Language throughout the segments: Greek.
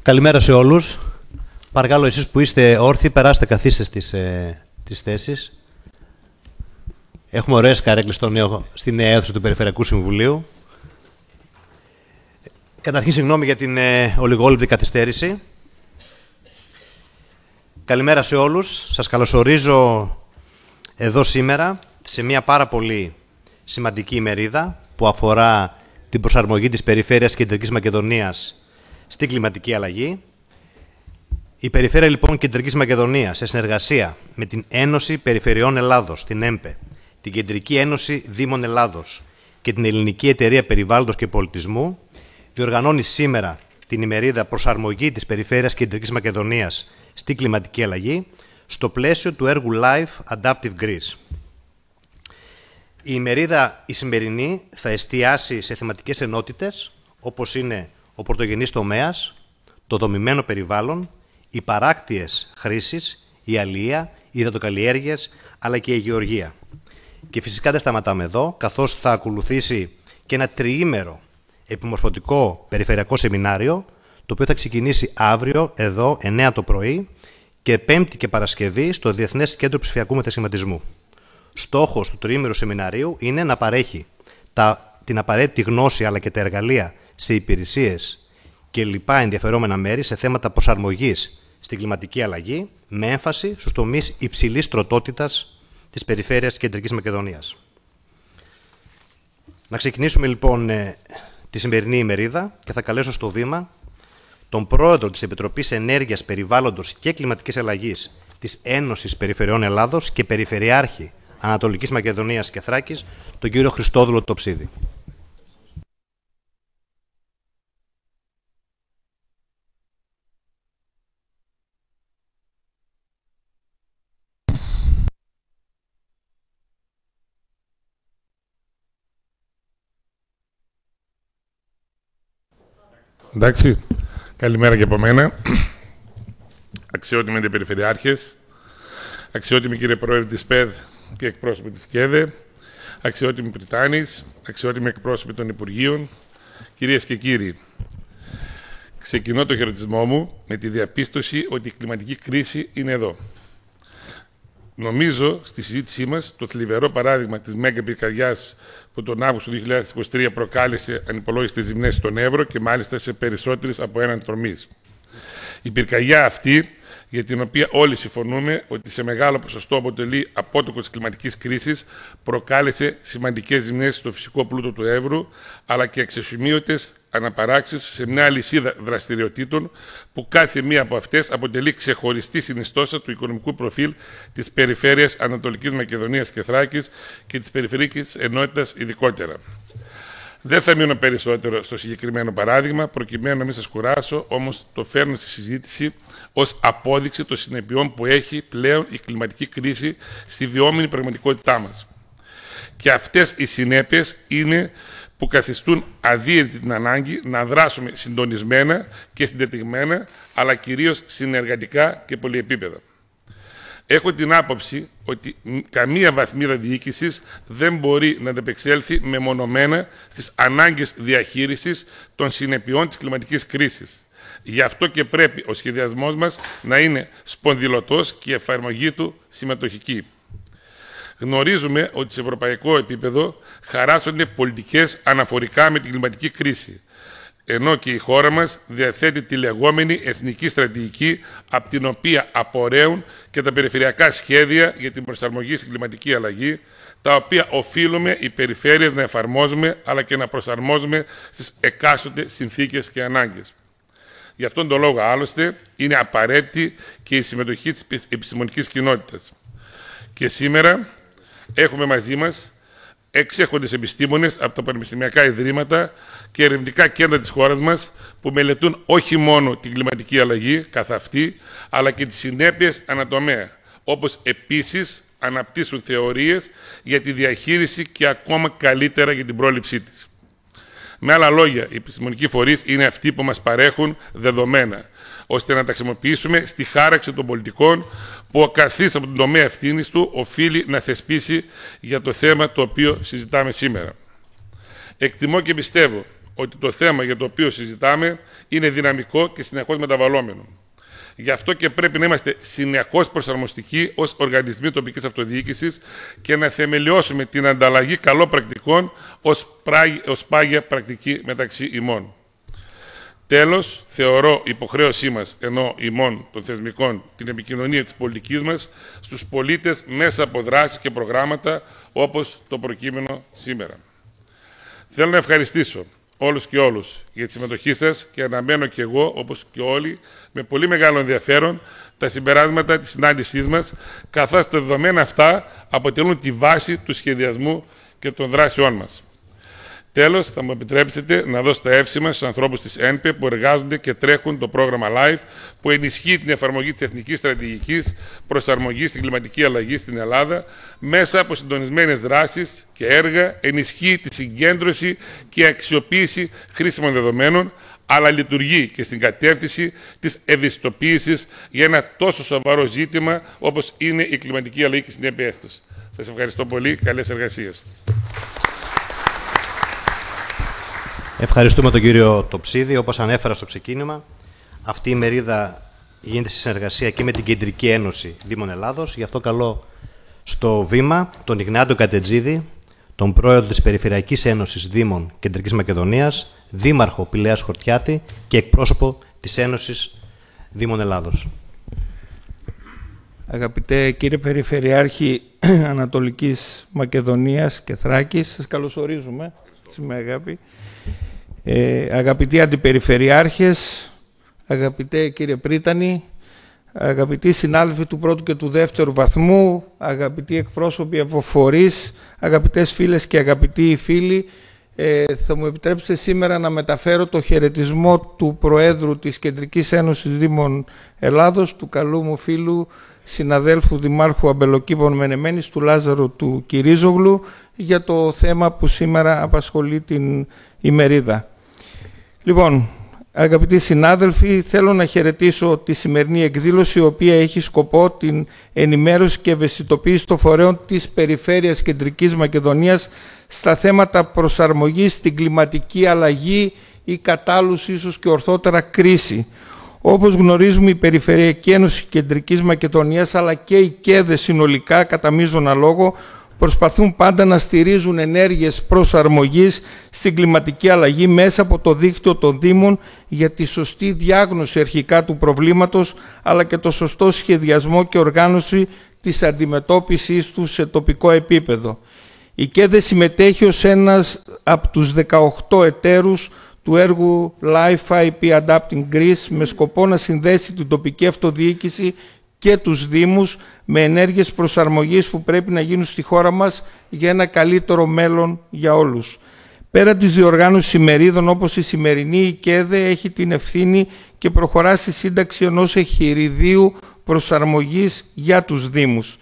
Καλημέρα σε όλους. Παρακαλώ εσείς που είστε όρθιοι, περάστε, καθίστε στις θέσεις. Έχουμε ωραίες καρέκλες στην νέα αίθουσα του Περιφερειακού Συμβουλίου. Καταρχήν, συγγνώμη για την ολιγόλεπτη καθυστέρηση. Καλημέρα σε όλους. Σας καλωσορίζω εδώ σήμερα σε μια πάρα πολύ σημαντική ημερίδα που αφορά την προσαρμογή της Περιφέρειας Κεντρικής Μακεδονίας στην κλιματική αλλαγή. Η Περιφέρεια λοιπόν Κεντρικής Μακεδονίας, σε συνεργασία με την Ένωση Περιφερειών Ελλάδος, την ΕΜΠΕ, την Κεντρική Ένωση Δήμων Ελλάδος και την Ελληνική Εταιρεία Περιβάλλοντος και Πολιτισμού, διοργανώνει σήμερα την ημερίδα προσαρμογή της Περιφέρειας Κεντρικής Μακεδονίας στην κλιματική αλλαγή στο πλαίσιο του έργου Life Adaptive Greece. Η ημερίδα η σημερινή θα εστιάσει σε θεματικές ενότητες όπως είναι ο πρωτογενής τομέας, το δομημένο περιβάλλον, οι παράκτιες χρήσεις, η αλεία, οι υδατοκαλλιέργειες, αλλά και η γεωργία. Και φυσικά δεν σταματάμε εδώ, καθώς θα ακολουθήσει και ένα τριήμερο επιμορφωτικό περιφερειακό σεμινάριο, το οποίο θα ξεκινήσει αύριο, εδώ, 9 το πρωί, και Πέμπτη και Παρασκευή στο Διεθνές Κέντρο Ψηφιακού Μετασχηματισμού. Στόχος του τριήμερου σεμιναρίου είναι να παρέχει την απαραίτητη γνώση αλλά και τα εργαλεία σε υπηρεσίες και λοιπά ενδιαφερόμενα μέρη σε θέματα προσαρμογής στην κλιματική αλλαγή, με έμφαση στους τομείς υψηλής τροτότητας της Περιφέρειας Κεντρικής Μακεδονίας. Να ξεκινήσουμε λοιπόν τη σημερινή ημερίδα και θα καλέσω στο βήμα τον πρόεδρο της Επιτροπής Ενέργειας, Περιβάλλοντος και Κλιματικής Αλλαγής της Ένωσης Περιφερειών Ελλάδος και Περιφερειάρχη Ανατολικής Μακεδονίας και Θράκης, τον κύριο Χριστόδουλο Τοψίδη. Εντάξει, καλημέρα και από μένα. Αξιότιμοι αντιπεριφερειάρχες, αξιότιμοι κύριε Πρόεδρε της ΠΕΔ και εκπρόσωποι της ΚΕΔΕ, αξιότιμοι Πριτάνης, αξιότιμοι εκπρόσωποι των Υπουργείων, κυρίες και κύριοι. Ξεκινώ το χαιρετισμό μου με τη διαπίστωση ότι η κλιματική κρίση είναι εδώ. Νομίζω στη συζήτησή μας το θλιβερό παράδειγμα της μέγα πυρκαγιάς που τον Αύγουστο του 2023 προκάλεσε ανυπολόγιστες ζημιές στον Εύρο και μάλιστα σε περισσότερες από έναν τομείς. Η πυρκαγιά αυτή, για την οποία όλοι συμφωνούμε ότι σε μεγάλο ποσοστό αποτελεί απότοκο της κλιματικής κρίσης, προκάλεσε σημαντικές ζημιές στο φυσικό πλούτο του Εύρου, αλλά και αξιοσημείωτες αναπαράξεις σε μια αλυσίδα δραστηριοτήτων που κάθε μία από αυτές αποτελεί ξεχωριστή συνιστόσα του οικονομικού προφίλ της Περιφέρειας Ανατολικής Μακεδονίας και Θράκης και της Περιφερειακής Ενότητας ειδικότερα. Δεν θα μείνω περισσότερο στο συγκεκριμένο παράδειγμα, προκειμένου να μην σας κουράσω, όμως το φέρνω στη συζήτηση ως απόδειξη των συνεπειών που έχει πλέον η κλιματική κρίση στη βιώμενη πραγματικότητά μας. Και αυτές οι συνέπειες είναι που καθιστούν αδίαιτη την ανάγκη να δράσουμε συντονισμένα και συντετυγμένα, αλλά κυρίως συνεργατικά και πολυεπίπεδα. Έχω την άποψη ότι καμία βαθμίδα διοίκησης δεν μπορεί να ανταπεξέλθει μεμονωμένα στις ανάγκες διαχείρισης των συνεπειών της κλιματικής κρίσης. Γι' αυτό και πρέπει ο σχεδιασμός μας να είναι σπονδυλωτός και η εφαρμογή του συμμετοχική. Γνωρίζουμε ότι σε ευρωπαϊκό επίπεδο χαράσσονται πολιτικές αναφορικά με την κλιματική κρίση, ενώ και η χώρα μας διαθέτει τη λεγόμενη εθνική στρατηγική, από την οποία απορρέουν και τα περιφερειακά σχέδια για την προσαρμογή στην κλιματική αλλαγή, τα οποία οφείλουμε οι περιφέρειες να εφαρμόζουμε, αλλά και να προσαρμόζουμε στις εκάστοτε συνθήκες και ανάγκες. Γι' αυτόν τον λόγο, άλλωστε, είναι απαραίτητη και η συμμετοχή της επιστημονικής κοινότητας. Και σήμερα έχουμε μαζί μας εξέχοντες επιστήμονες από τα πανεπιστημιακά ιδρύματα και ερευνητικά κέντρα της χώρας μας που μελετούν όχι μόνο την κλιματική αλλαγή καθ' αυτή, αλλά και τις συνέπειες ανατομέα, όπως επίσης αναπτύσσουν θεωρίες για τη διαχείριση και ακόμα καλύτερα για την πρόληψή της. Με άλλα λόγια, οι επιστημονικοί φορείς είναι αυτοί που μας παρέχουν δεδομένα, ώστε να τα χρησιμοποιήσουμε στη χάραξη των πολιτικών που ο καθής από τον τομέα ευθύνης του οφείλει να θεσπίσει για το θέμα το οποίο συζητάμε σήμερα. Εκτιμώ και πιστεύω ότι το θέμα για το οποίο συζητάμε είναι δυναμικό και συνεχώς μεταβαλλόμενο. Γι' αυτό και πρέπει να είμαστε συνεχώς προσαρμοστικοί ως οργανισμοί τοπικής αυτοδιοίκησης και να θεμελιώσουμε την ανταλλαγή καλών πρακτικών ως πάγια πρακτική μεταξύ ημών. Τέλος, θεωρώ υποχρέωσή μας, ενώ ημών των θεσμικών, την επικοινωνία της πολιτικής μας στους πολίτες μέσα από δράσεις και προγράμματα όπως το προκείμενο σήμερα. Θέλω να ευχαριστήσω όλους και όλους για τη συμμετοχή σας και αναμένω και εγώ, όπως και όλοι, με πολύ μεγάλο ενδιαφέρον τα συμπεράσματα της συνάντησής μας, καθώς τα δεδομένα αυτά αποτελούν τη βάση του σχεδιασμού και των δράσεών μας. Τέλος, θα μου επιτρέψετε να δώσω τα εύσημα στους ανθρώπους της ΕΝΠΕ που εργάζονται και τρέχουν το πρόγραμμα LIFE που ενισχύει την εφαρμογή της Εθνικής Στρατηγικής Προσαρμογής στην Κλιματική Αλλαγή στην Ελλάδα μέσα από συντονισμένες δράσεις και έργα, ενισχύει τη συγκέντρωση και αξιοποίηση χρήσιμων δεδομένων, αλλά λειτουργεί και στην κατεύθυνση της ευαισθητοποίησης για ένα τόσο σοβαρό ζήτημα όπως είναι η κλιματική αλλαγή και οι συνέπειές τους. Σας ευχαριστώ πολύ. Καλές εργασίες. Ευχαριστούμε τον κύριο Τοψίδη. Όπως ανέφερα στο ξεκίνημα, αυτή η μερίδα γίνεται σε συνεργασία και με την Κεντρική Ένωση Δήμων Ελλάδος. Γι' αυτό καλώ στο βήμα τον Ιγνάτιο Κατετζίδη, τον πρόεδρο της Περιφερειακής Ένωσης Δήμων Κεντρικής Μακεδονίας, δήμαρχο Πηλαίας Χορτιάτη και εκπρόσωπο της Ένωσης Δήμων Ελλάδος. Αγαπητέ κύριε Περιφερειάρχη Ανατολικής Μακεδονίας και Θράκης, σας καλωσορίζουμε. Με αγάπη. Αγαπητοί αντιπεριφερειάρχες, αγαπητέ κύριε Πρίτανη, αγαπητοί συνάδελφοι του πρώτου και του δεύτερου βαθμού, αγαπητοί εκπρόσωποι από φορείς, αγαπητές φίλες και αγαπητοί φίλοι, θα μου επιτρέψετε σήμερα να μεταφέρω το χαιρετισμό του Προέδρου της Κεντρικής Ένωσης Δήμων Ελλάδος, του καλού μου φίλου συναδέλφου Δημάρχου Αμπελοκήπων Μενεμένης, του Λάζαρου του Κυρίζογλου, για το θέμα που σήμερα απασχολεί την ημερίδα. Λοιπόν, αγαπητοί συνάδελφοι, θέλω να χαιρετήσω τη σημερινή εκδήλωση, η οποία έχει σκοπό την ενημέρωση και ευαισθητοποίηση των φορέων της Περιφέρειας Κεντρικής Μακεδονίας στα θέματα προσαρμογής στην κλιματική αλλαγή ή κατάλληλους ίσως και ορθότερα κρίση. Όπως γνωρίζουμε, η Περιφερειακή Ένωση Κεντρικής Μακεδονίας αλλά και οι ΚΕΔΕ συνολικά κατά μείζωνα λόγο προσπαθούν πάντα να στηρίζουν ενέργειες προσαρμογής στην κλιματική αλλαγή μέσα από το δίκτυο των Δήμων για τη σωστή διάγνωση αρχικά του προβλήματος, αλλά και το σωστό σχεδιασμό και οργάνωση της αντιμετώπισης του σε τοπικό επίπεδο. Η ΚΕΔΕ συμμετέχει ως ένας από τους 18 εταίρους του έργου LIFE IP Adapting Greece με σκοπό να συνδέσει την τοπική αυτοδιοίκηση και τους Δήμους με ενέργειες προσαρμογής που πρέπει να γίνουν στη χώρα μας για ένα καλύτερο μέλλον για όλους. Πέρα της διοργάνωσης ημερίδων όπως η σημερινή, η ΚΕΔΕ έχει την ευθύνη και προχωρά στη σύνταξη ενός εχειριδίου προσαρμογής για τους Δήμους.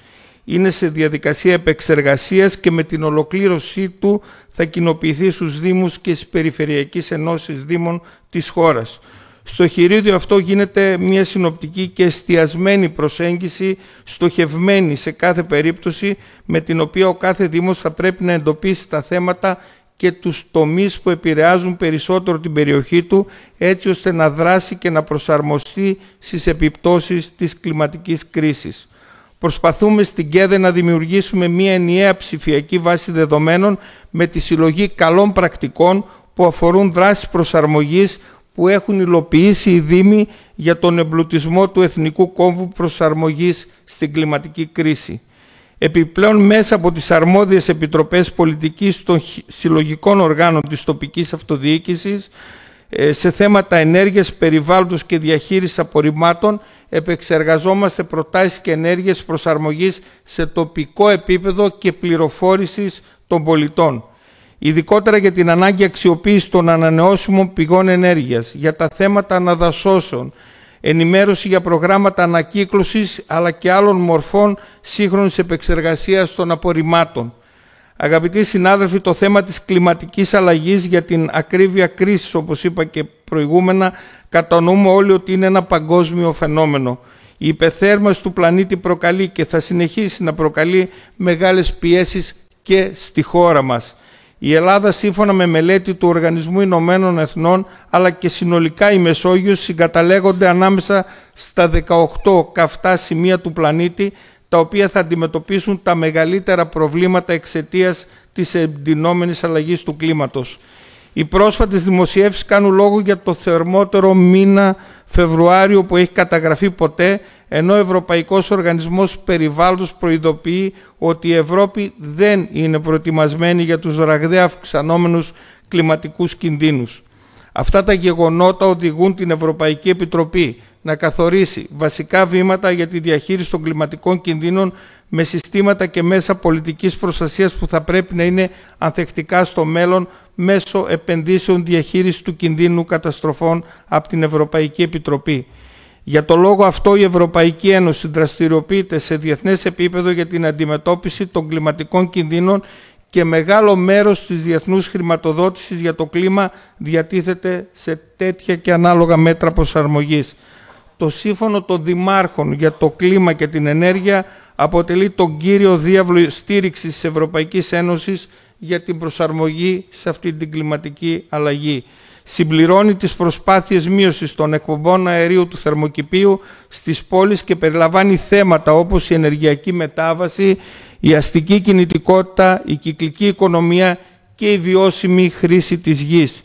Είναι σε διαδικασία επεξεργασίας και με την ολοκλήρωσή του θα κοινοποιηθεί στους Δήμους και στις Περιφερειακές Ενώσεις Δήμων της χώρας. Στο χειρίδιο αυτό γίνεται μια συνοπτική και εστιασμένη προσέγγιση, στοχευμένη σε κάθε περίπτωση, με την οποία ο κάθε Δήμος θα πρέπει να εντοπίσει τα θέματα και τους τομείς που επηρεάζουν περισσότερο την περιοχή του, έτσι ώστε να δράσει και να προσαρμοστεί στις επιπτώσεις της κλιματικής κρίσης. Προσπαθούμε στην ΚΕΔΕ να δημιουργήσουμε μια ενιαία ψηφιακή βάση δεδομένων με τη συλλογή καλών πρακτικών που αφορούν δράσεις προσαρμογής που έχουν υλοποιήσει οι Δήμοι για τον εμπλουτισμό του Εθνικού Κόμβου Προσαρμογής στην κλιματική κρίση. Επιπλέον, μέσα από τις αρμόδιες επιτροπές πολιτικής των συλλογικών οργάνων της τοπικής αυτοδιοίκησης, σε θέματα ενέργειας, περιβάλλοντος και διαχείρισης απορριμμάτων, επεξεργαζόμαστε προτάσεις και ενέργειες προσαρμογής σε τοπικό επίπεδο και πληροφόρησης των πολιτών. Ειδικότερα για την ανάγκη αξιοποίησης των ανανεώσιμων πηγών ενέργειας, για τα θέματα αναδασώσεων, ενημέρωση για προγράμματα ανακύκλωσης αλλά και άλλων μορφών σύγχρονης επεξεργασίας των απορριμμάτων. Αγαπητοί συνάδελφοι, το θέμα της κλιματικής αλλαγής για την ακρίβεια κρίσης, όπως είπα και προηγούμενα, κατανοούμε όλοι ότι είναι ένα παγκόσμιο φαινόμενο. Η υπερθέρμανση του πλανήτη προκαλεί και θα συνεχίσει να προκαλεί μεγάλες πιέσεις και στη χώρα μας. Η Ελλάδα, σύμφωνα με μελέτη του Οργανισμού Ηνωμένων Εθνών, αλλά και συνολικά η Μεσόγειος, συγκαταλέγονται ανάμεσα στα 18 καυτά σημεία του πλανήτη, τα οποία θα αντιμετωπίσουν τα μεγαλύτερα προβλήματα εξαιτίας της εντυνόμενης αλλαγής του κλίματος. Οι πρόσφατες δημοσιεύσεις κάνουν λόγο για το θερμότερο μήνα Φεβρουάριο που έχει καταγραφεί ποτέ, ενώ ο Ευρωπαϊκός Οργανισμός Περιβάλλοντος προειδοποιεί ότι η Ευρώπη δεν είναι προετοιμασμένη για τους ραγδαία αυξανόμενους κλιματικούς κινδύνους. Αυτά τα γεγονότα οδηγούν την Ευρωπαϊκή Επιτροπή να καθορίσει βασικά βήματα για τη διαχείριση των κλιματικών κινδύνων με συστήματα και μέσα πολιτικής προστασίας που θα πρέπει να είναι ανθεκτικά στο μέλλον μέσω επενδύσεων διαχείρισης του κινδύνου καταστροφών από την Ευρωπαϊκή Επιτροπή. Για το λόγο αυτό η Ευρωπαϊκή Ένωση δραστηριοποιείται σε διεθνές επίπεδο για την αντιμετώπιση των κλιματικών κινδύνων και μεγάλο μέρος της διεθνούς χρηματοδότησης για το κλίμα διατίθεται σε τέτοια και ανάλογα μέτρα προσαρμογής. Το Σύμφωνο των Δημάρχων για το κλίμα και την ενέργεια αποτελεί τον κύριο διάβλο στήριξης της Ευρωπαϊκής Ένωσης για την προσαρμογή σε αυτή την κλιματική αλλαγή. Συμπληρώνει τις προσπάθειες μείωσης των εκπομπών αερίου του θερμοκηπίου στις πόλεις και περιλαμβάνει θέματα όπως η ενεργειακή μετάβαση, η αστική κινητικότητα, η κυκλική οικονομία και η βιώσιμη χρήση της γης.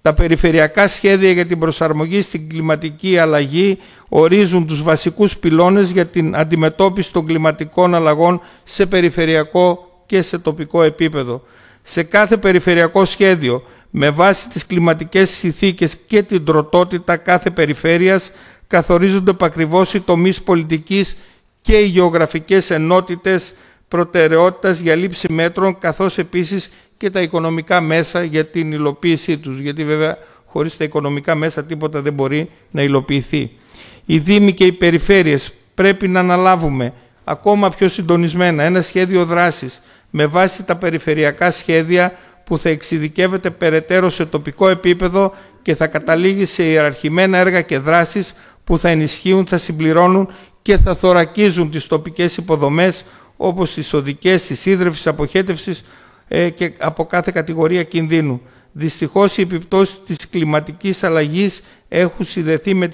Τα περιφερειακά σχέδια για την προσαρμογή στην κλιματική αλλαγή ορίζουν τους βασικούς πυλώνες για την αντιμετώπιση των κλιματικών αλλαγών σε περιφερειακό και σε τοπικό επίπεδο. Σε κάθε περιφερειακό σχέδιο, με βάση τις κλιματικές συνθήκες και την τροτότητα κάθε περιφέρειας, καθορίζονται επακριβώς οι τομείς πολιτικής και οι γεωγραφικές ενότητες προτεραιότητας για λήψη μέτρων, καθώς επίσης και τα οικονομικά μέσα για την υλοποίησή τους, γιατί βέβαια χωρίς τα οικονομικά μέσα τίποτα δεν μπορεί να υλοποιηθεί. Οι δήμοι και οι περιφέρειες πρέπει να αναλάβουμε ακόμα πιο συντονισμένα ένα σχέδιο δράσης με βάση τα περιφερειακά σχέδια που θα εξειδικεύεται περαιτέρω σε τοπικό επίπεδο και θα καταλήγει σε ιεραρχημένα έργα και δράσεις που θα ενισχύουν, θα συμπληρώνουν και θα θωρακίζουν τις τοπικές υποδομές όπως τις οδικές, τις ίδρυυσης, αποχέτευσης και από κάθε κατηγορία κινδύνου. Δυστυχώς οι επιπτώσεις της κλιματικής αλλαγής έχουν συνδεθεί με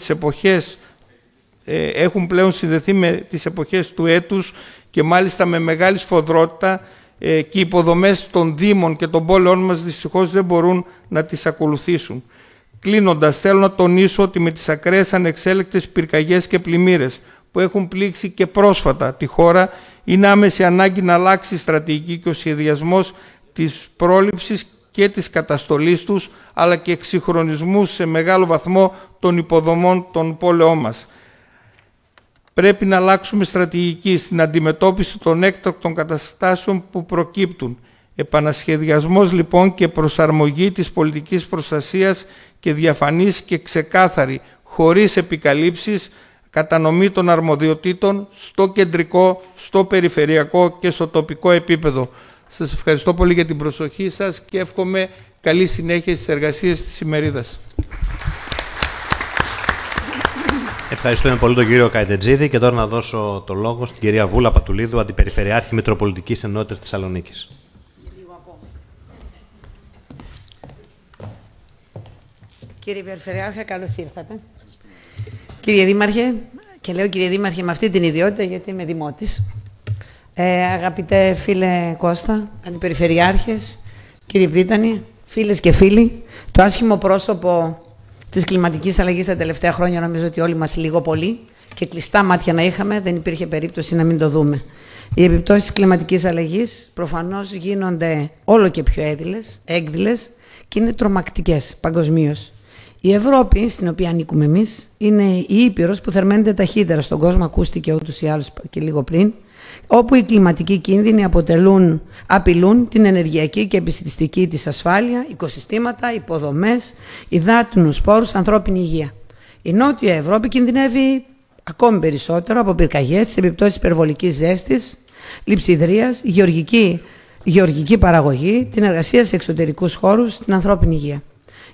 τις εποχές του έτους και μάλιστα με μεγάλη σφοδρότητα και οι υποδομές των δήμων και των πόλεων μας δυστυχώς δεν μπορούν να τις ακολουθήσουν. Κλείνοντας, θέλω να τονίσω ότι με τις ακραίες ανεξέλεκτες πυρκαγιές και πλημμύρες που έχουν πλήξει και πρόσφατα τη χώρα, είναι άμεση ανάγκη να αλλάξει η στρατηγική και ο σχεδιασμός της πρόληψης και της καταστολής τους, αλλά και εξυγχρονισμού σε μεγάλο βαθμό των υποδομών των πόλεων μας. Πρέπει να αλλάξουμε στρατηγική στην αντιμετώπιση των έκτακτων καταστάσεων που προκύπτουν. Επανασχεδιασμός λοιπόν και προσαρμογή της πολιτικής προστασίας και διαφανής και ξεκάθαρη, χωρίς επικαλύψεις, κατανομή των αρμοδιοτήτων στο κεντρικό, στο περιφερειακό και στο τοπικό επίπεδο. Σας ευχαριστώ πολύ για την προσοχή σας και εύχομαι καλή συνέχεια στις εργασίες της ημερίδας. Ευχαριστούμε πολύ τον κύριο Καϊτετζίδη και τώρα να δώσω το λόγο στην κυρία Βούλα Πατουλίδου, Αντιπεριφερειάρχη Μητροπολιτικής Ενότητας Θεσσαλονίκης. Κύριε Περιφερειάρχα, καλώς ήρθατε. Κύριε Δήμαρχε, και λέω κύριε Δήμαρχε με αυτή την ιδιότητα γιατί είμαι δημότης. Αγαπητέ φίλε Κώστα, Αντιπεριφερειάρχες, κύριε Βρίτανη, φίλες και φίλοι, το άσχημο πρόσωπο της κλιματικής αλλαγής τα τελευταία χρόνια νομίζω ότι όλοι μας λίγο πολύ και κλειστά μάτια να είχαμε, δεν υπήρχε περίπτωση να μην το δούμε. Οι επιπτώσεις της κλιματικής αλλαγής προφανώς γίνονται όλο και πιο έκδηλες και είναι τρομακτικές παγκοσμίως. Η Ευρώπη, στην οποία ανήκουμε εμείς, είναι η ήπειρος που θερμαίνεται ταχύτερα στον κόσμο, ακούστηκε ούτως ή άλλως και λίγο πριν, όπου οι κλιματικοί κίνδυνοι απειλούν την ενεργειακή και επιστημιστική της ασφάλεια, οικοσυστήματα, υποδομές, υδάτινους πόρους, ανθρώπινη υγεία. Η Νότια Ευρώπη κινδυνεύει ακόμη περισσότερο από πυρκαγιές, τις επιπτώσεις υπερβολικής ζέστης, λειψιδρίας, γεωργική παραγωγή, την εργασία σε εξωτερικούς χώρους, την ανθρώπινη υγεία.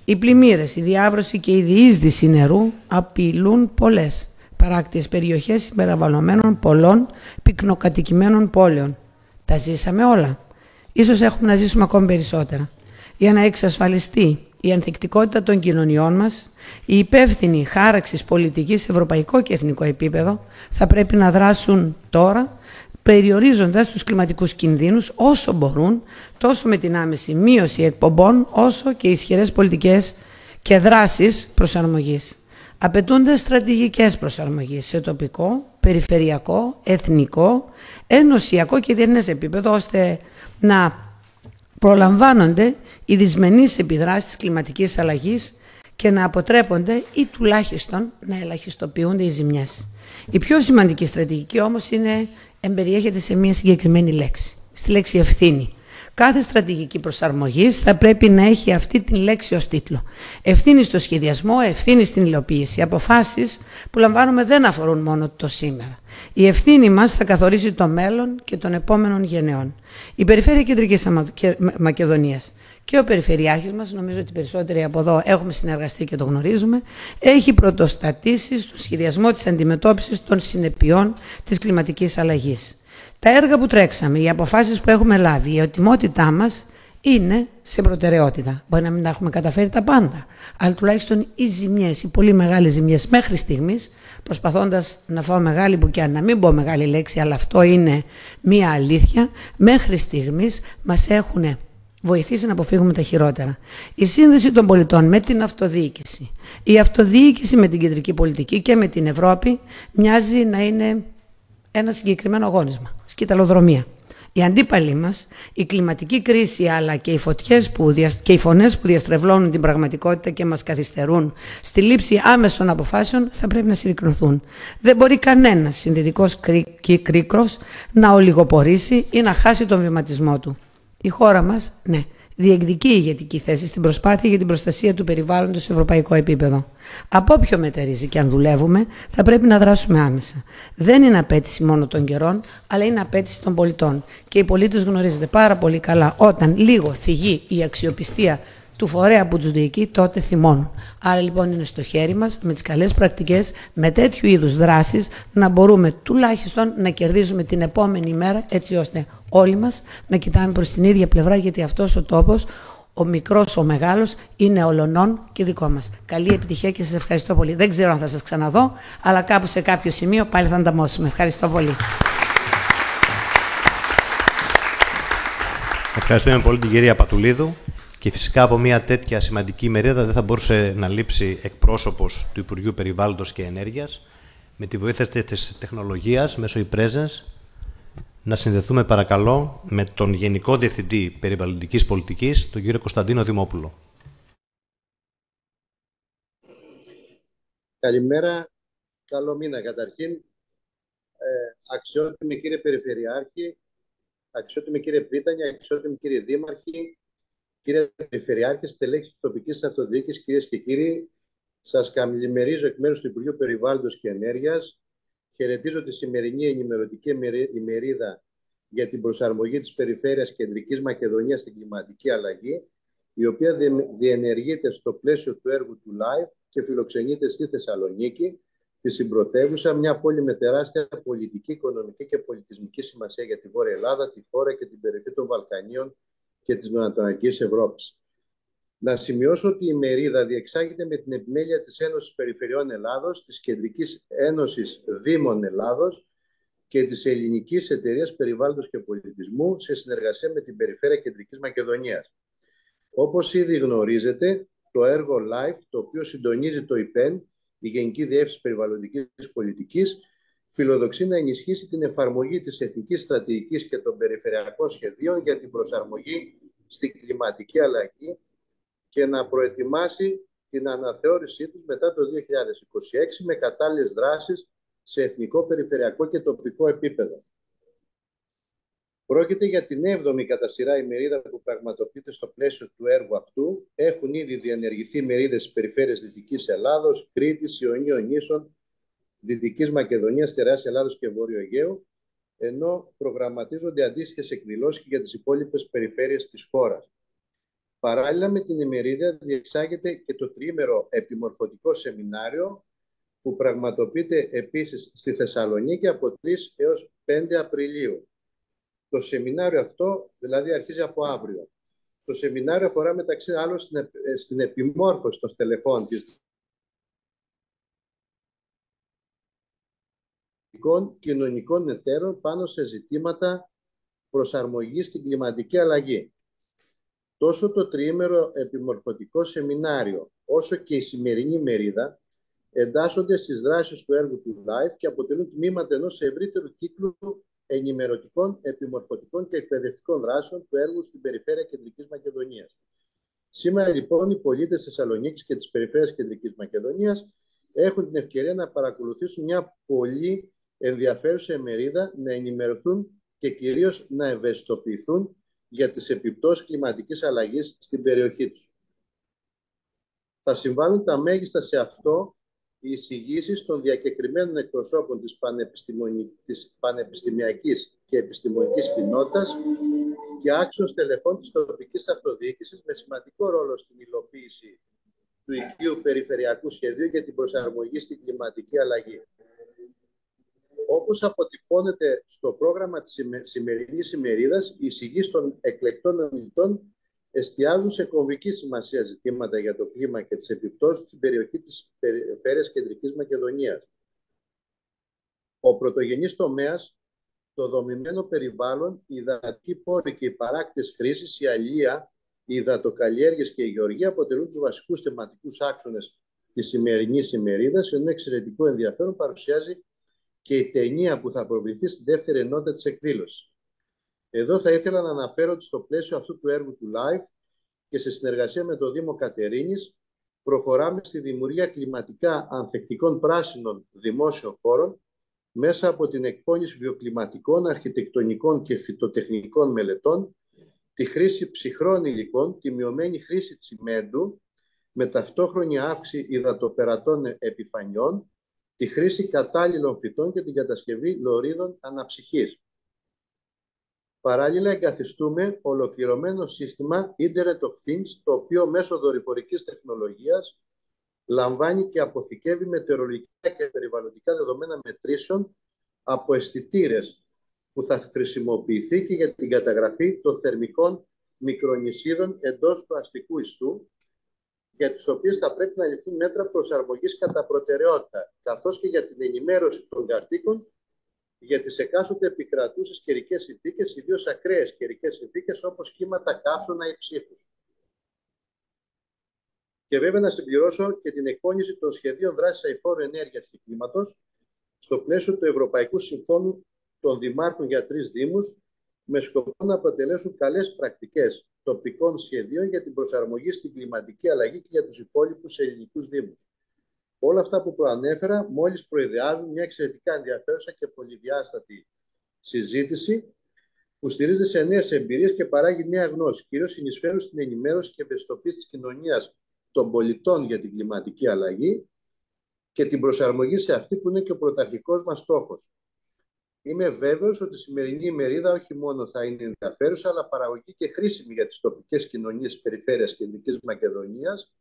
Οι πλημμύρες, η διάβρωση και η διείσδυση νερού απειλούν πολλές παράκτιες περιοχές συμπεριλαμβανομένων πολλών πυκνοκατοικημένων πόλεων. Τα ζήσαμε όλα. Ίσως έχουμε να ζήσουμε ακόμη περισσότερα. Για να εξασφαλιστεί η ανθεκτικότητα των κοινωνιών μας, η υπεύθυνη χάραξη πολιτικής σε ευρωπαϊκό και εθνικό επίπεδο θα πρέπει να δράσουν τώρα, περιορίζοντας τους κλιματικούς κινδύνους όσο μπορούν, τόσο με την άμεση μείωση εκπομπών, όσο και ισχυρές πολιτικές και δράσεις προσαρμογής. Απαιτούνται στρατηγικές προσαρμογής σε τοπικό, περιφερειακό, εθνικό, ενωσιακό και διεθνές επίπεδο, ώστε να προλαμβάνονται οι δυσμενείς επιδράσεις της κλιματικής αλλαγής και να αποτρέπονται ή τουλάχιστον να ελαχιστοποιούνται οι ζημιές. Η πιο σημαντική στρατηγική όμως εμπεριέχεται σε μια συγκεκριμένη λέξη, στη λέξη ευθύνη. Κάθε στρατηγική προσαρμογής θα πρέπει να έχει αυτή την λέξη ως τίτλο. Ευθύνη στο σχεδιασμό, ευθύνη στην υλοποίηση. Οι αποφάσεις που λαμβάνουμε δεν αφορούν μόνο το σήμερα. Η ευθύνη μας θα καθορίσει το μέλλον και των επόμενων γενεών. Η Περιφέρεια Κεντρικής Μακεδονίας και ο Περιφερειάρχης μας, νομίζω ότι περισσότεροι από εδώ έχουμε συνεργαστεί και το γνωρίζουμε, έχει πρωτοστατήσει στο σχεδιασμό της αντιμετώπισης των συνεπειών της κλιματικής αλλαγής. Τα έργα που τρέξαμε, οι αποφάσεις που έχουμε λάβει, η ετοιμότητά μας είναι σε προτεραιότητα. Μπορεί να μην τα έχουμε καταφέρει τα πάντα, αλλά τουλάχιστον οι ζημιές, οι πολύ μεγάλες ζημιές μέχρι στιγμής, προσπαθώντας να φάω μεγάλη μπουκιά, να μην πω μεγάλη λέξη, αλλά αυτό είναι μία αλήθεια, μέχρι στιγμής μας έχουν βοηθήσει να αποφύγουμε τα χειρότερα. Η σύνδεση των πολιτών με την αυτοδιοίκηση, η αυτοδιοίκηση με την κεντρική πολιτική και με την Ευρώπη μοιάζει να είναι ένα συγκεκριμένο αγώνισμα, σκυταλοδρομία. Οι αντίπαλοι μας, η κλιματική κρίση αλλά και οι φωτιές και οι φωνές που διαστρεβλώνουν την πραγματικότητα και μας καθυστερούν στη λήψη άμεσων αποφάσεων θα πρέπει να συρρικνωθούν. Δεν μπορεί κανένας συνδετικός κρίκρος να ολιγοπορήσει ή να χάσει τον βηματισμό του. Η χώρα μας, ναι, διεκδικεί ηγετική θέση στην προσπάθεια για την προστασία του περιβάλλοντος σε ευρωπαϊκό επίπεδο. Από όποιο μετερίζει και αν δουλεύουμε, θα πρέπει να δράσουμε άμεσα. Δεν είναι απέτηση μόνο των καιρών, αλλά είναι απέτηση των πολιτών. Και οι πολίτες γνωρίζετε πάρα πολύ καλά, όταν λίγο θυγεί η αξιοπιστία του φορέα που τους διοικεί, τότε θυμώνουν. Άρα λοιπόν είναι στο χέρι μας, με τις καλές πρακτικές, με τέτοιου είδους δράσεις, να μπορούμε τουλάχιστον να κερδίζουμε την επόμενη μέρα, έτσι ώστε όλοι μας να κοιτάμε προς την ίδια πλευρά, γιατί αυτός ο τόπος, ο μικρός, ο μεγάλος, είναι ολονών και δικό μας. Καλή επιτυχία και σας ευχαριστώ πολύ. Δεν ξέρω αν θα σας ξαναδώ, αλλά κάπου σε κάποιο σημείο πάλι θα ανταμώσουμε. Ευχαριστώ πολύ. Ευχαριστούμε πολύ την κυρία Πατουλίδου. Και φυσικά από μια τέτοια σημαντική ημερίδα δεν θα μπορούσε να λείψει εκπρόσωπος του Υπουργείου Περιβάλλοντος και Ενέργειας. Με τη βοήθεια της τεχνολογίας, μέσω e-presence, να συνδεθούμε παρακαλώ με τον Γενικό Διευθυντή Περιβαλλοντικής Πολιτικής, τον κύριο Κωνσταντίνο Δημόπουλο. Καλημέρα, καλό μήνα καταρχήν. Αξιότιμη κύριε Περιφερειάρχη, αξιότιμη κύριε Πρίτανια, αξιότιμη κύριε Δήμαρχη, κύριε Περιφερειάρχη, στελέχη της τοπικής αυτοδιοίκησης, κυρίες και κύριοι, σας καλημερίζω εκ μέρους του Υπουργείου Περιβάλλοντος και Ενέργειας. Χαιρετίζω τη σημερινή ενημερωτική ημερίδα για την προσαρμογή της Περιφέρειας Κεντρικής Μακεδονίας στην κλιματική αλλαγή, η οποία διενεργείται στο πλαίσιο του έργου του LIFE και φιλοξενείται στη Θεσσαλονίκη, τη συμπρωτεύουσα, μια πόλη με τεράστια πολιτική, οικονομική και πολιτισμική σημασία για τη Βόρεια Ελλάδα, τη χώρα και την περιοχή των Βαλκανίων και της Νοτιοανατολικής Ευρώπης. Να σημειώσω ότι η ημερίδα διεξάγεται με την επιμέλεια της Ένωσης Περιφερειών Ελλάδος, της Κεντρικής Ένωσης Δήμων Ελλάδος και της Ελληνικής Εταιρείας Περιβάλλοντος και Πολιτισμού σε συνεργασία με την Περιφέρεια Κεντρικής Μακεδονίας. Όπως ήδη γνωρίζετε, το έργο LIFE, το οποίο συντονίζει το ΙΠΕΝ, η Γενική Διεύθυνση Περιβαλλοντικής Πολιτικής, φιλοδοξεί να ενισχύσει την εφαρμογή της Εθνικής Στρατηγικής και των Περιφερειακών Σχεδίων για την προσαρμογή στην κλιματική αλλαγή και να προετοιμάσει την αναθεώρησή τους μετά το 2026 με κατάλληλες δράσεις σε εθνικό, περιφερειακό και τοπικό επίπεδο. Πρόκειται για την 7η κατά σειρά ημερίδα που πραγματοποιείται στο πλαίσιο του έργου αυτού. Έχουν ήδη διενεργηθεί ημερίδες στις περιφέρειες Δυτικής Ελλάδος, Κρήτης, Ιωνίων Νήσων, Δυτικής Μακεδονίας, Τεράστιας Ελλάδος και Βόρειο Αιγαίου, ενώ προγραμματίζονται αντίστοιχες εκδηλώσεις και για τις υπόλοιπες περιφέρειες της χώρας. Παράλληλα με την ημερίδα διεξάγεται και το τριήμερο επιμορφωτικό σεμινάριο που πραγματοποιείται επίσης στη Θεσσαλονίκη από 3 έως 5 Απριλίου. Το σεμινάριο αυτό δηλαδή αρχίζει από αύριο. Το σεμινάριο αφορά μεταξύ άλλων στην επιμόρφωση των στελεχών της κοινωνικών εταίρων πάνω σε ζητήματα προσαρμογής στην κλιματική αλλαγή. Τόσο το τριήμερο επιμορφωτικό σεμινάριο, όσο και η σημερινή μερίδα εντάσσονται στις δράσεις του έργου του LIFE και αποτελούν τμήματα ενός ευρύτερου κύκλου ενημερωτικών, επιμορφωτικών και εκπαιδευτικών δράσεων του έργου στην περιφέρεια Κεντρικής Μακεδονίας. Σήμερα λοιπόν οι πολίτες της Θεσσαλονίκης και της περιφέρειας Κεντρικής Μακεδονίας έχουν την ευκαιρία να παρακολουθήσουν μια πολύ ενδιαφέρουσα μερίδα, να ενημερωθούν και κυρίως να ευαισθητοποιηθούν για τις επιπτώσεις κλιματικής αλλαγής στην περιοχή τους. Θα συμβάλλουν τα μέγιστα σε αυτό οι εισηγήσεις των διακεκριμένων εκπροσώπων της πανεπιστημιακής και επιστημονικής κοινότητας και άξιων στελεχών της τοπικής αυτοδιοίκησης με σημαντικό ρόλο στην υλοποίηση του οικείου περιφερειακού σχεδίου για την προσαρμογή στην κλιματική αλλαγή. Όπως αποτυπώνεται στο πρόγραμμα της σημερινής ημερίδας, οι εισηγήσεις των εκλεκτών ομιλητών εστιάζουν σε κομβική σημασία ζητήματα για το κλίμα και τις επιπτώσεις στην περιοχή της περιφέρειας Κεντρικής Μακεδονίας. Ο πρωτογενής τομέας, το δομημένο περιβάλλον, οι υδατικοί πόροι και οι παράκτες χρήσης, η αλεία, οι υδατοκαλλιέργειες και η γεωργία αποτελούν τους βασικούς θεματικούς άξονες της σημερινής ημερίδας, ενώ εξαιρετικό ενδιαφέρον παρουσιάζει και η ταινία που θα προβληθεί στη δεύτερη ενότητα της εκδήλωσης. Εδώ θα ήθελα να αναφέρω ότι στο πλαίσιο αυτού του έργου του LIFE και σε συνεργασία με το Δήμο Κατερίνης προχωράμε στη δημιουργία κλιματικά ανθεκτικών πράσινων δημόσιων χώρων μέσα από την εκπόνηση βιοκλιματικών, αρχιτεκτονικών και φυτοτεχνικών μελετών, τη χρήση ψυχρών υλικών, τη μειωμένη χρήση τσιμέντου με ταυτόχρονη αύξηση υδατοπερατών επιφανειών, τη χρήση κατάλληλων φυτών και την κατασκευή λωρίδων αναψυχής. Παράλληλα, εγκαθιστούμε ολοκληρωμένο σύστημα Internet of Things, το οποίο μέσω δορυφορικής τεχνολογίας λαμβάνει και αποθηκεύει μετεωρολογικά και περιβαλλοντικά δεδομένα μετρήσεων από αισθητήρες που θα χρησιμοποιηθεί και για την καταγραφή των θερμικών μικρονησίδων εντός του αστικού ιστού, για τις οποίες θα πρέπει να ληφθούν μέτρα προσαρμογής κατά προτεραιότητα, καθώς και για την ενημέρωση των κατοίκων για τις εκάστοτε επικρατούσες καιρικές συνθήκες, ιδίως ακραίες καιρικές συνθήκες όπως κύματα καύσωνα ή ψύχους. Και βέβαια να συμπληρώσω και την εκπόνηση των σχεδίων δράσης αειφόρου ενέργειας και κλίματος στο πλαίσιο του Ευρωπαϊκού Συμφώνου των Δημάρχων για 3 Δήμους, με σκοπό να αποτελέσουν καλές πρακτικές τοπικών σχεδίων για την προσαρμογή στην κλιματική αλλαγή και για τους υπόλοιπους ελληνικούς δήμους. Όλα αυτά που προανέφερα μόλις προειδεάζουν μια εξαιρετικά ενδιαφέρουσα και πολυδιάστατη συζήτηση που στηρίζεται σε νέες εμπειρίες και παράγει νέα γνώση, κυρίως συνεισφέρουν στην ενημέρωση και ευαισθητοποίηση της κοινωνίας των πολιτών για την κλιματική αλλαγή και την προσαρμογή σε αυτή που είναι και ο πρωταρχικός μας στόχος. Είμαι βέβαιος ότι η σημερινή ημερίδα όχι μόνο θα είναι ενδιαφέρουσα, αλλά παραγωγική και χρήσιμη για τις τοπικές κοινωνίες της περιφέρειας Κεντρικής Μακεδονίας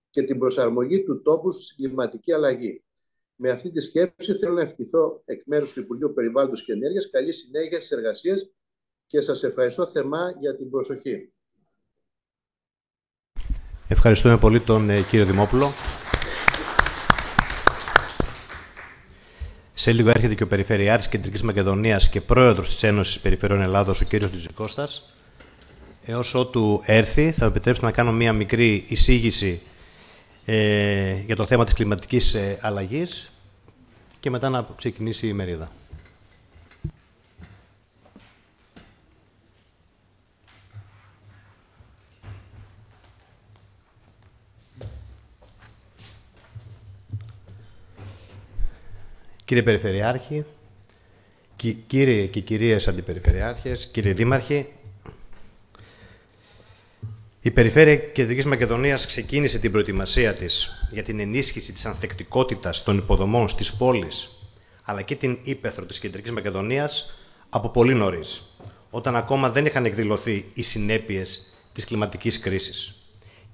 και την προσαρμογή του τόπου στην κλιματική αλλαγή. Με αυτή τη σκέψη θέλω να ευχηθώ εκ μέρους του Υπουργείου Περιβάλλοντος και Ενέργειας καλή συνέχεια στις εργασίες και σας ευχαριστώ θερμά για την προσοχή. Ευχαριστούμε πολύ τον κύριο Δημόπουλο. Σε λίγο έρχεται και ο Περιφερειάρχης Κεντρικής Μακεδονίας και πρόεδρος της Ένωσης Περιφερειών Ελλάδος, ο κύριος Τζικώστας. Έως ότου έρθει, θα επιτρέψετε να κάνω μία μικρή εισήγηση για το θέμα της κλιματικής αλλαγής και μετά να ξεκινήσει η μερίδα. Κύριε Περιφερειάρχη, κύριοι και κυρίες Αντιπεριφερειάρχες, κύριοι Δήμαρχοι, η Περιφέρεια Κεντρικής Μακεδονίας ξεκίνησε την προετοιμασία της για την ενίσχυση της ανθεκτικότητας των υποδομών στις πόλεις, αλλά και την ύπαιθρο της Κεντρικής Μακεδονίας από πολύ νωρίς, όταν ακόμα δεν είχαν εκδηλωθεί οι συνέπειες της κλιματικής κρίσης.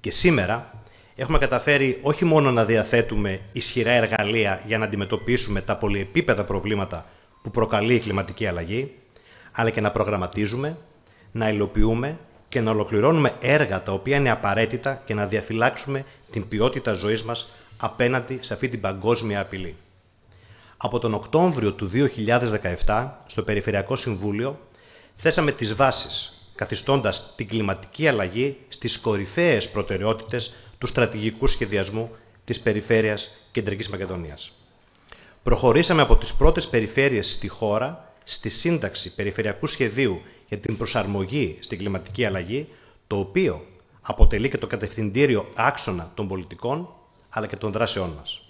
Και σήμερα έχουμε καταφέρει όχι μόνο να διαθέτουμε ισχυρά εργαλεία για να αντιμετωπίσουμε τα πολυεπίπεδα προβλήματα που προκαλεί η κλιματική αλλαγή, αλλά και να προγραμματίζουμε, να υλοποιούμε και να ολοκληρώνουμε έργα τα οποία είναι απαραίτητα και να διαφυλάξουμε την ποιότητα ζωής μας απέναντι σε αυτή την παγκόσμια απειλή. Από τον Οκτώβριο του 2017, στο Περιφερειακό Συμβούλιο, θέσαμε τις βάσεις, καθιστώντας την κλιματική αλλαγή στις κορυφαίες προτεραιότητες του στρατηγικού σχεδιασμού της Περιφέρειας Κεντρικής Μακεδονίας. Προχωρήσαμε από τις πρώτες περιφέρειες στη χώρα στη σύνταξη περιφερειακού σχεδίου για την προσαρμογή στην κλιματική αλλαγή, το οποίο αποτελεί και το κατευθυντήριο άξονα των πολιτικών αλλά και των δράσεών μας.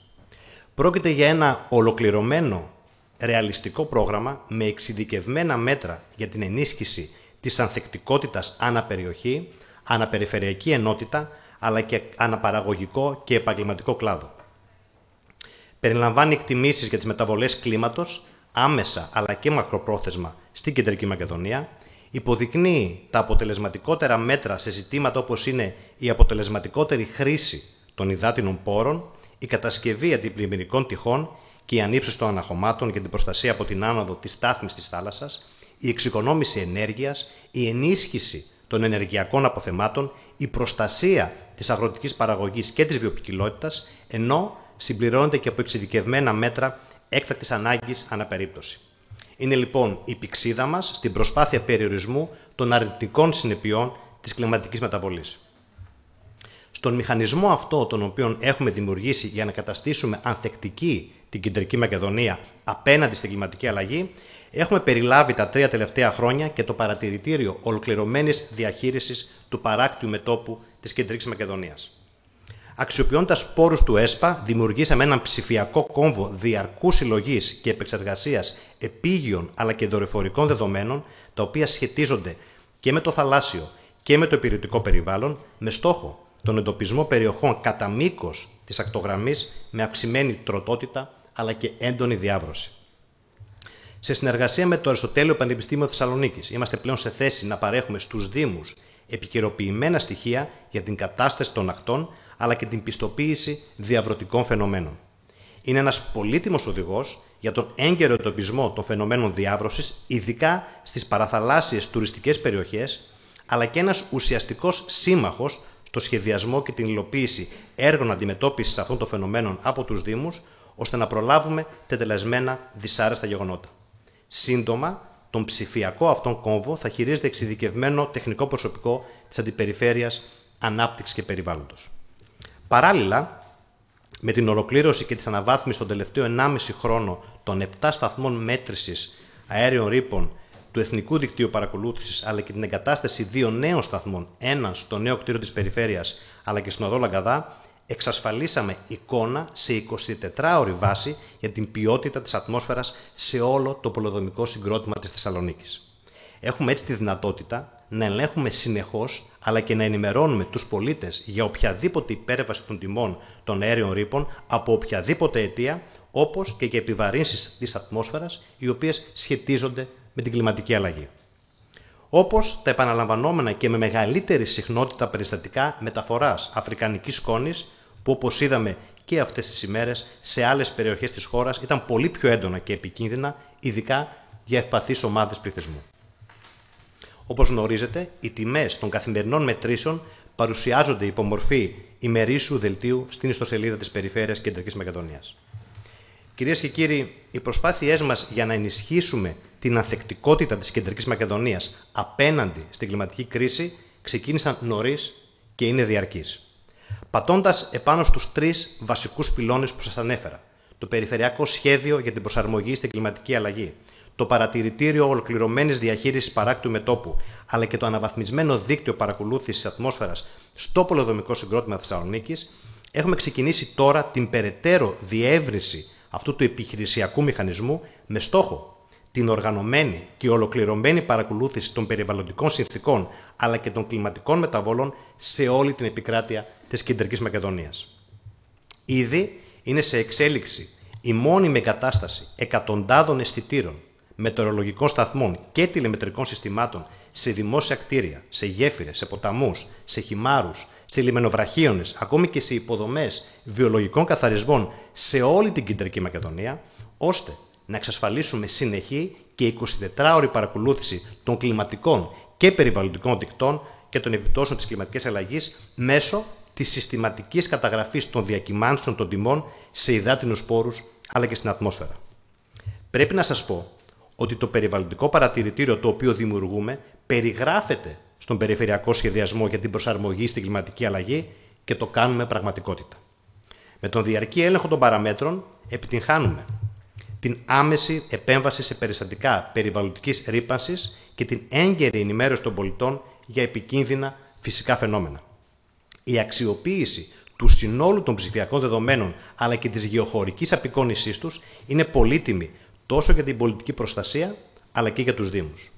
Πρόκειται για ένα ολοκληρωμένο, ρεαλιστικό πρόγραμμα με εξειδικευμένα μέτρα για την ενίσχυση της ανθεκτικότητας αναπεριοχή, αναπεριφερειακή ενότητα, αλλά και αναπαραγωγικό και επαγγελματικό κλάδο. Περιλαμβάνει εκτιμήσεις για τις μεταβολές κλίματος, άμεσα αλλά και μακροπρόθεσμα στην Κεντρική Μακεδονία, υποδεικνύει τα αποτελεσματικότερα μέτρα σε ζητήματα όπως είναι η αποτελεσματικότερη χρήση των υδάτινων πόρων, η κατασκευή αντιπλημμυρικών τυχών και η ανύψωση των αναχωμάτων για την προστασία από την άνοδο της στάθμης της θάλασσας, η εξοικονόμηση ενέργειας, η ενίσχυση των ενεργειακών αποθεμάτων, η προστασία της αγροτικής παραγωγής και της βιοποικιλότητας, ενώ συμπληρώνονται και από εξειδικευμένα μέτρα έκτακτης ανάγκης αναπερίπτωση. Είναι λοιπόν η πηξίδα μας στην προσπάθεια περιορισμού των αρνητικών συνεπειών της κλιματικής μεταβολής. Στον μηχανισμό αυτό τον οποίο έχουμε δημιουργήσει για να καταστήσουμε ανθεκτική την Κεντρική Μακεδονία απέναντι στην κλιματική αλλαγή, έχουμε περιλάβει τα 3 τελευταία χρόνια και το παρατηρητήριο ολοκληρωμένης διαχείρισης του παράκτιου μετώπου της Κεντρικής Μακεδονίας. Αξιοποιώντας πόρους του ΕΣΠΑ, δημιουργήσαμε έναν ψηφιακό κόμβο διαρκούς συλλογής και επεξεργασίας επίγειων αλλά και δορυφορικών δεδομένων, τα οποία σχετίζονται και με το θαλάσσιο και με το υπηρετικό περιβάλλον, με στόχο τον εντοπισμό περιοχών κατά μήκος της ακτογραμμής με αυξημένη τροτότητα αλλά και έντονη διάβρωση. Σε συνεργασία με το Αριστοτέλειο Πανεπιστήμιο Θεσσαλονίκης, είμαστε πλέον σε θέση να παρέχουμε στους Δήμους επικαιροποιημένα στοιχεία για την κατάσταση των ακτών αλλά και την πιστοποίηση διαβρωτικών φαινομένων. Είναι ένας πολύτιμος οδηγός για τον έγκαιρο εντοπισμό των φαινομένων διάβρωσης, ειδικά στις παραθαλάσσιες τουριστικές περιοχές, αλλά και ένας ουσιαστικός σύμμαχος στο σχεδιασμό και την υλοποίηση έργων αντιμετώπισης αυτών των φαινομένων από τους Δήμους, ώστε να προλάβουμε τετελεσμένα δυσάρεστα γεγονότα. Σύντομα, τον ψηφιακό αυτόν κόμβο θα χειρίζεται εξειδικευμένο τεχνικό προσωπικό της Αντιπεριφέρειας Ανάπτυξης και Περιβάλλοντος. Παράλληλα, με την ολοκλήρωση και της αναβάθμισης τον τελευταίο 1,5 χρόνο των 7 σταθμών μέτρησης αέριων ρήπων του Εθνικού Δικτύου Παρακολούθησης, αλλά και την εγκατάσταση 2 νέων σταθμών, έναν στο νέο κτίριο της Περιφέρειας, αλλά και στην οδό Λαγκαδά, εξασφαλίσαμε εικόνα σε 24ωρη βάση για την ποιότητα της ατμόσφαιρας σε όλο το πολεοδομικό συγκρότημα της Θεσσαλονίκης. Έχουμε έτσι τη δυνατότητα να ελέγχουμε συνεχώς, αλλά και να ενημερώνουμε τους πολίτες για οποιαδήποτε υπέρβαση των τιμών των αέριων ρήπων από οποιαδήποτε αιτία, όπως και για επιβαρύνσεις της ατμόσφαιρας, οι οποίες σχετίζονται με την κλιματική αλλαγή. Όπως τα επαναλαμβανόμενα και με μεγαλύτερη συχνότητα περιστατικά μεταφοράς αφρικανικής σκόνης, που όπως είδαμε και αυτές τις ημέρες σε άλλες περιοχές της χώρας ήταν πολύ πιο έντονα και επικίνδυνα, ειδικά για ευπαθείς ομάδες πληθυσμού. Όπως γνωρίζετε, οι τιμές των καθημερινών μετρήσεων παρουσιάζονται υπό μορφή ημερήσιου δελτίου στην ιστοσελίδα της Περιφέρειας Κεντρικής Μακεδονίας. Κυρίες και κύριοι, οι προσπάθειές μας για να ενισχύσουμε την ανθεκτικότητα της Κεντρικής Μακεδονίας απέναντι στην κλιματική κρίση ξεκίνησαν νωρίς και είναι διαρκείς. Πατώντας επάνω στους 3 βασικούς πυλώνες που σας ανέφερα, το Περιφερειακό Σχέδιο για την Προσαρμογή στην Κλιματική Αλλαγή, το Παρατηρητήριο Ολοκληρωμένης Διαχείρισης Παράκτιου Μετώπου, αλλά και το αναβαθμισμένο δίκτυο παρακολούθησης ατμόσφαιρας στο πολεοδομικό συγκρότημα Θεσσαλονίκης, έχουμε ξεκινήσει τώρα την περαιτέρω διεύρυνση αυτού του επιχειρησιακού μηχανισμού με στόχο την οργανωμένη και ολοκληρωμένη παρακολούθηση των περιβαλλοντικών συνθηκών αλλά και των κλιματικών μεταβόλων σε όλη την επικράτεια της Κεντρικής Μακεδονίας. Ήδη είναι σε εξέλιξη η μόνιμη εγκατάσταση εκατοντάδων αισθητήρων, μετεωρολογικών σταθμών και τηλεμετρικών συστημάτων σε δημόσια κτίρια, σε γέφυρες, σε ποταμούς, σε χυμάρους, σε λιμενοβραχίονες, ακόμη και σε υποδομές βιολογικών καθαρισμών σε όλη την Κεντρική Μακεδονία, ώστε να εξασφαλίσουμε συνεχή και 24ωρη παρακολούθηση των κλιματικών και περιβαλλοντικών δικτών και των επιπτώσεων της κλιματικής αλλαγής μέσω της συστηματικής καταγραφής των διακυμάνσεων των τιμών σε υδάτινους πόρους αλλά και στην ατμόσφαιρα. Πρέπει να σας πω ότι το περιβαλλοντικό παρατηρητήριο το οποίο δημιουργούμε περιγράφεται στον περιφερειακό σχεδιασμό για την προσαρμογή στην κλιματική αλλαγή και το κάνουμε πραγματικότητα. Με τον διαρκή έλεγχο των παραμέτρων επιτυγχάνουμε την άμεση επέμβαση σε περιστατικά περιβαλλοντικής ρύπανσης και την έγκαιρη ενημέρωση των πολιτών για επικίνδυνα φυσικά φαινόμενα. Η αξιοποίηση του συνόλου των ψηφιακών δεδομένων αλλά και της γεωχωρικής απεικόνησής τους είναι πολύτιμη τόσο για την πολιτική προστασία αλλά και για τους Δήμους.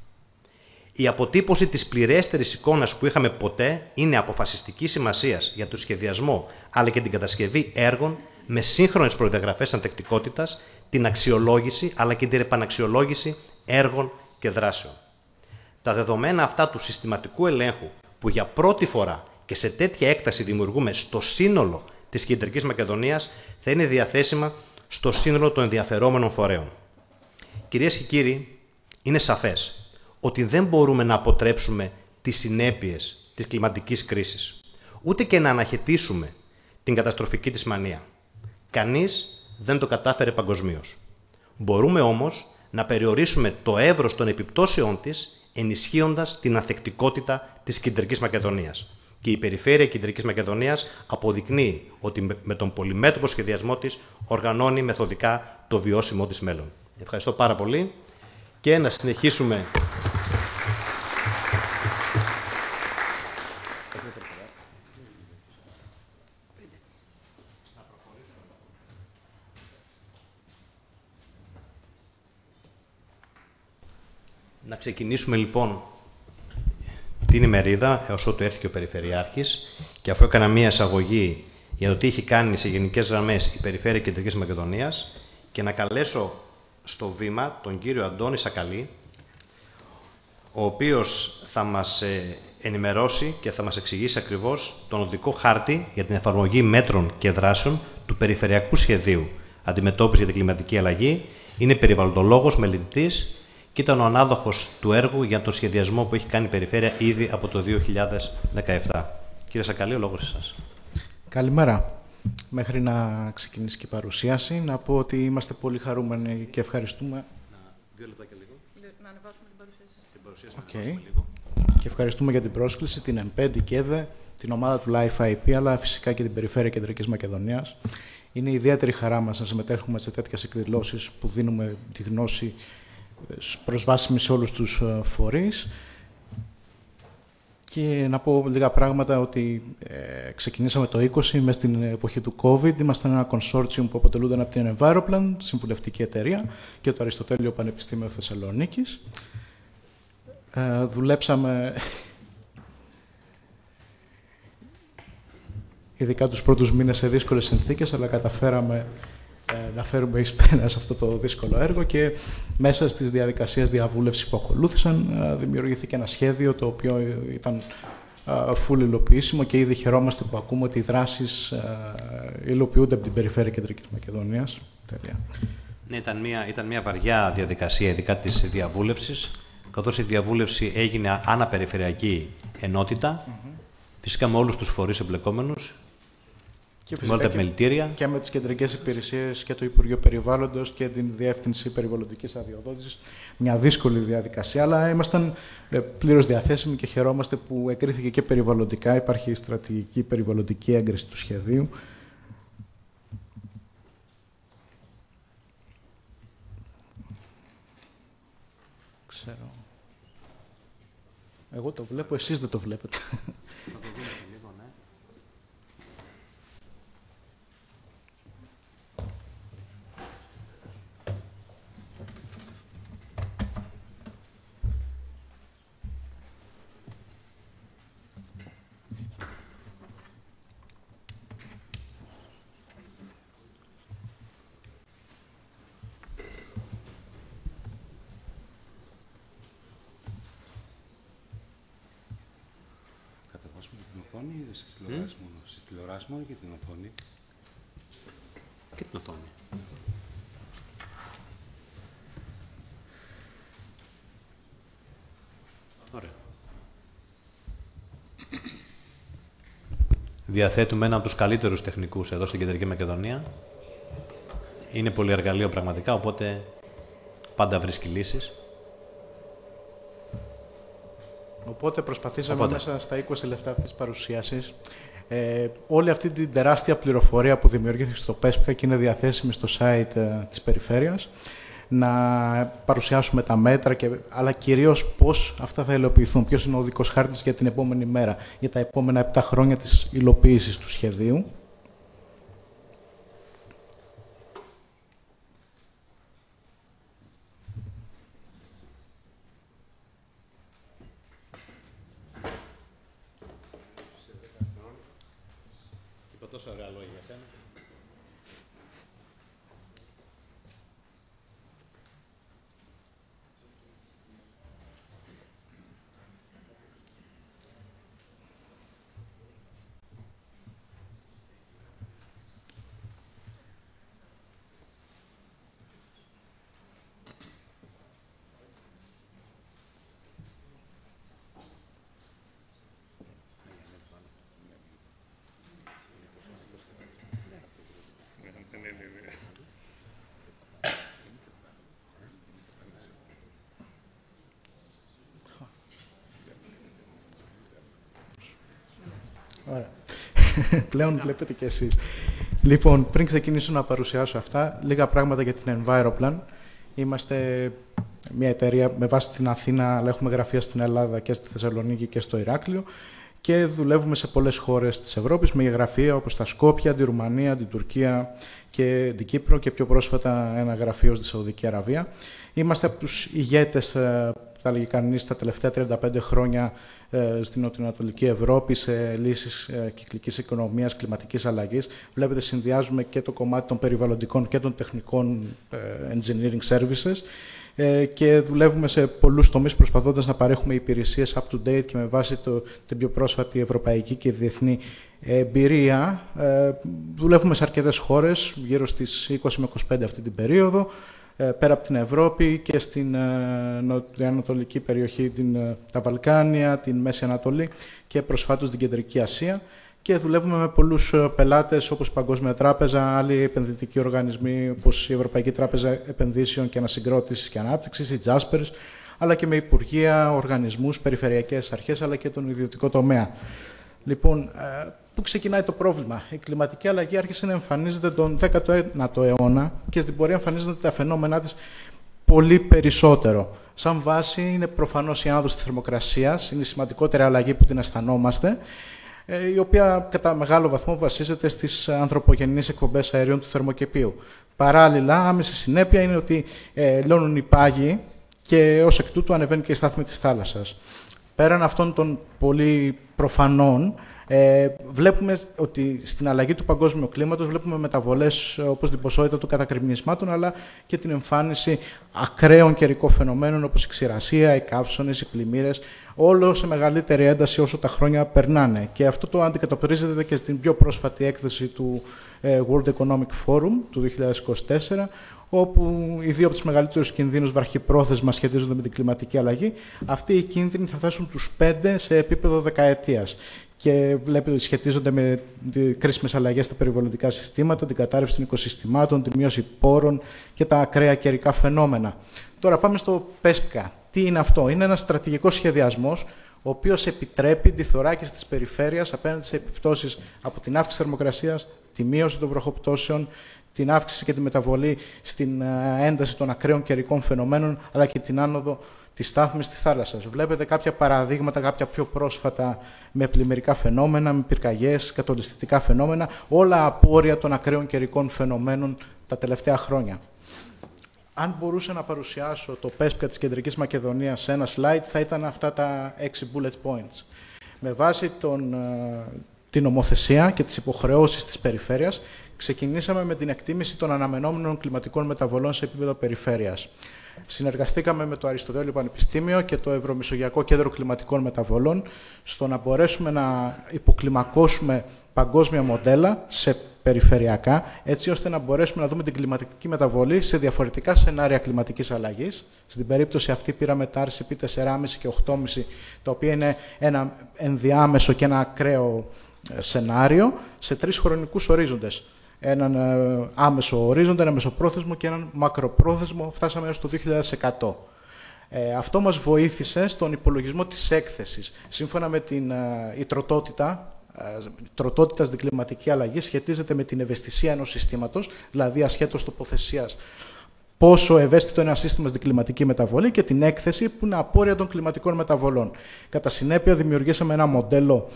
Η αποτύπωση της πληρέστερης εικόνας που είχαμε ποτέ είναι αποφασιστική σημασίας για το σχεδιασμό αλλά και την κατασκευή έργων με σύγχρονες προδιαγραφές ανθεκτικότητας, την αξιολόγηση αλλά και την επαναξιολόγηση έργων και δράσεων. Τα δεδομένα αυτά του συστηματικού ελέγχου που για πρώτη φορά και σε τέτοια έκταση δημιουργούμε στο σύνολο της Κεντρικής Μακεδονίας θα είναι διαθέσιμα στο σύνολο των ενδιαφερόμενων φορέων. Κυρίες και κύριοι, είναι σαφές ότι δεν μπορούμε να αποτρέψουμε τις συνέπειες της κλιματικής κρίσης, ούτε και να αναχαιτήσουμε την καταστροφική της μανία. Κανείς δεν το κατάφερε παγκοσμίως. Μπορούμε όμως να περιορίσουμε το εύρος των επιπτώσεών της, ενισχύοντας την ανθεκτικότητα της Κεντρικής Μακεδονίας. Και η Περιφέρεια Κεντρικής Μακεδονίας αποδεικνύει ότι με τον πολυμέτωπο σχεδιασμό της οργανώνει μεθοδικά το βιώσιμό της μέλλον. Ευχαριστώ πάρα πολύ και να συνεχίσουμε. Να ξεκινήσουμε λοιπόν την ημερίδα έως ότου έρθει και ο Περιφερειάρχης και αφού έκανα μία εισαγωγή για το τι έχει κάνει σε γενικές γραμμές η Περιφέρεια Κεντρικής Μακεδονίας και να καλέσω στο βήμα τον κύριο Αντώνη Σακαλή, ο οποίος θα μας ενημερώσει και θα μας εξηγήσει ακριβώς τον οδικό χάρτη για την εφαρμογή μέτρων και δράσεων του Περιφερειακού Σχεδίου Αντιμετώπισης για την Κλιματική Αλλαγή. Είναι περιβαλλοντολόγος, μελετητής και ήταν ο ανάδοχος του έργου για τον σχεδιασμό που έχει κάνει η Περιφέρεια ήδη από το 2017. Κύριε Σακαλή, ο λόγος εσάς. Καλημέρα. Μέχρι να ξεκινήσει και η παρουσίαση, να πω ότι είμαστε πολύ χαρούμενοι και ευχαριστούμε. Δύο λεπτά και λίγο. Να ανεβάσουμε την παρουσίαση. Λίγο. Και ευχαριστούμε για την πρόσκληση, την ΕΜΠΕ, την ΚΕΔΕ, την ομάδα του Life IP, αλλά φυσικά και την Περιφέρεια Κεντρικής Μακεδονίας. Είναι ιδιαίτερη χαρά μας να συμμετέχουμε σε τέτοιες εκδηλώσεις που δίνουμε τη γνώση προσβάσιμη σε όλους τους φορείς. Και να πω λίγα πράγματα ότι ξεκινήσαμε το 20 μέσα στην εποχή του COVID. Ήμασταν ένα consortium που αποτελούνταν από την Enviroplan, συμβουλευτική εταιρεία, και το Αριστοτέλειο Πανεπιστήμιο Θεσσαλονίκης. Δουλέψαμε ειδικά τους πρώτους μήνες σε δύσκολες συνθήκες, αλλά καταφέραμε να φέρουμε εις πέρα σε αυτό το δύσκολο έργο και μέσα στις διαδικασίες διαβούλευσης που ακολούθησαν δημιουργήθηκε ένα σχέδιο το οποίο ήταν full υλοποιήσιμο και ήδη χαιρόμαστε που ακούμε ότι οι δράσεις υλοποιούνται από την Περιφέρεια Κεντρικής Μακεδονίας. Τέλεια. Ναι, ήταν μια βαριά διαδικασία, ειδικά της διαβούλευσης, καθώς η διαβούλευση έγινε αναπεριφερειακή ενότητα, φυσικά με όλους τους φορείς εμπλεκόμενους. Και φυσικά και με τις κεντρικές υπηρεσίες και το Υπουργείο Περιβάλλοντος και την Διεύθυνση Περιβαλλοντικής Αδειοδότησης. Μια δύσκολη διαδικασία, αλλά ήμασταν πλήρως διαθέσιμοι και χαιρόμαστε που εκρίθηκε και περιβαλλοντικά. Υπάρχει στρατηγική περιβαλλοντική έγκριση του σχεδίου. Ξέρω. Εγώ το βλέπω, εσείς δεν το βλέπετε. Στη τηλεόραση μόνο και την οθόνη. Και την οθόνη. διαθέτουμε έναν από τους καλύτερους τεχνικούς εδώ στην Κεντρική Μακεδονία. Είναι πολυεργαλείο πραγματικά, οπότε πάντα βρίσκει λύσεις. Οπότε προσπαθήσαμε μέσα στα 20 λεπτά αυτής της παρουσίασης όλη αυτή την τεράστια πληροφορία που δημιουργήθηκε στο ΠΕΣΠΚΑ και είναι διαθέσιμη στο site της Περιφέρειας, να παρουσιάσουμε τα μέτρα, αλλά κυρίως πώς αυτά θα υλοποιηθούν, ποιος είναι ο οδικός χάρτης για την επόμενη μέρα, για τα επόμενα 7 χρόνια της υλοποίησης του σχεδίου. Ωραία. Πλέον βλέπετε και εσείς. Λοιπόν, πριν ξεκινήσω να παρουσιάσω αυτά, λίγα πράγματα για την Enviroplan. Είμαστε μια εταιρεία με βάση την Αθήνα, αλλά έχουμε γραφεία στην Ελλάδα και στη Θεσσαλονίκη και στο Ηράκλειο και δουλεύουμε σε πολλές χώρες της Ευρώπης με γραφεία όπως τα Σκόπια, τη Ρουμανία, την Τουρκία και την Κύπρο και πιο πρόσφατα ένα γραφείο στη Σαουδική Αραβία. Είμαστε από τους ηγέτες, θα έλεγε κανείς, τα τελευταία 35 χρόνια στην νοτιοανατολική Ευρώπη σε λύσεις κυκλικής οικονομίας, κλιματικής αλλαγής. Βλέπετε, συνδυάζουμε και το κομμάτι των περιβαλλοντικών και των τεχνικών engineering services και δουλεύουμε σε πολλούς τομείς προσπαθώντας να παρέχουμε υπηρεσίες up-to-date και με βάση την πιο πρόσφατη ευρωπαϊκή και διεθνή εμπειρία. Δουλεύουμε σε αρκετές χώρες, γύρω στις 20 με 25 αυτή την περίοδο, πέρα από την Ευρώπη και στην νοτιοανατολική περιοχή, τα Βαλκάνια, την Μέση Ανατολή και προσφάτως την Κεντρική Ασία. Και δουλεύουμε με πολλούς πελάτες όπως η Παγκόσμια Τράπεζα, άλλοι επενδυτικοί οργανισμοί όπως η Ευρωπαϊκή Τράπεζα Επενδύσεων και Ανασυγκρότησης και Ανάπτυξης, η Jaspers, αλλά και με υπουργεία, οργανισμούς, περιφερειακές αρχές, αλλά και τον ιδιωτικό τομέα. Λοιπόν, πού ξεκινάει το πρόβλημα? Η κλιματική αλλαγή άρχισε να εμφανίζεται τον 19ο αιώνα και στην πορεία εμφανίζονται τα φαινόμενά της πολύ περισσότερο. Σαν βάση είναι προφανώς η άνοδος της θερμοκρασίας, είναι η σημαντικότερη αλλαγή που την αισθανόμαστε, η οποία κατά μεγάλο βαθμό βασίζεται στις ανθρωπογενείς εκπομπές αερίων του θερμοκηπίου. Παράλληλα, άμεση συνέπεια είναι ότι λιώνουν οι πάγοι και ως εκ τούτου ανεβαίνει και η στάθμη της θάλασσας. Πέραν αυτών των πολύ προφανών, βλέπουμε ότι στην αλλαγή του παγκόσμιου κλίματος βλέπουμε μεταβολές όπως την ποσότητα των κατακρημνισμάτων, αλλά και την εμφάνιση ακραίων καιρικών φαινομένων όπως η ξηρασία, οι καύσονες, οι πλημμύρες, όλο σε μεγαλύτερη ένταση όσο τα χρόνια περνάνε. Και αυτό το αντικατοπτρίζεται και στην πιο πρόσφατη έκθεση του World Economic Forum του 2024, όπου οι δύο από τους μεγαλύτερους κινδύνους βραχυπρόθεσμα σχετίζονται με την κλιματική αλλαγή. Αυτοί οι κίνδυνοι θα φτάσουν τους 5 σε επίπεδο δεκαετίας. Και βλέπετε ότι σχετίζονται με κρίσιμες αλλαγές στα περιβαλλοντικά συστήματα, την κατάρρευση των οικοσυστημάτων, τη μείωση πόρων και τα ακραία καιρικά φαινόμενα. Τώρα πάμε στο ΠΕΣΠΚΑ. Τι είναι αυτό? Είναι ένας στρατηγικός σχεδιασμός, ο οποίος επιτρέπει τη θωράκιση της περιφέρειας απέναντι σε επιπτώσεις από την αύξηση θερμοκρασίας, τη μείωση των βροχοπτώσεων, την αύξηση και τη μεταβολή στην ένταση των ακραίων καιρικών φαινομένων, αλλά και την άνοδο της στάθμης της θάλασσας. Βλέπετε κάποια παραδείγματα, κάποια πιο πρόσφατα με πλημμυρικά φαινόμενα, με πυρκαγιές, κατολιστικά φαινόμενα, όλα απόρρια των ακραίων καιρικών φαινομένων τα τελευταία χρόνια. Αν μπορούσα να παρουσιάσω το ΠΕΣΠΚΑ της Κεντρικής Μακεδονίας σε ένα slide, θα ήταν αυτά τα 6 bullet points. Με βάση την νομοθεσία και τις υποχρεώσεις της περιφέρειας, ξεκινήσαμε με την εκτίμηση των αναμενόμενων κλιματικών μεταβολών σε επίπεδο περιφέρειας. Συνεργαστήκαμε με το Αριστοτέλειο Πανεπιστήμιο και το Ευρωμεσογειακό Κέντρο Κλιματικών Μεταβολών στο να μπορέσουμε να υποκλιμακώσουμε παγκόσμια μοντέλα σε περιφερειακά, έτσι ώστε να μπορέσουμε να δούμε την κλιματική μεταβολή σε διαφορετικά σενάρια κλιματικής αλλαγής. Στην περίπτωση αυτή πήραμε τα RCP 4,5 και 8,5, τα οποία είναι ένα ενδιάμεσο και ένα ακραίο σενάριο σε 3 χρονικούς ορίζοντες. Έναν άμεσο ορίζοντα, ένα μεσοπρόθεσμο και έναν μακροπρόθεσμο, φτάσαμε έως το 2100. Αυτό μας βοήθησε στον υπολογισμό της έκθεσης. Σύμφωνα με η τροτότητα στην κλιματική αλλαγή σχετίζεται με την ευαισθησία ενός συστήματος, δηλαδή ασχέτως τοποθεσίας, πόσο ευαίσθητο είναι ένα σύστημα στην κλιματική μεταβολή, και την έκθεση που είναι απόρρια των κλιματικών μεταβολών. Κατά συνέπεια, δημιουργήσαμε ένα μοντέλο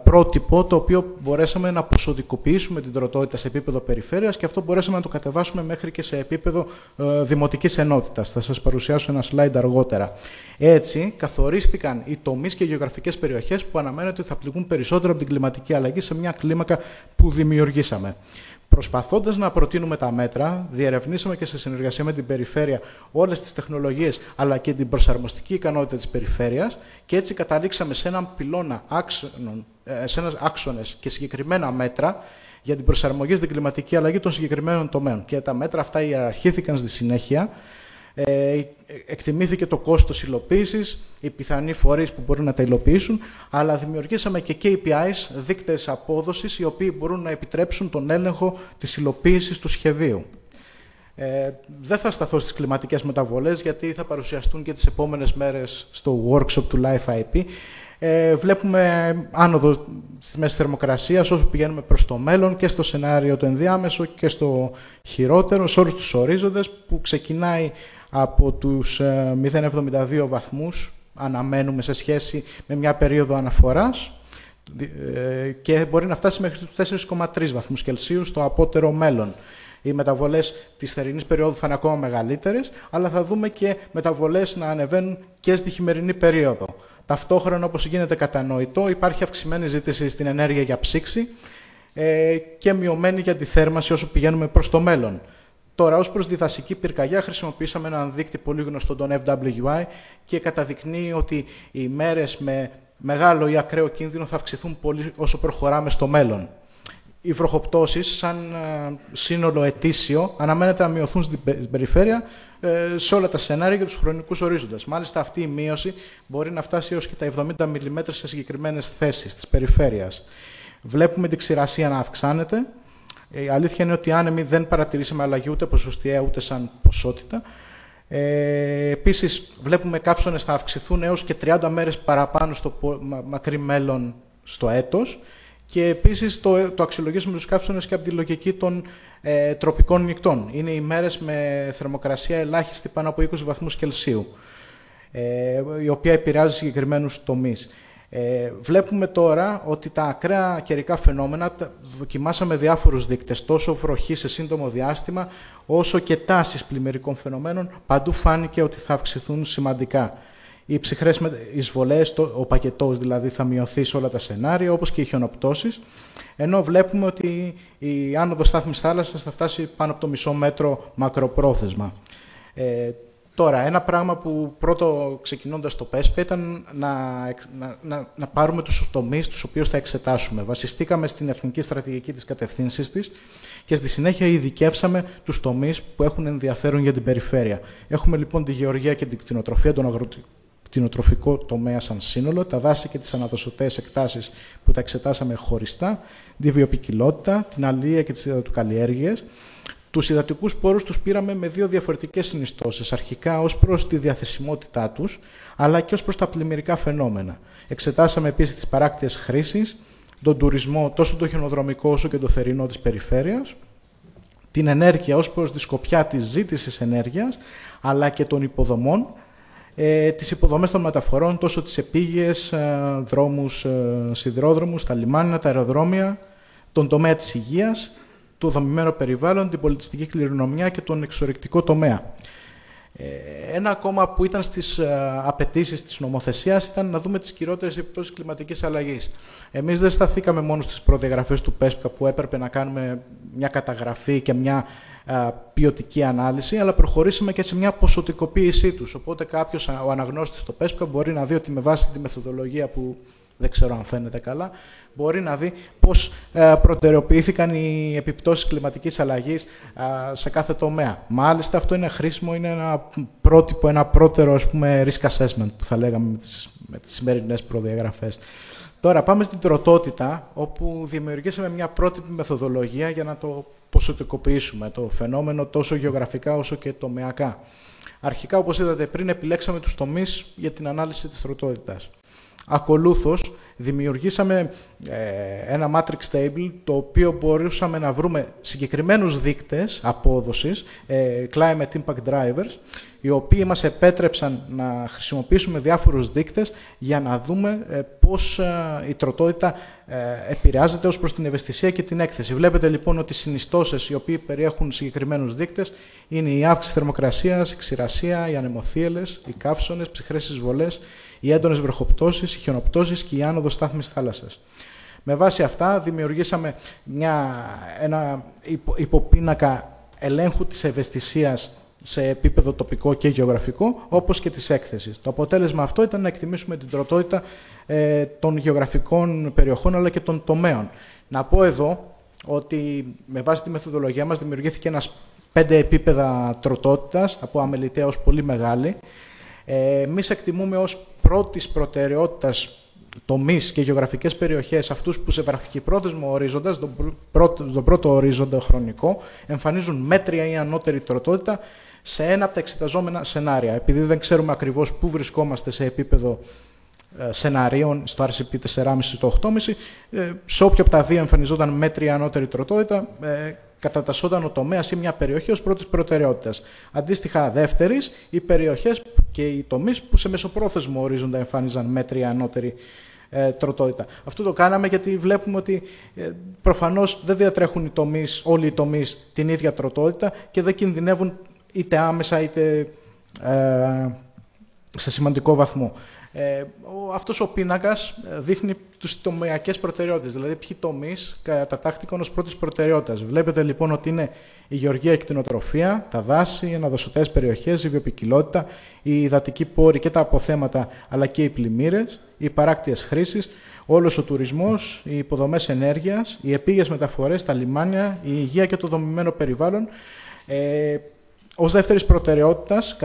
πρότυπο, το οποίο μπορέσαμε να ποσοτικοποιήσουμε την τροτότητα σε επίπεδο περιφέρειας, και αυτό μπορέσαμε να το κατεβάσουμε μέχρι και σε επίπεδο δημοτικής ενότητας. Θα σας παρουσιάσω ένα slide αργότερα. Έτσι, καθορίστηκαν οι τομείς και οι γεωγραφικές περιοχές που αναμένεται ότι θα πληγούν περισσότερο από την κλιματική αλλαγή σε μια κλίμακα που δημιουργήσαμε. Προσπαθώντας να προτείνουμε τα μέτρα, διερευνήσαμε και σε συνεργασία με την περιφέρεια όλες τις τεχνολογίες αλλά και την προσαρμοστική ικανότητα της περιφέρειας, και έτσι καταλήξαμε σε έναν πυλώνα άξονες και συγκεκριμένα μέτρα για την προσαρμογή στην κλιματική αλλαγή των συγκεκριμένων τομέων. Και τα μέτρα αυτά ιεραρχήθηκαν στη συνέχεια. Εκτιμήθηκε το κόστος υλοποίησης, οι πιθανοί φορείς που μπορούν να τα υλοποιήσουν, αλλά δημιουργήσαμε και KPIs, δείκτες απόδοσης, οι οποίοι μπορούν να επιτρέψουν τον έλεγχο της υλοποίησης του σχεδίου. Δεν θα σταθώ στις κλιματικές μεταβολές, γιατί θα παρουσιαστούν και τις επόμενες μέρες στο workshop του Life IP. Βλέπουμε άνοδο στις μέσες θερμοκρασίας όσο πηγαίνουμε προς το μέλλον, και στο σενάριο το ενδιάμεσο και στο χειρότερο, σε όλους τους ορίζοντες, που ξεκινάει από τους 0,72 βαθμούς, αναμένουμε σε σχέση με μια περίοδο αναφοράς, και μπορεί να φτάσει μέχρι τους 4,3 βαθμούς Κελσίου στο απότερο μέλλον. Οι μεταβολές της θερινής περίοδου θα είναι ακόμα μεγαλύτερες, αλλά θα δούμε και μεταβολές να ανεβαίνουν και στη χειμερινή περίοδο. Ταυτόχρονα, όπως γίνεται κατανοητό, υπάρχει αυξημένη ζήτηση στην ενέργεια για ψήξη και μειωμένη για τη θέρμανση όσο πηγαίνουμε προς το μέλλον. Τώρα, ως προς τη δασική πυρκαγιά, χρησιμοποιήσαμε έναν δείκτη πολύ γνωστό, τον FWI, και καταδεικνύει ότι οι μέρες με μεγάλο ή ακραίο κίνδυνο θα αυξηθούν πολύ όσο προχωράμε στο μέλλον. Οι βροχοπτώσεις, σαν σύνολο ετήσιο, αναμένεται να μειωθούν στην περιφέρεια σε όλα τα σενάρια και τους χρονικούς ορίζοντες. Μάλιστα, αυτή η μείωση μπορεί να φτάσει έως και τα 70 mm σε συγκεκριμένες θέσεις της περιφέρειας. Βλέπουμε την ξηρασία να αυξάνεται. Η αλήθεια είναι ότι οι άνεμοι δεν παρατηρήσαμε αλλαγή ούτε ποσοστιαία ούτε σαν ποσότητα. Επίσης, βλέπουμε κάψονες να αυξηθούν έως και 30 μέρες παραπάνω στο μακρύ μέλλον στο έτος. Και επίσης το αξιολογήσουμε τους καύσονες και από τη λογική των τροπικών νυχτών. Είναι οι μέρες με θερμοκρασία ελάχιστη πάνω από 20 βαθμούς Κελσίου, η οποία επηρεάζει συγκεκριμένους τομείς. Βλέπουμε τώρα ότι τα ακραία καιρικά φαινόμενα, δοκιμάσαμε διάφορους δείκτες, τόσο βροχή σε σύντομο διάστημα, όσο και τάσεις πλημμυρικών φαινομένων, παντού φάνηκε ότι θα αυξηθούν σημαντικά. Οι ψυχρές εισβολές, ο πακετός δηλαδή, θα μειωθεί σε όλα τα σενάρια, όπως και οι χιονοπτώσεις, ενώ βλέπουμε ότι η άνοδος στάθμης θάλασσας θα φτάσει πάνω από το μισό μέτρο μακροπρόθεσμα. Τώρα, ένα πράγμα που πρώτο ξεκινώντας το ΠΕΣΠΕ ήταν να πάρουμε τους τομείς τους οποίους θα εξετάσουμε. Βασιστήκαμε στην εθνική στρατηγική της κατευθύνσης της και στη συνέχεια ειδικεύσαμε τους τομείς που έχουν ενδιαφέρον για την περιφέρεια. Έχουμε λοιπόν τη γεωργία και την κτηνοτροφία, τον αγροτικό τομέα σαν σύνολο, τα δάση και τις αναδοσωτές εκτάσεις που τα εξετάσαμε χωριστά, τη βιοποικιλότητα, την αλληλεία και τις υδατοκαλλιέργειες. Τους υδατικούς πόρους τους πήραμε με δύο διαφορετικές συνιστώσεις, αρχικά ως προς τη διαθεσιμότητά τους, αλλά και ως προς τα πλημμυρικά φαινόμενα. Εξετάσαμε επίσης τις παράκτιες χρήσεις, τον τουρισμό, τόσο το χιονοδρομικό όσο και το θερινό της περιφέρειας, την ενέργεια ως προς τη σκοπιά της ζήτησης ενέργειας, αλλά και των υποδομών, τις υποδομές των μεταφορών, τόσο τις επίγειες, δρόμους, σιδηρόδρομους, τα λιμάνια, τα αεροδρόμια, τον τομέα της υγείας, το δομημένο περιβάλλον, την πολιτιστική κληρονομιά και τον εξορρυκτικό τομέα. Ένα ακόμα που ήταν στις απαιτήσεις της νομοθεσίας ήταν να δούμε τις κυριότερες επιπτώσεις κλιματικής αλλαγής. Εμείς δεν σταθήκαμε μόνο στις προδιαγραφές του ΠΕΣΠΚΑ που έπρεπε να κάνουμε μια καταγραφή και μια ποιοτική ανάλυση, αλλά προχωρήσαμε και σε μια ποσοτικοποίησή τους. Οπότε κάποιος, ο αναγνώστης στο ΠΕΣΠΚΑ, μπορεί να δει ότι με βάση τη μεθοδολογία που δεν ξέρω αν φαίνεται καλά, μπορεί να δει πώς προτεραιοποιήθηκαν οι επιπτώσεις κλιματικής αλλαγής σε κάθε τομέα. Μάλιστα, αυτό είναι χρήσιμο, είναι ένα πρότυπο, ένα πρώτερο, ας πούμε, risk assessment που θα λέγαμε με τις σημερινές προδιαγραφές. Τώρα πάμε στην τροτότητα, όπου δημιουργήσαμε μια πρότυπη μεθοδολογία για να το ποσοτικοποιήσουμε το φαινόμενο τόσο γεωγραφικά όσο και τομεακά. Αρχικά, όπως είδατε πριν, επιλέξαμε τους τομείς για την ανάλυση της τροτότητας. Ακολούθως, δημιουργήσαμε ένα matrix table, το οποίο μπορούσαμε να βρούμε συγκεκριμένους δείκτες απόδοσης, climate impact drivers, οι οποίοι μας επέτρεψαν να χρησιμοποιήσουμε διάφορους δείκτες για να δούμε πώς η τροτότητα επηρεάζεται ως προς την ευαισθησία και την έκθεση. Βλέπετε λοιπόν ότι οι συνιστώσεις οι οποίοι περιέχουν συγκεκριμένους δείκτες είναι η αύξηση θερμοκρασίας, η ξηρασία, οι ανεμοθύελες, οι καύσωνες, ψυχρές εισβολές, οι έντονες βροχοπτώσεις, οι χιονοπτώσεις και η άνοδος στάθμης θάλασσας. Με βάση αυτά δημιουργήσαμε ένα υποπίνακα ελέγχου της ευαισθησίας σε επίπεδο τοπικό και γεωγραφικό, όπως και της έκθεσης. Το αποτέλεσμα αυτό ήταν να εκτιμήσουμε την τροτότητα των γεωγραφικών περιοχών αλλά και των τομέων. Να πω εδώ ότι με βάση τη μεθοδολογία μας δημιουργήθηκε ένας 5 επίπεδα τροτότητας, από αμεληταία ως πολύ μεγάλη. Εμείς εκτιμούμε ως πρώτης προτεραιότητας τομείς και γεωγραφικές περιοχές αυτούς που σε βραχυπρόθεσμο ορίζοντα, τον πρώτο ορίζοντα χρονικό, εμφανίζουν μέτρια ή ανώτερη τροτότητα σε ένα από τα εξεταζόμενα σενάρια. Επειδή δεν ξέρουμε ακριβώς πού βρισκόμαστε σε επίπεδο σενάριων, στο RCP 4,5 ή το 8,5, σε όποιο από τα δύο εμφανιζόταν μέτρια ή ανώτερη τροτότητα, κατατασσόταν ο τομέας ή μια περιοχή ως πρώτης προτεραιότητας. Αντίστοιχα, δεύτερης, οι περιοχές και οι τομείς που σε μεσοπρόθεσμο ορίζοντα εμφάνιζαν μέτρια ανώτερη τροτότητα. Αυτό το κάναμε γιατί βλέπουμε ότι προφανώς δεν διατρέχουν όλοι οι τομείς την ίδια τροτότητα και δεν κινδυνεύουν είτε άμεσα είτε σε σημαντικό βαθμό. Αυτός ο πίνακας δείχνει τους τομεακές προτεραιότητες, δηλαδή ποιοι τομείς κατατάχθηκαν ως πρώτης προτεραιότητας. Βλέπετε λοιπόν ότι είναι η γεωργία και κτηνοτροφία, τα δάση, οι αναδοσωτές περιοχές, η βιοποικιλότητα, οι υδατικοί πόροι και τα αποθέματα, αλλά και οι πλημμύρες, οι παράκτιες χρήσεις, όλος ο τουρισμός, οι υποδομές ενέργειας, οι επίγειες μεταφορές, τα λιμάνια, η υγεία και το δομημένο περιβάλλον. Ως δεύτερης προτεραιότητας,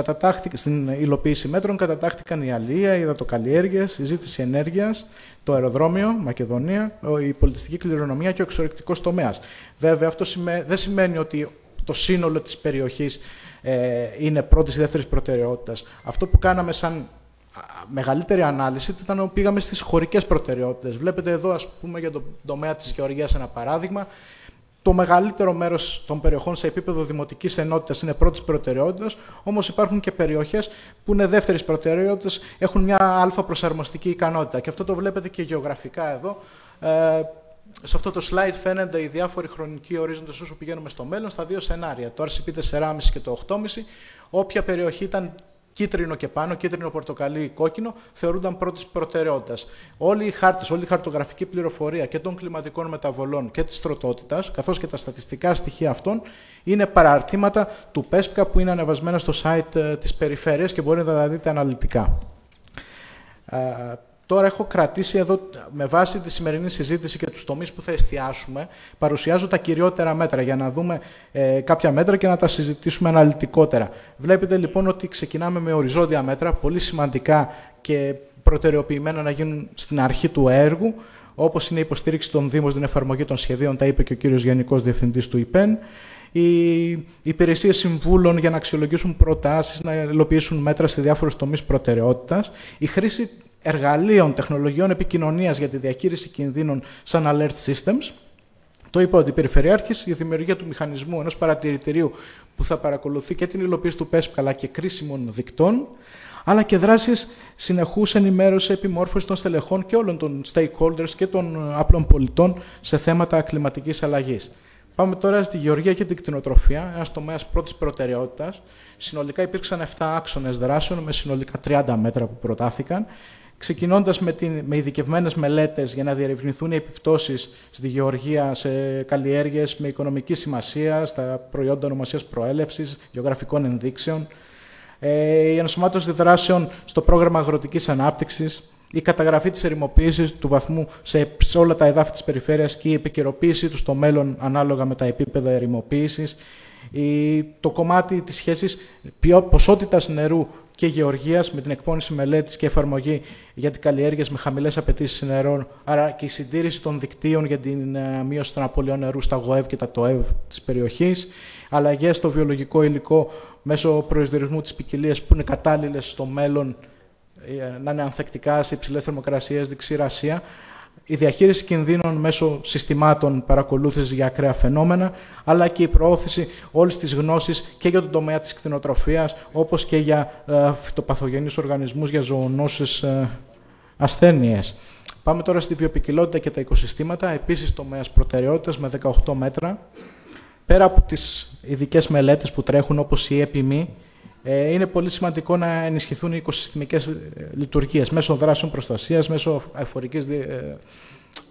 στην υλοποίηση μέτρων, κατατάχθηκαν η αλεία, οι υδατοκαλλιέργειες, η ζήτηση ενέργειας, το αεροδρόμιο, Μακεδονία, η πολιτιστική κληρονομιά και ο εξορρυκτικός τομέας. Βέβαια, αυτό δεν σημαίνει ότι το σύνολο της περιοχής είναι πρώτης ή δεύτερης προτεραιότητας. Αυτό που κάναμε σαν μεγαλύτερη ανάλυση ήταν ότι πήγαμε στις χωρικές προτεραιότητες. Βλέπετε εδώ, ας πούμε, για τον τομέα της γεωργίας ένα παράδειγμα. Το μεγαλύτερο μέρος των περιοχών σε επίπεδο δημοτικής ενότητας είναι πρώτης προτεραιότητας, όμως υπάρχουν και περιοχές που είναι δεύτερης προτεραιότητας, έχουν μια αλφα προσαρμοστική ικανότητα. Και αυτό το βλέπετε και γεωγραφικά εδώ. Σε αυτό το slide φαίνονται οι διάφοροι χρονικοί ορίζοντες όσο πηγαίνουμε στο μέλλον στα δύο σενάρια, το RCP 4,5 και το 8,5. Όποια περιοχή ήταν κίτρινο και πάνω, κίτρινο, πορτοκαλί ή κόκκινο, θεωρούνταν πρώτης προτεραιότητας. Όλοι οι χάρτες, όλη η χαρτογραφική πληροφορία και των κλιματικών μεταβολών και της τροτότητας, καθώς και τα στατιστικά στοιχεία αυτών, είναι παραρτήματα του PESPCA που είναι ανεβασμένα στο site της περιφέρειας και μπορείτε να τα δείτε αναλυτικά. Τώρα έχω κρατήσει εδώ, με βάση τη σημερινή συζήτηση και τους τομείς που θα εστιάσουμε, παρουσιάζω τα κυριότερα μέτρα για να δούμε κάποια μέτρα και να τα συζητήσουμε αναλυτικότερα. Βλέπετε λοιπόν ότι ξεκινάμε με οριζόντια μέτρα, πολύ σημαντικά και προτεραιοποιημένα να γίνουν στην αρχή του έργου, όπως είναι η υποστήριξη των Δήμων στην εφαρμογή των σχεδίων, τα είπε και ο κύριος Γενικός Διευθυντής του ΙΠΕΝ, οι υπηρεσίες συμβούλων για να αξιολογήσουν προτάσεις, να υλοποιήσουν μέτρα σε διάφορους τομείς προτεραιότητας, η χρήση εργαλείων, τεχνολογιών επικοινωνίας για τη διαχείριση κινδύνων σαν alert systems. Το είπα ότι η Περιφερειάρχης για τη δημιουργία του μηχανισμού ενός παρατηρητηρίου που θα παρακολουθεί και την υλοποίηση του PESPCA αλλά και κρίσιμων δικτών, αλλά και δράσεις συνεχούς ενημέρωση, επιμόρφωση των στελεχών και όλων των stakeholders και των απλών πολιτών σε θέματα κλιματικής αλλαγής. Πάμε τώρα στη γεωργία και την κτηνοτροφία, ένας τομέας πρώτης προτεραιότητας. Συνολικά υπήρξαν 7 άξονες δράσεων με συνολικά 30 μέτρα που προτάθηκαν, ξεκινώντας με ειδικευμένες μελέτες για να διερευνηθούν οι επιπτώσεις στη γεωργία σε καλλιέργειες με οικονομική σημασία, στα προϊόντα ονομασίας προέλευσης, γεωγραφικών ενδείξεων, η ενσωμάτωση δράσεων στο πρόγραμμα αγροτικής ανάπτυξης, η καταγραφή της ερημοποίησης του βαθμού σε όλα τα εδάφη της περιφέρειας και η επικαιροποίησή του στο μέλλον ανάλογα με τα επίπεδα ερημοποίησης, το κομμάτι της σχέσης ποσότητας νερού και γεωργίας, με την εκπόνηση μελέτης και εφαρμογή για τις καλλιέργειες με χαμηλές απαιτήσεις νερών, άρα και η συντήρηση των δικτύων για την μείωση των απολειών νερού στα ΓΟΕΒ και τα ΤΟΕΒ της περιοχής, αλλαγές στο βιολογικό υλικό μέσω προσδιορισμού της ποικιλίας που είναι κατάλληλες στο μέλλον να είναι ανθεκτικά σε υψηλές θερμοκρασίες, διξηρασία, η διαχείριση κινδύνων μέσω συστημάτων παρακολούθησης για ακραία φαινόμενα, αλλά και η προώθηση όλης της γνώσης και για τον τομέα της κτηνοτροφίας, όπως και για φυτοπαθογενείς οργανισμούς, για ζωονόσες ασθένειες. Πάμε τώρα στη βιοποικιλότητα και τα οικοσυστήματα, επίσης τομέας προτεραιότητας με 18 μέτρα. Πέρα από τις ειδικές μελέτες που τρέχουν, όπως η ΕΠΙΜΗ, είναι πολύ σημαντικό να ενισχυθούν οι οικοσυστημικές λειτουργίες μέσω δράσεων προστασίας, μέσω αηφορικής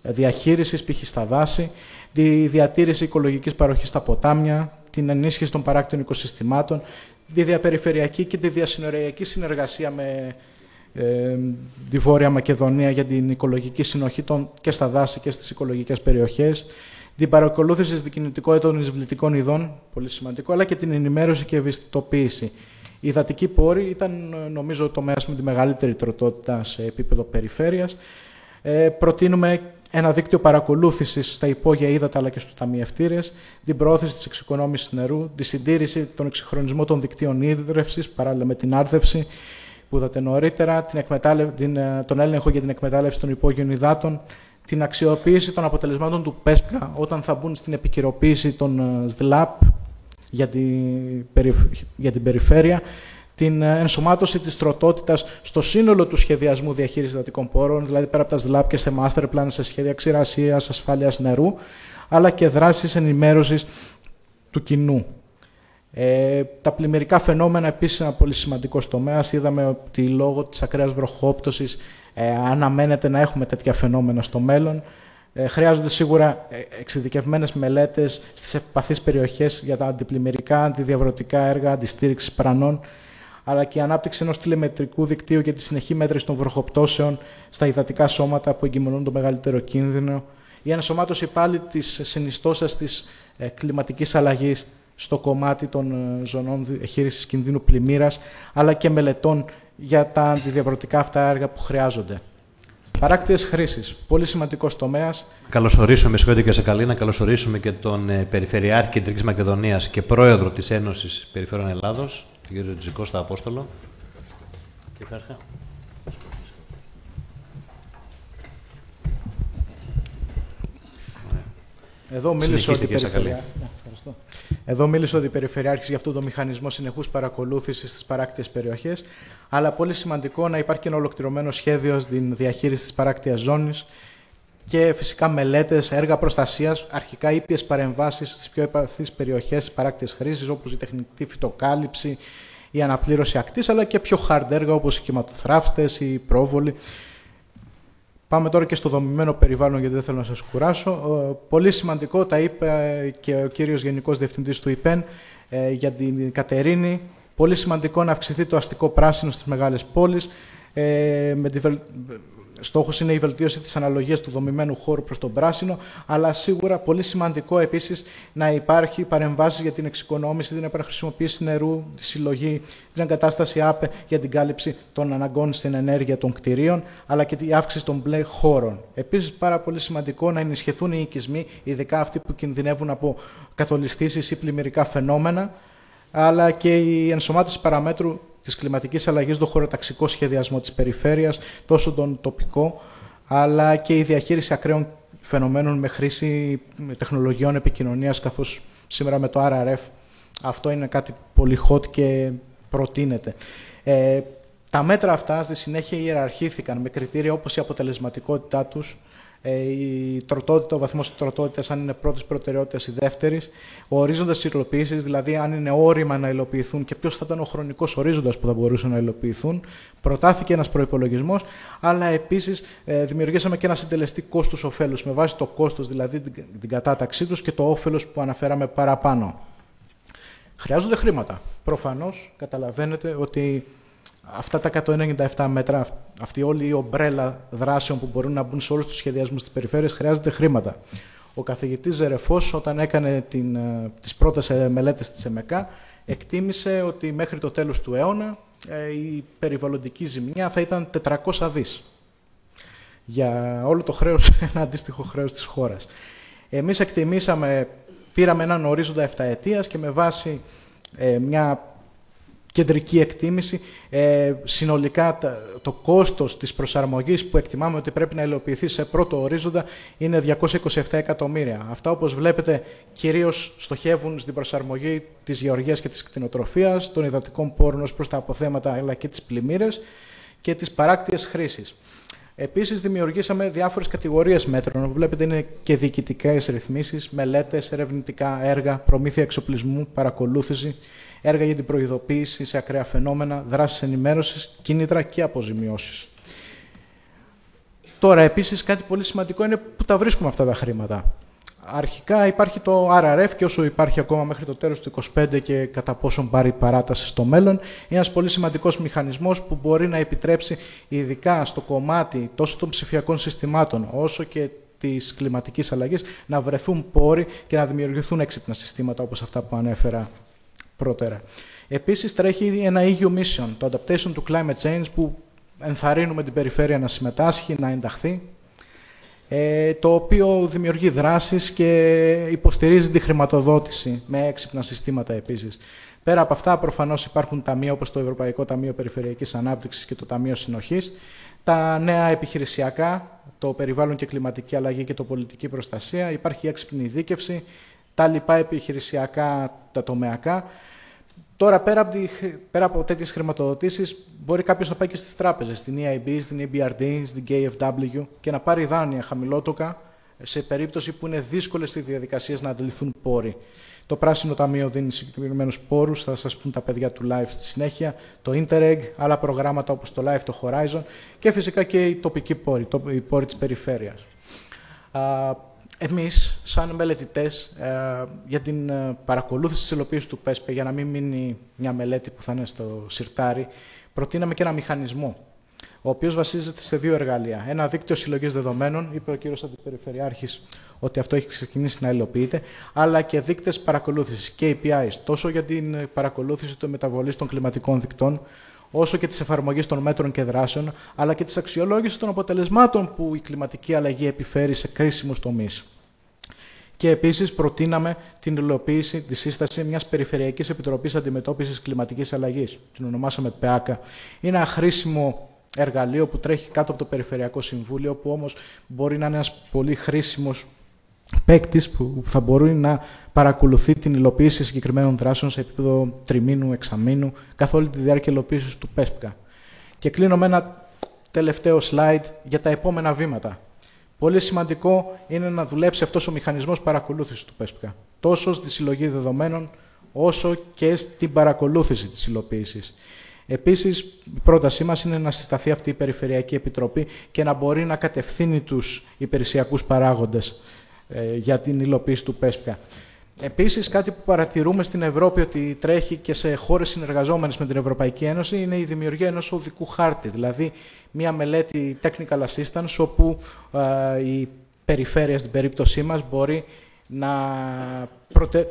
διαχείρισης, π.χ. στα δάση, τη διατήρηση οικολογικής παροχής στα ποτάμια, την ενίσχυση των παράκτων οικοσυστημάτων, τη διαπεριφερειακή και τη διασυνοριακή συνεργασία με τη Βόρεια Μακεδονία για την οικολογική συνοχή και στα δάση και στις οικολογικές περιοχές, την παρακολούθηση της δικινητικότητας των εισβλητικών ειδών, πολύ σημαντικό, αλλά και την ενημέρωση και ευαισθητοποίηση. Η υδατική πόρη ήταν, νομίζω, ο τομέας με τη μεγαλύτερη τροτότητα σε επίπεδο περιφέρειας. Προτείνουμε ένα δίκτυο παρακολούθησης στα υπόγεια ύδατα αλλά και στους ταμιευτήρες, την προώθηση της εξοικονόμησης νερού, τη συντήρηση, τον εξυγχρονισμό των δικτύων ίδρευσης, παράλληλα με την άρδευση που είδατε νωρίτερα, τον έλεγχο για την εκμετάλλευση των υπόγειων υδάτων, την αξιοποίηση των αποτελεσμάτων του ΠΕΣΚΑ όταν θα μπουν στην επικαιροποίηση των ΣΔΛΑΠ για την περιφέρεια, την ενσωμάτωση της τροτότητας στο σύνολο του σχεδιασμού διαχείρισης υδατικών πόρων, δηλαδή πέρα από τα ΣΔΛΑΠ και σε master plan, σε σχέδια ξηρασίας, ασφάλειας νερού, αλλά και δράσεις ενημέρωσης του κοινού. Τα πλημμυρικά φαινόμενα επίσης είναι ένα πολύ σημαντικό τομέα. Είδαμε ότι λόγω της ακραίας βροχόπτωσης αναμένεται να έχουμε τέτοια φαινόμενα στο μέλλον. Χρειάζονται σίγουρα εξειδικευμένες μελέτες στις ευπαθείς περιοχές για τα αντιπλημμυρικά, αντιδιαβρωτικά έργα, αντιστήριξη πρανών, αλλά και η ανάπτυξη ενός τηλεμετρικού δικτύου για τη συνεχή μέτρηση των βροχοπτώσεων στα υδατικά σώματα που εγκυμονούν το μεγαλύτερο κίνδυνο, η ενσωμάτωση πάλι της συνιστώσας της κλιματικής αλλαγής στο κομμάτι των ζωνών διαχείρισης κινδύνου πλημμύρας, αλλά και μελετών για τα αντιδιαβρωτικά αυτά έργα που χρειάζονται. Παράκτιες χρήσεις, πολύ σημαντικός τομέας. Καλωσορίσουμε, συγχωρείτε και σε καλή, να καλωσορίσουμε και τον Περιφερειάρχη Κεντρικής Μακεδονίας και Πρόεδρο της Ένωσης Περιφέρειων Ελλάδος, τον κύριο Τζικώστα Απόστολο. Εδώ μίλησε ο Περιφερειάρχης για αυτό το μηχανισμό συνεχούς παρακολούθησης στις παράκτιες περιοχές, αλλά πολύ σημαντικό να υπάρχει και ένα ολοκληρωμένο σχέδιο στην διαχείριση της παράκτιας ζώνης και φυσικά μελέτες, έργα προστασίας, αρχικά ήπιες παρεμβάσεις στις πιο επαθείς περιοχές της παράκτιας χρήσης, όπως η τεχνητή φυτοκάλυψη, η αναπλήρωση ακτής, αλλά και πιο hard έργα όπως οι κυματοθράφστες, οι πρόβολοι. Πάμε τώρα και στο δομημένο περιβάλλον, γιατί δεν θέλω να σας κουράσω. Πολύ σημαντικό, τα είπε και ο κύριος Γενικός Διευθυντής του ΙΠΕΝ για την Κατερίνη. Πολύ σημαντικό να αυξηθεί το αστικό πράσινο στις μεγάλες πόλεις. Στόχος είναι η βελτίωση της αναλογίας του δομημένου χώρου προς τον πράσινο, αλλά σίγουρα πολύ σημαντικό επίσης να υπάρχει παρεμβάσεις για την εξοικονόμηση, την επαναχρησιμοποίηση νερού, τη συλλογή, την εγκατάσταση ΑΠΕ για την κάλυψη των αναγκών στην ενέργεια των κτηρίων, αλλά και την αύξηση των μπλε χώρων. Επίσης, πάρα πολύ σημαντικό να ενισχυθούν οι οικισμοί, ειδικά αυτοί που κινδυνεύουν από καθολιστήσεις ή πλημμυρικά φαινόμενα, αλλά και η ενσωμάτωση παραμέτρου της κλιματικής αλλαγής στο χωροταξικό σχεδιασμό της περιφέρειας, τόσο τον τοπικό, αλλά και η διαχείριση ακραίων φαινομένων με χρήση τεχνολογιών επικοινωνίας, καθώς σήμερα με το RRF αυτό είναι κάτι πολύ hot και προτείνεται. Τα μέτρα αυτά στη συνέχεια ιεραρχήθηκαν με κριτήρια όπως η αποτελεσματικότητά τους, η τροτότητα, ο βαθμός τροτότητας, αν είναι πρώτης προτεραιότητας ή δεύτερης, ο ορίζοντας υλοποίησης, δηλαδή αν είναι όρημα να υλοποιηθούν και ποιος θα ήταν ο χρονικός ορίζοντας που θα μπορούσαν να υλοποιηθούν. Προτάθηκε ένας προϋπολογισμός, αλλά επίσης δημιουργήσαμε και ένα συντελεστή κόστους-οφέλους με βάση το κόστος, δηλαδή την κατάταξή τους, και το όφελος που αναφέραμε παραπάνω. Χρειάζονται χρήματα. Προφανώς καταλαβαίνετε ότι αυτά τα 197 μέτρα, αυτή όλη η ομπρέλα δράσεων που μπορούν να μπουν σε όλους τους σχεδιασμούς της περιφέρειας, χρειάζονται χρήματα. Ο καθηγητής Ζερεφός, όταν έκανε τις πρώτες μελέτες της ΕΜΕΚΑ, εκτίμησε ότι μέχρι το τέλος του αιώνα η περιβαλλοντική ζημιά θα ήταν 400 δις. Για όλο το χρέος, ένα αντίστοιχο χρέος της χώρας. Εμείς εκτιμήσαμε, πήραμε έναν ορίζοντα 7 ετίας και με βάση μια κεντρική εκτίμηση, συνολικά το κόστος της προσαρμογής που εκτιμάμε ότι πρέπει να υλοποιηθεί σε πρώτο ορίζοντα είναι 227 εκατομμύρια. Αυτά, όπως βλέπετε, κυρίως στοχεύουν στην προσαρμογή της γεωργίας και της κτηνοτροφίας, των υδατικών πόρων ως προς τα αποθέματα αλλά και τις πλημμύρες και τις παράκτιες χρήσεις. Επίσης, δημιουργήσαμε διάφορες κατηγορίες μέτρων. Βλέπετε, είναι και διοικητικές ρυθμίσεις, μελέτες, ερευνητικά έργα, προμήθεια εξοπλισμού, παρακολούθηση, έργα για την προειδοποίηση σε ακραία φαινόμενα, δράσεις ενημέρωσης, κίνητρα και αποζημιώσεις. Τώρα, επίσης, κάτι πολύ σημαντικό είναι πού τα βρίσκουμε αυτά τα χρήματα. Αρχικά υπάρχει το RRF και όσο υπάρχει ακόμα μέχρι το τέλος του 2025 και κατά πόσον πάρει παράταση στο μέλλον, είναι ένας πολύ σημαντικός μηχανισμός που μπορεί να επιτρέψει ειδικά στο κομμάτι τόσο των ψηφιακών συστημάτων όσο και της κλιματικής αλλαγής να βρεθούν πόροι και να δημιουργηθούν έξυπνα συστήματα όπως αυτά που ανέφερα πρώτερα. Επίσης τρέχει ένα EU Mission, το Adaptation to Climate Change, που ενθαρρύνουμε την περιφέρεια να συμμετάσχει, να ενταχθεί, το οποίο δημιουργεί δράσεις και υποστηρίζει τη χρηματοδότηση με έξυπνα συστήματα επίσης. Πέρα από αυτά, προφανώς υπάρχουν ταμεία όπως το Ευρωπαϊκό Ταμείο Περιφερειακής Ανάπτυξης και το Ταμείο Συνοχής, τα νέα επιχειρησιακά, το περιβάλλον και κλιματική αλλαγή και το πολιτική προστασία, υπάρχει η έξυπνη δίκευση, τα λοιπά επιχειρησιακά, τα τομεακά. Τώρα, πέρα από τέτοιες χρηματοδοτήσεις, μπορεί κάποιος να πάει και στις τράπεζες, στην EIB, στην EBRD, στην KfW και να πάρει δάνεια χαμηλότοκα σε περίπτωση που είναι δύσκολες οι διαδικασίες να αντιληφθούν πόροι. Το Πράσινο Ταμείο δίνει συγκεκριμένους πόρους, θα σας πούν τα παιδιά του Live στη συνέχεια, το Interreg, άλλα προγράμματα όπως το Live, το Horizon και φυσικά και οι τοπικοί πόροι, οι πόροι της περιφέρειας. Εμείς, σαν μελετητές, για την παρακολούθηση της υλοποίησης του ΠΕΣΠΕ, για να μην μείνει μια μελέτη που θα είναι στο σιρτάρι, προτείναμε και ένα μηχανισμό, ο οποίος βασίζεται σε δύο εργαλεία. Ένα δίκτυο συλλογής δεδομένων, είπε ο κύριος Αντιπεριφερειάρχης ότι αυτό έχει ξεκινήσει να υλοποιείται, αλλά και δείκτες παρακολούθησης, KPIs, τόσο για την παρακολούθηση των μεταβολής των κλιματικών δικτών, όσο και της εφαρμογής των μέτρων και δράσεων, αλλά και της αξιολόγησης των αποτελεσμάτων που η κλιματική αλλαγή επιφέρει σε κρίσιμους τομείς. Και επίσης προτείναμε την υλοποίηση, τη σύσταση μιας Περιφερειακής Επιτροπής Αντιμετώπισης Κλιματικής Αλλαγής. Την ονομάσαμε ΠΕΑΚΑ. Είναι ένα χρήσιμο εργαλείο που τρέχει κάτω από το Περιφερειακό Συμβούλιο, που όμως μπορεί να είναι ένας πολύ χρήσιμος παίκτης που θα μπορεί να παρακολουθεί την υλοποίηση συγκεκριμένων δράσεων σε επίπεδο τριμήνου, εξαμήνου, καθ' όλη τη διάρκεια υλοποίησης του ΠΕΣΠΚΑ. Και κλείνω με ένα τελευταίο slide για τα επόμενα βήματα. Πολύ σημαντικό είναι να δουλέψει αυτός ο μηχανισμός παρακολούθησης του ΠΕΣΠΚΑ, τόσο στη συλλογή δεδομένων, όσο και στην παρακολούθηση της υλοποίησης. Επίσης, η πρότασή μας είναι να συσταθεί αυτή η Περιφερειακή Επιτροπή και να μπορεί να κατευθύνει τους υπηρεσιακούς παράγοντες για την υλοποίηση του ΠΕΣΠΚΑ. Επίσης, κάτι που παρατηρούμε στην Ευρώπη ότι τρέχει και σε χώρες συνεργαζόμενες με την Ευρωπαϊκή Ένωση είναι η δημιουργία ενός οδικού χάρτη, δηλαδή μια μελέτη technical assistance όπου η περιφέρεια στην περίπτωσή μας μπορεί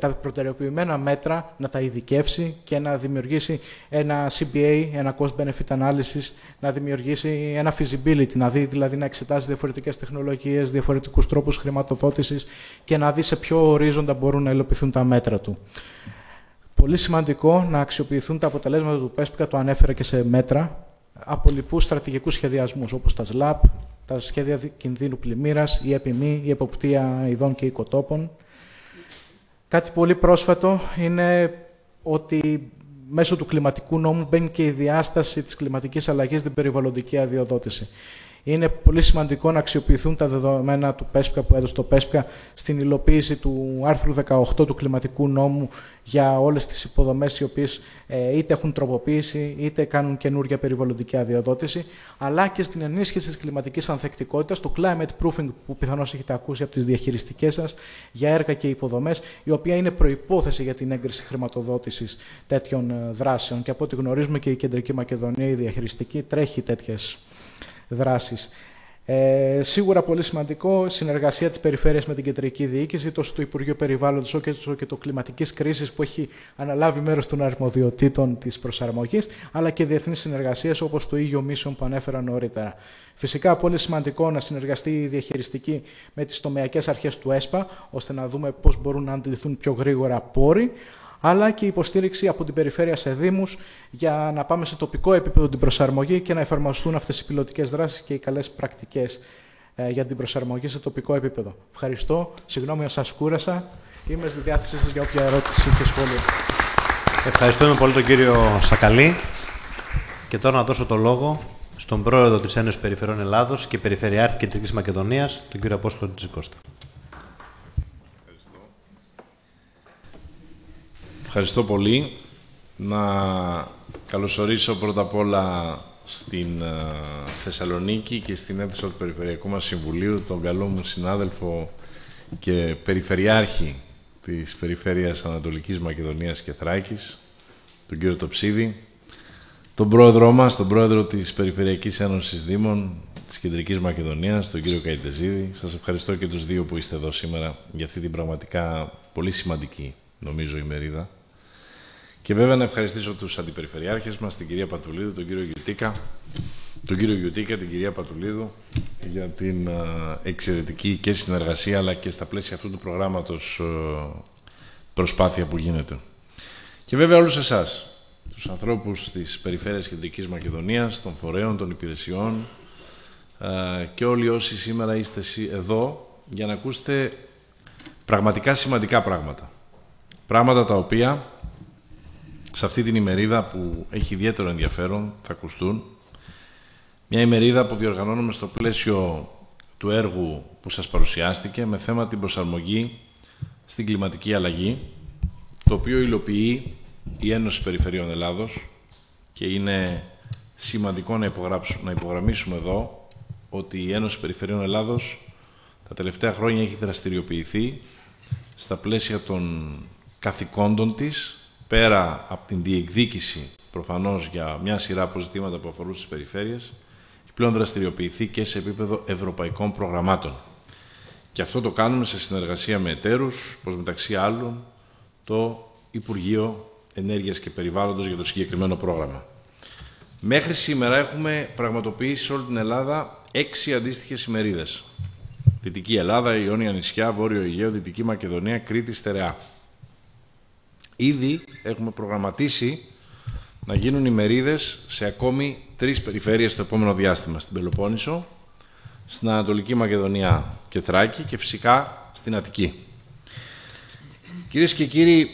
τα προτεραιοποιημένα μέτρα να τα ειδικεύσει και να δημιουργήσει ένα CBA, ένα cost benefit analysis, να δημιουργήσει ένα feasibility, να δει δηλαδή να εξετάσει διαφορετικές τεχνολογίες, διαφορετικούς τρόπους χρηματοδότησης και να δει σε ποιο ορίζοντα μπορούν να υλοποιηθούν τα μέτρα του. Πολύ σημαντικό να αξιοποιηθούν τα αποτελέσματα του ΠΕΣΠΚΑ, το ανέφερα και σε μέτρα, από λοιπούς στρατηγικούς σχεδιασμούς όπως τα SLAP, τα σχέδια κινδύνου πλημμύρας, η ΕΠΙΜΗ, η εποπτεία ειδών και οικοτόπων. Κάτι πολύ πρόσφατο είναι ότι μέσω του κλιματικού νόμου μπαίνει και η διάσταση της κλιματικής αλλαγής στην περιβαλλοντική αδειοδότηση. Είναι πολύ σημαντικό να αξιοποιηθούν τα δεδομένα του ΠΕΣΠΚΑ που έδωσε το ΠΕΣΠΚΑ στην υλοποίηση του άρθρου 18 του κλιματικού νόμου για όλες τις υποδομές οι οποίες είτε έχουν τροποποίηση είτε κάνουν καινούργια περιβαλλοντική αδειοδότηση, αλλά και στην ενίσχυση της κλιματικής ανθεκτικότητας, το climate proofing που πιθανώς έχετε ακούσει από τις διαχειριστικές σας για έργα και υποδομές, η οποία είναι προϋπόθεση για την έγκριση χρηματοδότησης τέτοιων δράσεων. Και από ό,τι γνωρίζουμε και η Κεντρική Μακεδονία, η διαχειριστική, τρέχει τέτοιες δράσεις. Σίγουρα πολύ σημαντικό συνεργασία της περιφέρειας με την κεντρική διοίκηση, τόσο το Υπουργείο Περιβάλλοντος όσο και το κλιματικής κρίσης που έχει αναλάβει μέρος των αρμοδιοτήτων της προσαρμογής, αλλά και διεθνείς συνεργασίες όπως το EU Mission που ανέφερα νωρίτερα. Φυσικά πολύ σημαντικό να συνεργαστεί η διαχειριστική με τις τομεακές αρχές του ΕΣΠΑ, ώστε να δούμε πώς μπορούν να αντιληφθούν πιο γρήγορα πόροι, αλλά και υποστήριξη από την περιφέρεια σε δήμους για να πάμε σε τοπικό επίπεδο την προσαρμογή και να εφαρμοστούν αυτές οι πιλωτικές δράσεις και οι καλές πρακτικές για την προσαρμογή σε τοπικό επίπεδο. Ευχαριστώ. Συγγνώμη αν σας κούρασα. Είμαι στη διάθεσή σας για όποια ερώτηση και σχόλια. Ευχαριστούμε πολύ τον κύριο Σακαλή. Και τώρα να δώσω το λόγο στον πρόεδρο της Ένωσης Περιφερειών Ελλάδος και Περιφερειάρχη Κεντρικής Μακεδονίας, τον κύριο Απόστολο Τζικώστα. Ευχαριστώ πολύ. Να καλωσορίσω πρώτα απ' όλα στην Θεσσαλονίκη και στην αίθουσα του Περιφερειακού μας Συμβουλίου τον καλό μου συνάδελφο και Περιφερειάρχη της Περιφέρειας Ανατολικής Μακεδονίας και Θράκης, τον κύριο Τοψίδη, τον πρόεδρό μας, τον πρόεδρο της Περιφερειακής Ένωσης Δήμων της Κεντρικής Μακεδονίας, τον κύριο Καϊτεζίδη. Σας ευχαριστώ και τους δύο που είστε εδώ σήμερα για αυτή την πραγματικά πολύ σημαντική, νομίζω, ημερίδα. Και βέβαια να ευχαριστήσω τους αντιπεριφερειάρχες μας, την κυρία Πατουλίδου, τον κύριο Γιουτίκα, την κυρία Πατουλίδου, για την εξαιρετική και συνεργασία, αλλά και στα πλαίσια αυτού του προγράμματος προσπάθεια που γίνεται. Και βέβαια όλους εσάς, τους ανθρώπους της Περιφέρειας Κεντρικής Μακεδονίας, των φορέων, των υπηρεσιών και όλοι όσοι σήμερα είστε εδώ για να ακούσετε πραγματικά σημαντικά πράγματα. Πράγματα τα οποία σε αυτή την ημερίδα που έχει ιδιαίτερο ενδιαφέρον θα ακουστούν. Μια ημερίδα που διοργανώνουμε στο πλαίσιο του έργου που σας παρουσιάστηκε με θέμα την προσαρμογή στην κλιματική αλλαγή, το οποίο υλοποιεί η Ένωση Περιφερειών Ελλάδος και είναι σημαντικό να υπογραμμίσουμε εδώ ότι η Ένωση Περιφερειών Ελλάδος τα τελευταία χρόνια έχει δραστηριοποιηθεί στα πλαίσια των καθηκόντων της, πέρα από την διεκδίκηση προφανώς για μια σειρά από ζητήματα που αφορούν στις περιφέρειες, έχει πλέον δραστηριοποιηθεί και σε επίπεδο ευρωπαϊκών προγραμμάτων. Και αυτό το κάνουμε σε συνεργασία με εταίρους, όπως μεταξύ άλλων το Υπουργείο Ενέργειας και Περιβάλλοντος για το συγκεκριμένο πρόγραμμα. Μέχρι σήμερα έχουμε πραγματοποιήσει σε όλη την Ελλάδα 6 αντίστοιχες ημερίδες. Δυτική Ελλάδα, Ιόνια νησιά, Βόρειο Αιγαίο, Δυτική Μακεδονία, Κρήτη, Στερεά. Ήδη έχουμε προγραμματίσει να γίνουν ημερίδες σε ακόμη 3 περιφέρειες στο επόμενο διάστημα. Στην Πελοπόννησο, στην Ανατολική Μακεδονία και Θράκη και φυσικά στην Αττική. Κυρίες και κύριοι,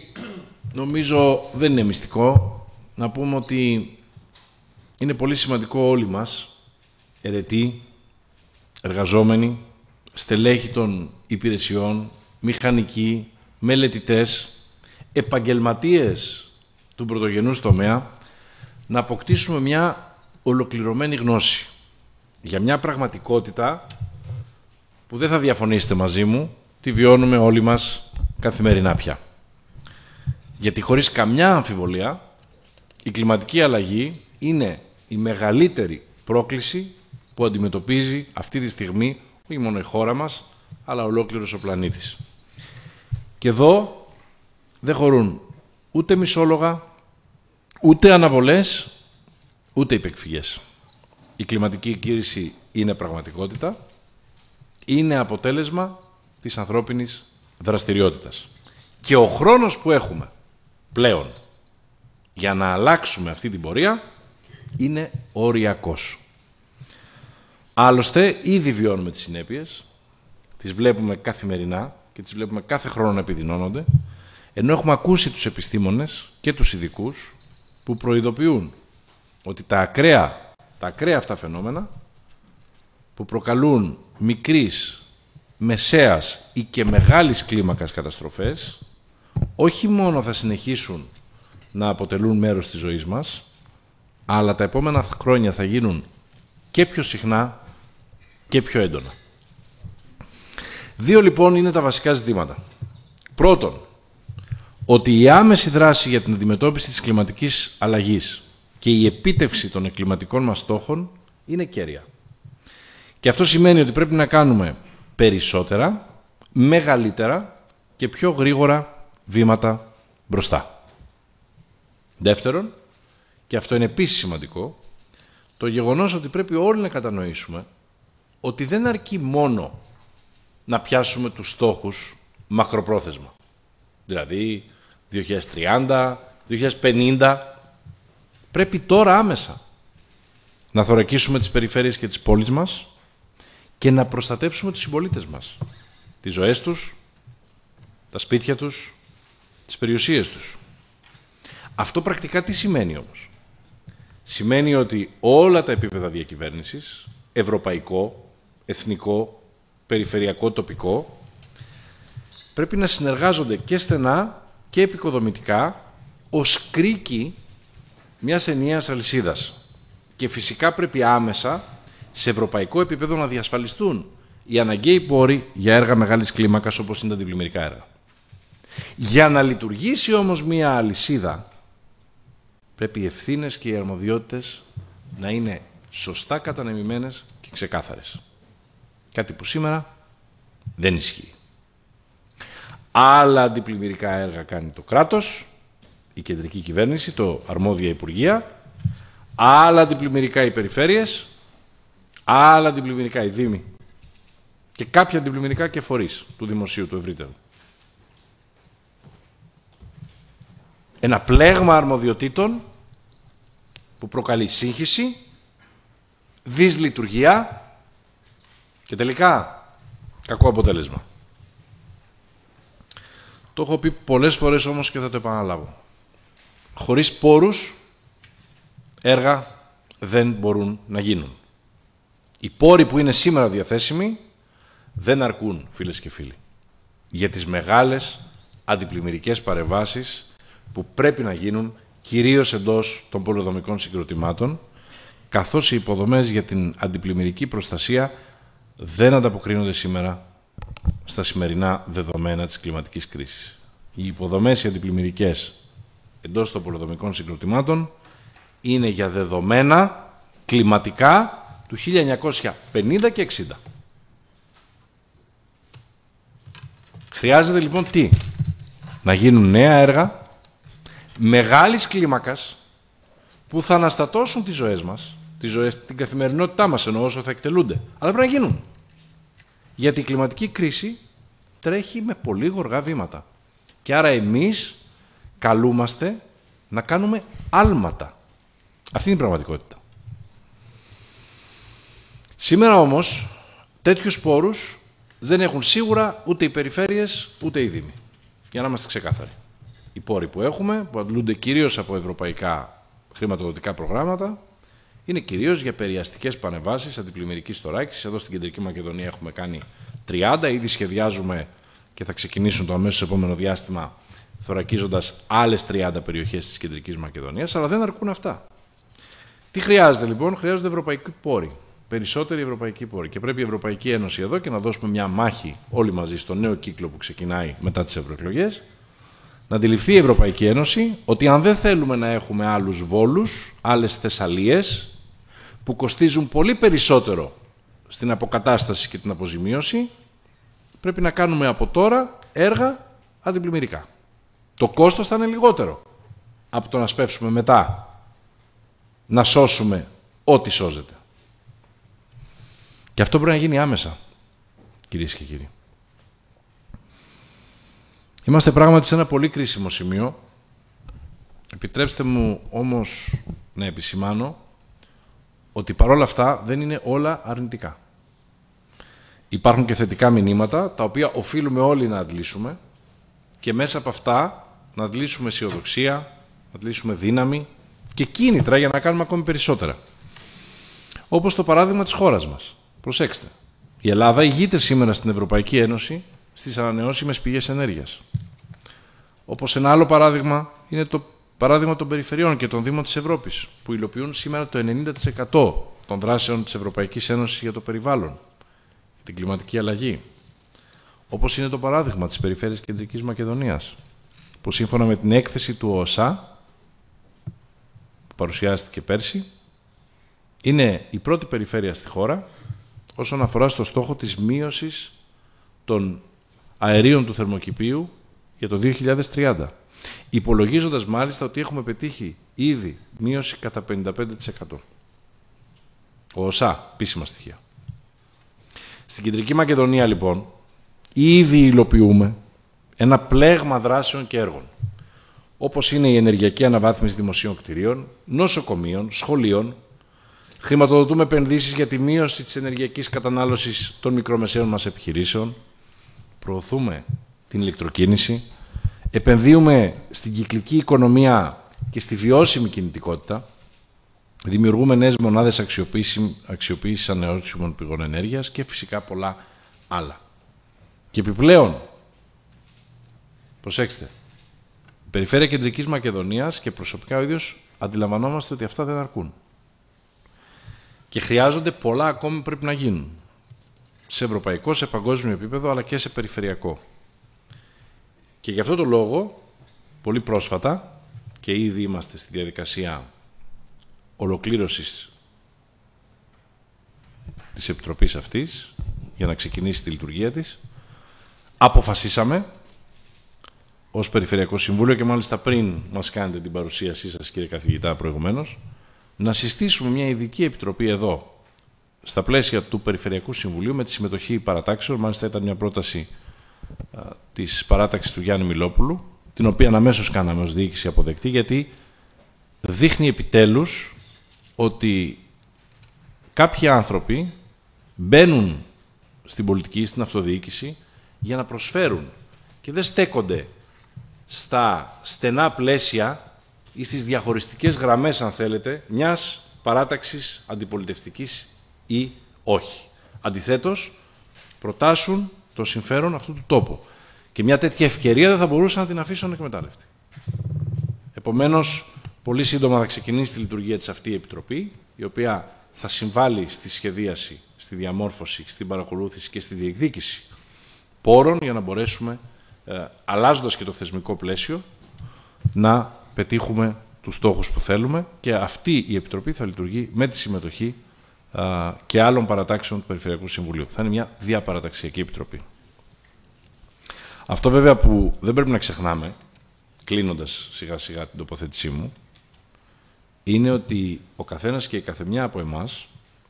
νομίζω δεν είναι μυστικό να πούμε ότι είναι πολύ σημαντικό όλοι μας, ερετοί, εργαζόμενοι, στελέχοι των υπηρεσιών, μηχανικοί, μελετητές, επαγγελματίες του πρωτογενούς τομέα, να αποκτήσουμε μια ολοκληρωμένη γνώση για μια πραγματικότητα που δεν θα διαφωνήσετε μαζί μου, τη βιώνουμε όλοι μας καθημερινά πια. Γιατί χωρίς καμιά αμφιβολία η κλιματική αλλαγή είναι η μεγαλύτερη πρόκληση που αντιμετωπίζει αυτή τη στιγμή όχι μόνο η χώρα μας, αλλά ολόκληρος ο πλανήτης. Και εδώ δεν χωρούν ούτε μισόλογα, ούτε αναβολές, ούτε υπεκφυγές. Η κλιματική κρίση είναι πραγματικότητα, είναι αποτέλεσμα της ανθρώπινης δραστηριότητας. Και ο χρόνος που έχουμε πλέον για να αλλάξουμε αυτή την πορεία είναι οριακός. Άλλωστε, ήδη βιώνουμε τις συνέπειες, τις βλέπουμε καθημερινά και τις βλέπουμε κάθε χρόνο να επιδεινώνονται, ενώ έχουμε ακούσει τους επιστήμονες και τους ειδικούς που προειδοποιούν ότι τα ακραία αυτά φαινόμενα που προκαλούν μικρής, μεσαίας ή και μεγάλης κλίμακας καταστροφές όχι μόνο θα συνεχίσουν να αποτελούν μέρος της ζωής μας, αλλά τα επόμενα χρόνια θα γίνουν και πιο συχνά και πιο έντονα. 2 λοιπόν είναι τα βασικά ζητήματα. Πρώτον, ότι η άμεση δράση για την αντιμετώπιση της κλιματικής αλλαγής και η επίτευξη των κλιματικών μας στόχων είναι κέρια. Και αυτό σημαίνει ότι πρέπει να κάνουμε περισσότερα, μεγαλύτερα και πιο γρήγορα βήματα μπροστά. Δεύτερον, και αυτό είναι επίσης σημαντικό, το γεγονός ότι πρέπει όλοι να κατανοήσουμε ότι δεν αρκεί μόνο να πιάσουμε τους στόχους μακροπρόθεσμα. Δηλαδή 2030, 2050, πρέπει τώρα άμεσα να θωρακίσουμε τις περιφέρειες και τις πόλεις μας και να προστατεύσουμε τους συμπολίτες μας, τις ζωές τους, τα σπίτια τους, τις περιουσίες τους. Αυτό πρακτικά τι σημαίνει όμως? Σημαίνει ότι όλα τα επίπεδα διακυβέρνησης, ευρωπαϊκό, εθνικό, περιφερειακό, τοπικό, πρέπει να συνεργάζονται και στενά και επικοδομητικά ως κρίκοι μιας ενιαίας αλυσίδας. Και φυσικά πρέπει άμεσα σε ευρωπαϊκό επίπεδο να διασφαλιστούν οι αναγκαίοι πόροι για έργα μεγάλης κλίμακας όπως είναι τα αντιπλημμυρικά έργα. Για να λειτουργήσει όμως μια αλυσίδα, πρέπει οι ευθύνες και οι αρμοδιότητες να είναι σωστά κατανεμημένες και ξεκάθαρες. Κάτι που σήμερα δεν ισχύει. Άλλα αντιπλημμυρικά έργα κάνει το κράτος, η κεντρική κυβέρνηση, το αρμόδια υπουργεία, άλλα αντιπλημμυρικά οι περιφέρειες, άλλα αντιπλημμυρικά οι δήμοι και κάποια αντιπλημμυρικά και φορείς του δημοσίου, του ευρύτερου. Ένα πλέγμα αρμοδιοτήτων που προκαλεί σύγχυση, δυσλειτουργία και τελικά κακό αποτέλεσμα. Το έχω πει πολλές φορές όμως και θα το επαναλάβω. Χωρίς πόρους έργα δεν μπορούν να γίνουν. Οι πόροι που είναι σήμερα διαθέσιμοι δεν αρκούν, φίλες και φίλοι, για τις μεγάλες αντιπλημμυρικές παρεμβάσεις που πρέπει να γίνουν κυρίως εντός των πολεοδομικών συγκροτημάτων, καθώς οι υποδομές για την αντιπλημμυρική προστασία δεν ανταποκρίνονται σήμερα στα σημερινά δεδομένα της κλιματικής κρίσης. Οι υποδομές οι αντιπλημμυρικές εντός των πολεοδομικών συγκροτημάτων είναι για δεδομένα κλιματικά του 1950 και 60. Χρειάζεται λοιπόν τι? Να γίνουν νέα έργα μεγάλης κλίμακας που θα αναστατώσουν τις ζωές μας, την καθημερινότητά μας εννοώ όσο θα εκτελούνται. Αλλά πρέπει να γίνουν. Γιατί η κλιματική κρίση τρέχει με πολύ γοργά βήματα. Και άρα εμείς καλούμαστε να κάνουμε άλματα. Αυτή είναι η πραγματικότητα. Σήμερα όμως τέτοιους πόρους δεν έχουν σίγουρα ούτε οι περιφέρειες ούτε οι δήμοι. Για να είμαστε ξεκάθαροι. Οι πόροι που έχουμε, που αντλούνται κυρίως από ευρωπαϊκά χρηματοδοτικά προγράμματα, είναι κυρίως για περιαστικές πανεμβάσεις αντιπλημμυρικής θωράκισης. Εδώ στην Κεντρική Μακεδονία έχουμε κάνει 30, ήδη σχεδιάζουμε και θα ξεκινήσουν το αμέσως επόμενο διάστημα θωρακίζοντας άλλες 30 περιοχές της Κεντρικής Μακεδονίας, αλλά δεν αρκούν αυτά. Τι χρειάζεται λοιπόν? Χρειάζονται ευρωπαϊκοί πόροι. Περισσότεροι ευρωπαϊκοί πόροι. Και πρέπει η Ευρωπαϊκή Ένωση εδώ και να δώσουμε μια μάχη όλοι μαζί στο νέο κύκλο που ξεκινάει μετά τις ευρωεκλογές. Να αντιληφθεί η Ευρωπαϊκή Ένωση ότι αν δεν θέλουμε να έχουμε άλλους Βόλους, άλλες Θεσσαλίες, που κοστίζουν πολύ περισσότερο στην αποκατάσταση και την αποζημίωση, πρέπει να κάνουμε από τώρα έργα αντιπλημμυρικά. Το κόστος θα είναι λιγότερο από το να σπεύσουμε μετά να σώσουμε ό,τι σώζεται. Και αυτό πρέπει να γίνει άμεσα, κυρίες και κύριοι. Είμαστε πράγματι σε ένα πολύ κρίσιμο σημείο. Επιτρέψτε μου όμως να επισημάνω ότι παρόλα αυτά δεν είναι όλα αρνητικά. Υπάρχουν και θετικά μηνύματα, τα οποία οφείλουμε όλοι να αντλήσουμε και μέσα από αυτά να αντλήσουμε αισιοδοξία, να αντλήσουμε δύναμη και κίνητρα για να κάνουμε ακόμη περισσότερα. Όπως το παράδειγμα της χώρας μας. Προσέξτε. Η Ελλάδα ηγείται σήμερα στην Ευρωπαϊκή Ένωση στις ανανεώσιμες πηγές ενέργειας. Όπως ένα άλλο παράδειγμα είναι το παράδειγμα των περιφερειών και των Δήμων της Ευρώπης, που υλοποιούν σήμερα το 90% των δράσεων της Ευρωπαϊκής Ένωσης για το περιβάλλον, την κλιματική αλλαγή. Όπως είναι το παράδειγμα της Περιφέρειας Κεντρικής Μακεδονίας, που σύμφωνα με την έκθεση του ΟΣΑ, που παρουσιάστηκε πέρσι, είναι η πρώτη περιφέρεια στη χώρα όσον αφορά στο στόχο της μείωσης των αερίων του θερμοκηπίου για το 2030. Υπολογίζοντας μάλιστα ότι έχουμε πετύχει ήδη μείωση κατά 55%. Ο ΟΣΑ, επίσημα στοιχεία. Στην Κεντρική Μακεδονία, λοιπόν, ήδη υλοποιούμε ένα πλέγμα δράσεων και έργων, όπως είναι η ενεργειακή αναβάθμιση δημοσίων κτηρίων, νοσοκομείων, σχολείων. Χρηματοδοτούμε επενδύσεις για τη μείωση της ενεργειακής κατανάλωσης των μικρομεσαίων μας επιχειρήσεων. Προωθούμε την ηλεκτροκίνηση. Επενδύουμε στην κυκλική οικονομία και στη βιώσιμη κινητικότητα. Δημιουργούμε νέες μονάδες αξιοποίησης ανανεώσιμων πηγών ενέργειας και φυσικά πολλά άλλα. Και επιπλέον, προσέξτε, η Περιφέρεια Κεντρικής Μακεδονίας και προσωπικά ο ίδιος αντιλαμβανόμαστε ότι αυτά δεν αρκούν. Και χρειάζονται πολλά ακόμη πρέπει να γίνουν. Σε ευρωπαϊκό, σε παγκόσμιο επίπεδο, αλλά και σε περιφερειακό. Και γι' αυτό το λόγο, πολύ πρόσφατα, και ήδη είμαστε στη διαδικασία ολοκλήρωσης της Επιτροπής αυτής, για να ξεκινήσει τη λειτουργία της, αποφασίσαμε ως Περιφερειακό Συμβούλιο, και μάλιστα πριν μας κάνετε την παρουσίασή σας, κύριε καθηγητά, προηγουμένως, να συστήσουμε μια ειδική επιτροπή εδώ, στα πλαίσια του Περιφερειακού Συμβουλίου, με τη συμμετοχή παρατάξεων. Μάλιστα ήταν μια πρόταση της παράταξης του Γιάννη Μιλόπουλου, την οποία αμέσως κάναμε ως διοίκηση αποδεκτή, γιατί δείχνει επιτέλους ότι κάποιοι άνθρωποι μπαίνουν στην πολιτική, στην αυτοδιοίκηση, για να προσφέρουν και δεν στέκονται στα στενά πλαίσια ή στις διαχωριστικές γραμμές, αν θέλετε, μιας παράταξης αντιπολιτευτικής ή όχι. Αντιθέτως, προτάσουν το συμφέρον αυτού του τόπου. Και μια τέτοια ευκαιρία δεν θα μπορούσαν να την αφήσουν εκμετάλλευτη. Επομένως, πολύ σύντομα θα ξεκινήσει τη λειτουργία της αυτή η Επιτροπή, η οποία θα συμβάλλει στη σχεδίαση, στη διαμόρφωση, στην παρακολούθηση και στη διεκδίκηση πόρων, για να μπορέσουμε, αλλάζοντας και το θεσμικό πλαίσιο, να πετύχουμε τους στόχους που θέλουμε, και αυτή η Επιτροπή θα λειτουργεί με τη συμμετοχή και άλλων παρατάξεων του Περιφερειακού Συμβουλίου. Θα είναι μια διαπαραταξιακή Επιτροπή. Αυτό βέβαια που δεν πρέπει να ξεχνάμε, κλείνοντας σιγά σιγά την τοποθέτησή μου, είναι ότι ο καθένας και η καθεμιά από εμάς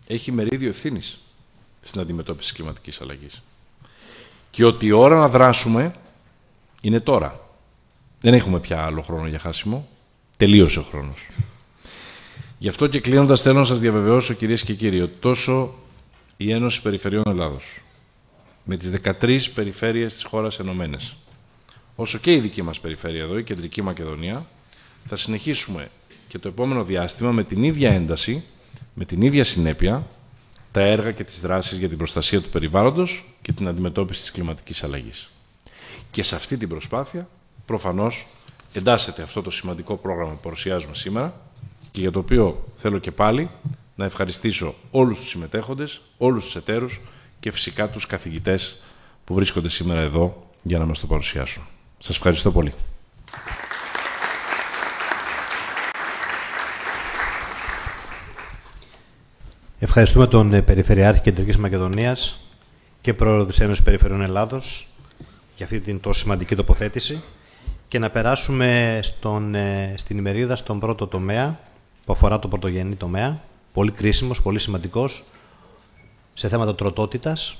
έχει μερίδιο ευθύνης στην αντιμετώπιση της κλιματικής αλλαγής. Και ότι η ώρα να δράσουμε είναι τώρα. Δεν έχουμε πια άλλο χρόνο για χάσιμο. Τελείωσε ο χρόνος. Γι' αυτό και κλείνοντας, θέλω να σας διαβεβαιώσω, κυρίες και κύριοι, ότι τόσο η Ένωση Περιφερειών Ελλάδος, με τις 13 περιφέρειες της χώρας ενωμένες, όσο και η δική μας περιφέρεια εδώ, η Κεντρική Μακεδονία, θα συνεχίσουμε και το επόμενο διάστημα με την ίδια ένταση, με την ίδια συνέπεια, τα έργα και τις δράσεις για την προστασία του περιβάλλοντος και την αντιμετώπιση της κλιματικής αλλαγής. Και σε αυτή την προσπάθεια, προφανώς, εντάσσεται αυτό το σημαντικό πρόγραμμα που παρουσιάζουμε σήμερα, και για το οποίο θέλω και πάλι να ευχαριστήσω όλους τους συμμετέχοντες, όλους τους εταίρους και φυσικά τους καθηγητές που βρίσκονται σήμερα εδώ για να μας το παρουσιάσουν. Σας ευχαριστώ πολύ. Ευχαριστούμε τον Περιφερειάρχη Κεντρικής Μακεδονίας και πρόεδρο της Ένωσης Περιφερειών Ελλάδος για αυτή την τόσο σημαντική τοποθέτηση, και να περάσουμε στην ημερίδα στον πρώτο τομέα που αφορά το πρωτογενή τομέα, πολύ κρίσιμος, πολύ σημαντικός σε θέματα τροτότητας,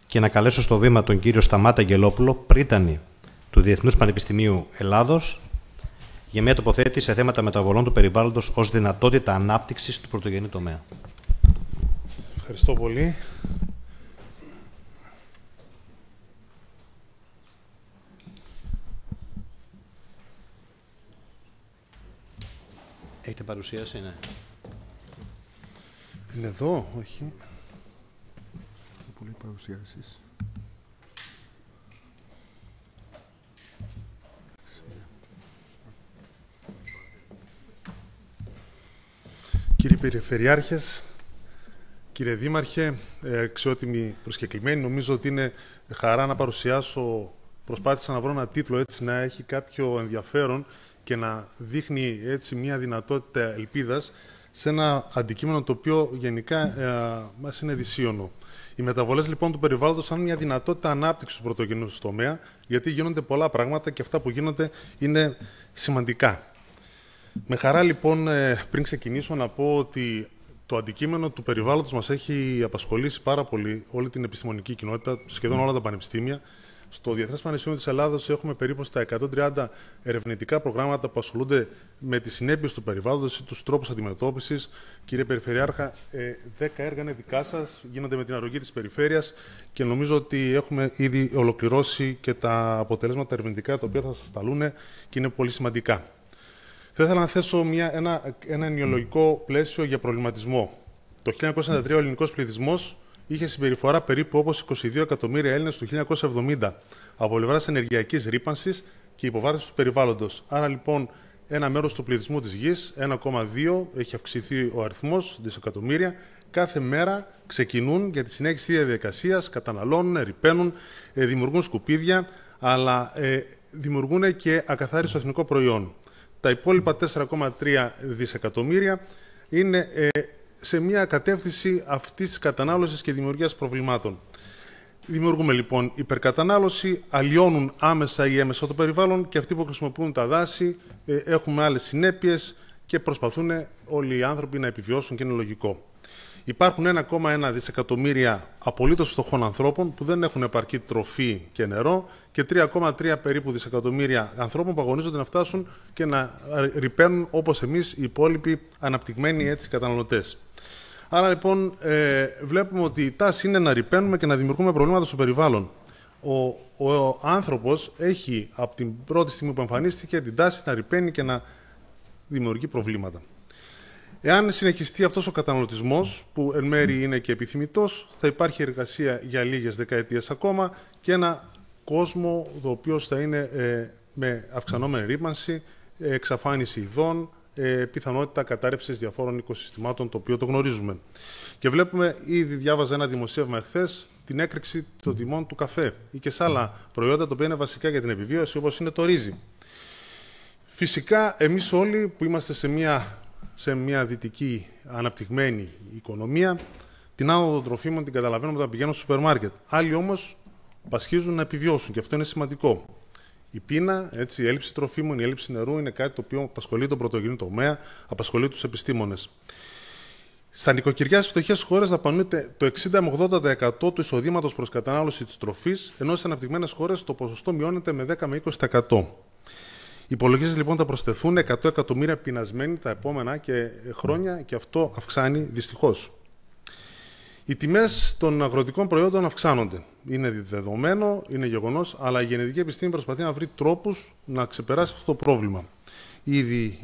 και να καλέσω στο βήμα τον κύριο Σταμάτα Αγγελόπουλο, πρίτανη του Διεθνούς Πανεπιστημίου Ελλάδος, για μια τοποθέτηση σε θέματα μεταβολών του περιβάλλοντος ως δυνατότητα ανάπτυξης του πρωτογενή τομέα. Ευχαριστώ πολύ. Έχετε παρουσίαση, ναι. Είναι εδώ, όχι. Πολύ παρουσιάσεις. Κύριοι Περιφερειάρχες, κύριε Δήμαρχε, αξιότιμοι προσκεκλημένοι, νομίζω ότι είναι χαρά να παρουσιάσω. Προσπάθησα να βρω ένα τίτλο έτσι να έχει κάποιο ενδιαφέρον και να δείχνει έτσι μια δυνατότητα ελπίδας σε ένα αντικείμενο το οποίο γενικά μας είναι δυσίωνο. Οι μεταβολές λοιπόν του περιβάλλοντος σαν μια δυνατότητα ανάπτυξης του πρωτογενού τομέα, γιατί γίνονται πολλά πράγματα και αυτά που γίνονται είναι σημαντικά. Με χαρά λοιπόν, πριν ξεκινήσω, να πω ότι το αντικείμενο του περιβάλλοντος μας έχει απασχολήσει πάρα πολύ όλη την επιστημονική κοινότητα, σχεδόν όλα τα πανεπιστήμια. Στο Διεθνές Πανεπιστήμιο της Ελλάδος έχουμε περίπου στα 130 ερευνητικά προγράμματα που ασχολούνται με τις συνέπειες του περιβάλλοντος ή τους τρόπους αντιμετώπισης. Κύριε Περιφερειάρχα, 10 έργα είναι δικά σας, γίνονται με την αρρωγή της Περιφέρειας και νομίζω ότι έχουμε ήδη ολοκληρώσει και τα αποτελέσματα ερευνητικά τα οποία θα σας σταλούν και είναι πολύ σημαντικά. Θα ήθελα να θέσω ένα ενοιολογικό πλαίσιο για προβληματισμό. Το 1993 ο ελληνικός πληθυσμός είχε συμπεριφορά περίπου όπως 22 εκατομμύρια Έλληνες του 1970 από πλευράς ενεργειακής ρύπανσης και υποβάθμισης του περιβάλλοντος. Άρα λοιπόν ένα μέρος του πληθυσμού της γης, 1,2, έχει αυξηθεί ο αριθμός, δισεκατομμύρια. Κάθε μέρα ξεκινούν για τη συνέχιση της διαδικασίας, καταναλώνουν, ρυπαίνουν, δημιουργούν σκουπίδια, αλλά δημιουργούν και ακαθάριστο εθνικό προϊόν. Τα υπόλοιπα 4,3 δισεκατομμύρια είναι σε μια κατεύθυνση αυτής της κατανάλωσης και δημιουργίας προβλημάτων. Δημιουργούμε λοιπόν υπερκατανάλωση, αλλοιώνουν άμεσα ή έμεσα το περιβάλλον και αυτοί που χρησιμοποιούν τα δάση έχουμε άλλες συνέπειες και προσπαθούν όλοι οι άνθρωποι να επιβιώσουν και είναι λογικό. Υπάρχουν 1,1 δισεκατομμύρια απολύτως φτωχών ανθρώπων που δεν έχουν επαρκή τροφή και νερό και 3,3 περίπου δισεκατομμύρια ανθρώπων που αγωνίζονται να φτάσουν και να ρυπαίνουν όπως εμείς οι υπόλοιποι αναπτυγμένοι έτσι καταναλωτές. Άρα λοιπόν βλέπουμε ότι η τάση είναι να ρυπαίνουμε και να δημιουργούμε προβλήματα στο περιβάλλον. Ο άνθρωπος έχει από την πρώτη στιγμή που εμφανίστηκε την τάση να ρυπαίνει και να δημιουργεί προβλήματα. Εάν συνεχιστεί αυτός ο καταναλωτισμός, που εν μέρει είναι και επιθυμητός, θα υπάρχει εργασία για λίγες δεκαετίες ακόμα και ένα κόσμο ο οποίος θα είναι με αυξανόμενη ρύπανση, εξαφάνιση ειδών, πιθανότητα κατάρρευσης διαφόρων οικοσυστημάτων, το οποίο το γνωρίζουμε. Και βλέπουμε, ήδη διάβαζα ένα δημοσίευμα εχθές, την έκρηξη των τιμών του καφέ ή και σε άλλα προϊόντα, τα οποία είναι βασικά για την επιβίωση, όπως είναι το ρύζι. Φυσικά, εμείς όλοι που είμαστε σε μια δυτική αναπτυγμένη οικονομία, την άνοδο των τροφίμων την καταλαβαίνουμε όταν πηγαίνουν στο σούπερ μάρκετ. Άλλοι όμως πασχίζουν να επιβιώσουν και αυτό είναι σημαντικό. Η πείνα, η έλλειψη τροφίμων, η έλλειψη νερού είναι κάτι το οποίο απασχολεί τον πρωτογενή τομέα, απασχολεί τους επιστήμονες. Στα νοικοκυριά στις φτωχές χώρες δαπανούνται το 60 με 80% του εισοδήματος προς κατανάλωση της τροφής, ενώ στις αναπτυγμένες χώρες το ποσοστό μειώνεται με 10 με 20%. Υπολογίζεται λοιπόν θα προσθεθούν 100 εκατομμύρια πεινασμένοι τα επόμενα και χρόνια και αυτό αυξάνει δυστυχώς. Οι τιμές των αγροτικών προϊόντων αυξάνονται. Είναι δεδομένο, είναι γεγονός, αλλά η γενετική επιστήμη προσπαθεί να βρει τρόπους να ξεπεράσει αυτό το πρόβλημα. Ήδη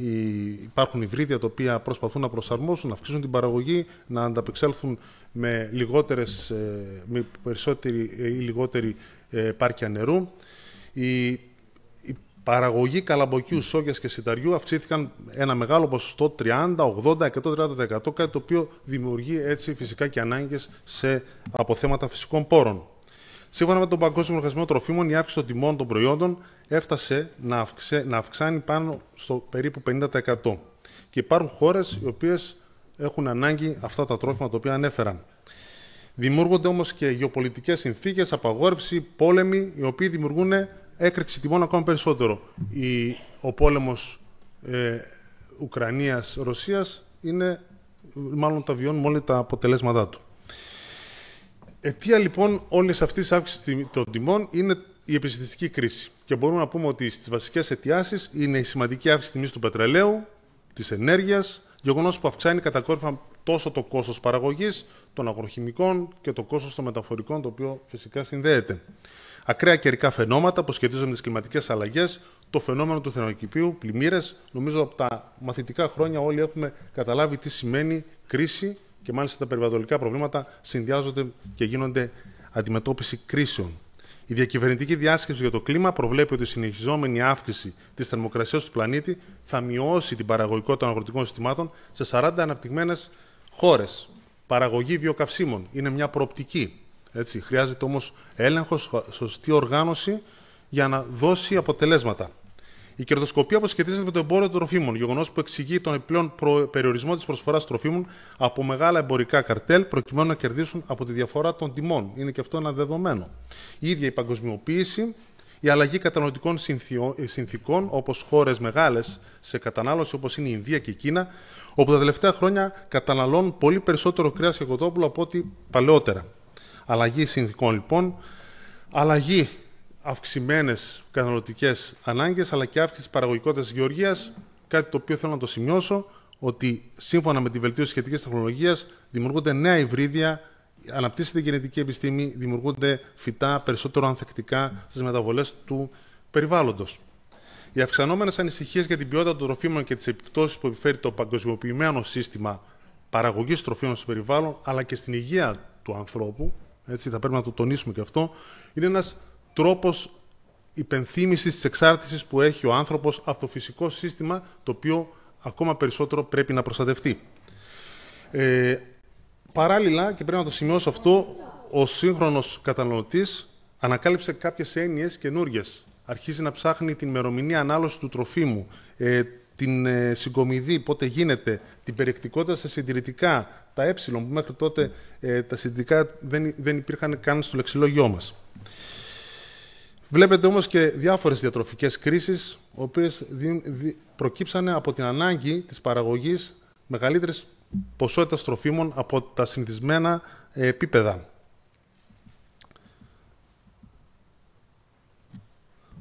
υπάρχουν υβρίδια τα οποία προσπαθούν να προσαρμόσουν, να αυξήσουν την παραγωγή, να ανταπεξέλθουν με περισσότερη ή λιγότερη επάρκεια νερού. Η παραγωγή καλαμποκιού, σόγιας και σιταριού αυξήθηκαν ένα μεγάλο ποσοστό, 30, 80, 130%, κάτι το οποίο δημιουργεί έτσι φυσικά και ανάγκες σε αποθέματα φυσικών πόρων. Σύμφωνα με τον Παγκόσμιο Οργανισμό Τροφίμων, η αύξηση των τιμών των προϊόντων έφτασε να αυξάνει πάνω στο περίπου 50%. Και υπάρχουν χώρες οι οποίες έχουν ανάγκη αυτά τα τρόφιμα τα οποία ανέφερα. Δημιουργούνται όμως και γεωπολιτικές συνθήκες, απαγόρευση, πόλεμοι, οι οποίοι δημιουργούν έκρηξη τιμών ακόμα περισσότερο. Ο πόλεμος Ουκρανίας-Ρωσίας μάλλον τα βιώνουμε όλοι τα αποτελέσματά του. Αιτία λοιπόν όλης αυτής της αύξησης των τιμών είναι η επιστημιστική κρίση. Και μπορούμε να πούμε ότι στις βασικές αιτιάσεις είναι η σημαντική αύξηση τιμής του πετρελαίου, της ενέργειας, γεγονός που αυξάνει κατακόρυφα τόσο το κόστος παραγωγής των αγροχημικών και το κόστος των μεταφορικών, το οποίο φυσικά συνδέεται. Ακραία καιρικά φαινόματα που σχετίζονται με τις κλιματικές αλλαγές, το φαινόμενο του θερμοκηπίου, πλημμύρες. Νομίζω από τα μαθητικά χρόνια όλοι έχουμε καταλάβει τι σημαίνει κρίση και μάλιστα τα περιβαλλοντικά προβλήματα συνδυάζονται και γίνονται αντιμετώπιση κρίσεων. Η διακυβερνητική διάσκεψη για το κλίμα προβλέπει ότι η συνεχιζόμενη αύξηση της θερμοκρασίας του πλανήτη θα μειώσει την παραγωγικότητα των αγροτικών συστημάτων σε 40 αναπτυγμένες χώρες. Παραγωγή βιοκαυσίμων είναι μια προοπτική. Έτσι, χρειάζεται όμως έλεγχος, σωστή οργάνωση για να δώσει αποτελέσματα. Η κερδοσκοπία που σχετίζεται με το εμπόριο των τροφίμων, γεγονός που εξηγεί τον επιπλέον περιορισμό της προσφοράς τροφίμων από μεγάλα εμπορικά καρτέλ προκειμένου να κερδίσουν από τη διαφορά των τιμών. Είναι και αυτό ένα δεδομένο. Η ίδια η παγκοσμιοποίηση, η αλλαγή καταναλωτικών συνθήκων, όπως χώρες μεγάλες σε κατανάλωση όπως είναι η Ινδία και η Κίνα, όπου τα τελευταία χρόνια καταναλώνουν πολύ περισσότερο κρέας και κοτόπουλο από ό,τι παλαιότερα. Αλλαγή συνθήκων λοιπόν, αλλαγή αυξημένες καταναλωτικές ανάγκες, αλλά και αύξηση της παραγωγικότητας της γεωργίας, κάτι το οποίο θέλω να το σημειώσω, ότι σύμφωνα με τη βελτίωση σχετικής τεχνολογίας δημιουργούνται νέα υβρίδια, αναπτύσσεται η γενετική επιστήμη, δημιουργούνται φυτά περισσότερο ανθεκτικά στις μεταβολές του περιβάλλοντος. Οι αυξανόμενες ανησυχίες για την ποιότητα των τροφίμων και τις επιπτώσεις που επιφέρει το παγκοσμιοποιημένο σύστημα παραγωγής τροφίμων στο περιβάλλον, αλλά και στην υγεία του ανθρώπου, έτσι, θα πρέπει να το τονίσουμε και αυτό, είναι ένας τρόπος υπενθύμησης της εξάρτησης που έχει ο άνθρωπος από το φυσικό σύστημα, το οποίο ακόμα περισσότερο πρέπει να προστατευτεί. Παράλληλα, και πρέπει να το σημειώσω αυτό, ο σύγχρονος καταναλωτής ανακάλυψε κάποιες έννοιες καινούργιες. Αρχίζει να ψάχνει την ημερομηνία ανάλωσης του τροφίμου, την συγκομιδή, πότε γίνεται, την περιεκτικότητα σε συντηρητικά, τα που μέχρι τότε τα συντηρητικά δεν υπήρχαν καν στο λεξιλόγιό μας. Βλέπετε όμως και διάφορες διατροφικές κρίσεις, οι οποίες προκύψανε από την ανάγκη της παραγωγής μεγαλύτερης ποσότητας τροφίμων από τα συνηθισμένα επίπεδα.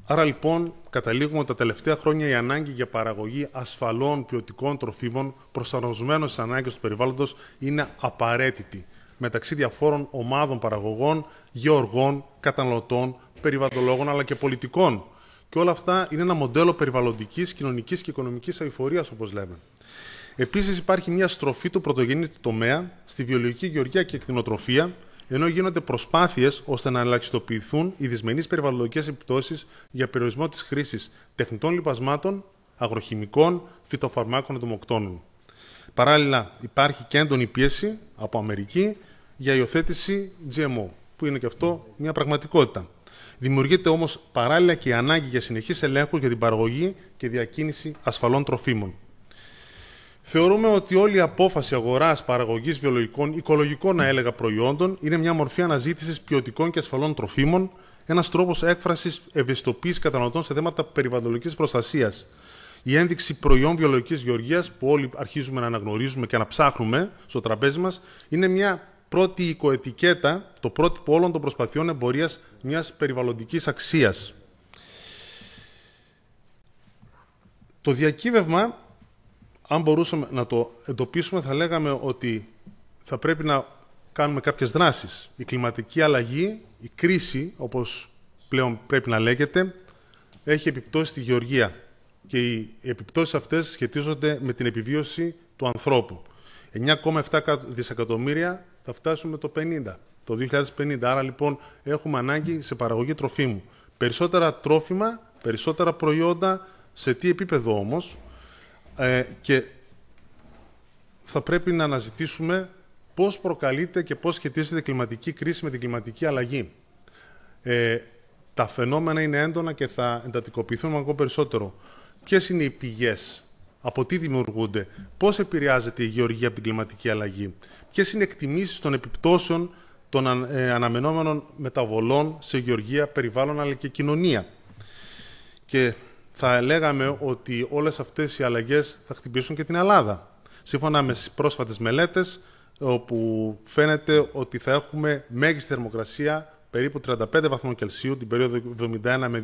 Άρα λοιπόν καταλήγουμε ότι τα τελευταία χρόνια η ανάγκη για παραγωγή ασφαλών ποιοτικών τροφίμων προσαρμοσμένων στις ανάγκες του περιβάλλοντος είναι απαραίτητη μεταξύ διαφόρων ομάδων παραγωγών, γεωργών, καταναλωτών, περιβαλλοντολόγων αλλά και πολιτικών. Και όλα αυτά είναι ένα μοντέλο περιβαλλοντικής, κοινωνικής και οικονομικής αειφορίας, όπως λέμε. Επίσης υπάρχει μια στροφή του πρωτογενή τομέα στη βιολογική γεωργία και κτηνοτροφία, ενώ γίνονται προσπάθειες ώστε να ελαχιστοποιηθούν οι δυσμενείς περιβαλλοντικές επιπτώσεις για περιορισμό της χρήσης τεχνητών λιπασμάτων, αγροχημικών, φυτοφαρμάκων και εντομοκτώνων. Παράλληλα, υπάρχει και έντονη πίεση από Αμερική για υιοθέτηση GMO, που είναι και αυτό μια πραγματικότητα. Δημιουργείται όμως παράλληλα και η ανάγκη για συνεχείς ελέγχους για την παραγωγή και διακίνηση ασφαλών τροφίμων. Θεωρούμε ότι όλη η απόφαση αγοράς παραγωγής βιολογικών, οικολογικών να έλεγα προϊόντων είναι μια μορφή αναζήτησης ποιοτικών και ασφαλών τροφίμων, ένας τρόπος έκφρασης ευαισθητοποίησης καταναλωτών σε θέματα περιβαλλοντικής προστασίας. Η ένδειξη προϊόν βιολογικής γεωργίας που όλοι αρχίζουμε να αναγνωρίζουμε και να ψάχνουμε στο τραπέζι μας είναι μια πρώτη οικοετικέτα, το πρότυπο όλων των προσπαθειών εμπορίας μιας περιβαλλοντικής αξίας. Το διακύβευμα, αν μπορούσαμε να το εντοπίσουμε, θα λέγαμε ότι θα πρέπει να κάνουμε κάποιες δράσεις. Η κλιματική αλλαγή, η κρίση, όπως πλέον πρέπει να λέγεται, έχει επιπτώσεις στη γεωργία. Και οι επιπτώσεις αυτές σχετίζονται με την επιβίωση του ανθρώπου. 9,7 δισεκατομμύρια θα φτάσουμε το 2050. Άρα λοιπόν έχουμε ανάγκη σε παραγωγή τροφίμου. Περισσότερα τρόφιμα, περισσότερα προϊόντα, σε τι επίπεδο όμως, και θα πρέπει να αναζητήσουμε πώς προκαλείται και πώς σχετίζεται η κλιματική κρίση με την κλιματική αλλαγή. Τα φαινόμενα είναι έντονα και θα εντατικοποιηθούν ακόμα περισσότερο. Ποιες είναι οι πηγές, από τι δημιουργούνται, πώς επηρεάζεται η γεωργία από την κλιματική αλλαγή, ποιες είναι εκτιμήσεις των επιπτώσεων των αναμενόμενων μεταβολών σε γεωργία, περιβάλλον αλλά και κοινωνία. Και θα λέγαμε ότι όλες αυτές οι αλλαγές θα χτυπήσουν και την Ελλάδα. Σύμφωνα με πρόσφατες μελέτες, όπου φαίνεται ότι θα έχουμε μέγιστη θερμοκρασία περίπου 35 βαθμών Κελσίου την περίοδο 1971 με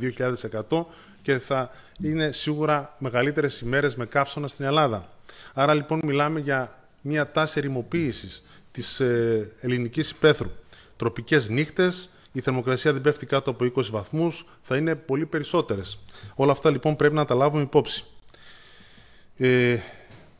2100 και θα είναι σίγουρα μεγαλύτερες ημέρες με καύσωνα στην Ελλάδα. Άρα λοιπόν μιλάμε για μια τάση ερημοποίησης της ελληνικής υπαίθρου. Τροπικές νύχτες, η θερμοκρασία δεν πέφτει κάτω από 20 βαθμούς, θα είναι πολύ περισσότερες. Όλα αυτά λοιπόν πρέπει να τα λάβουμε υπόψη.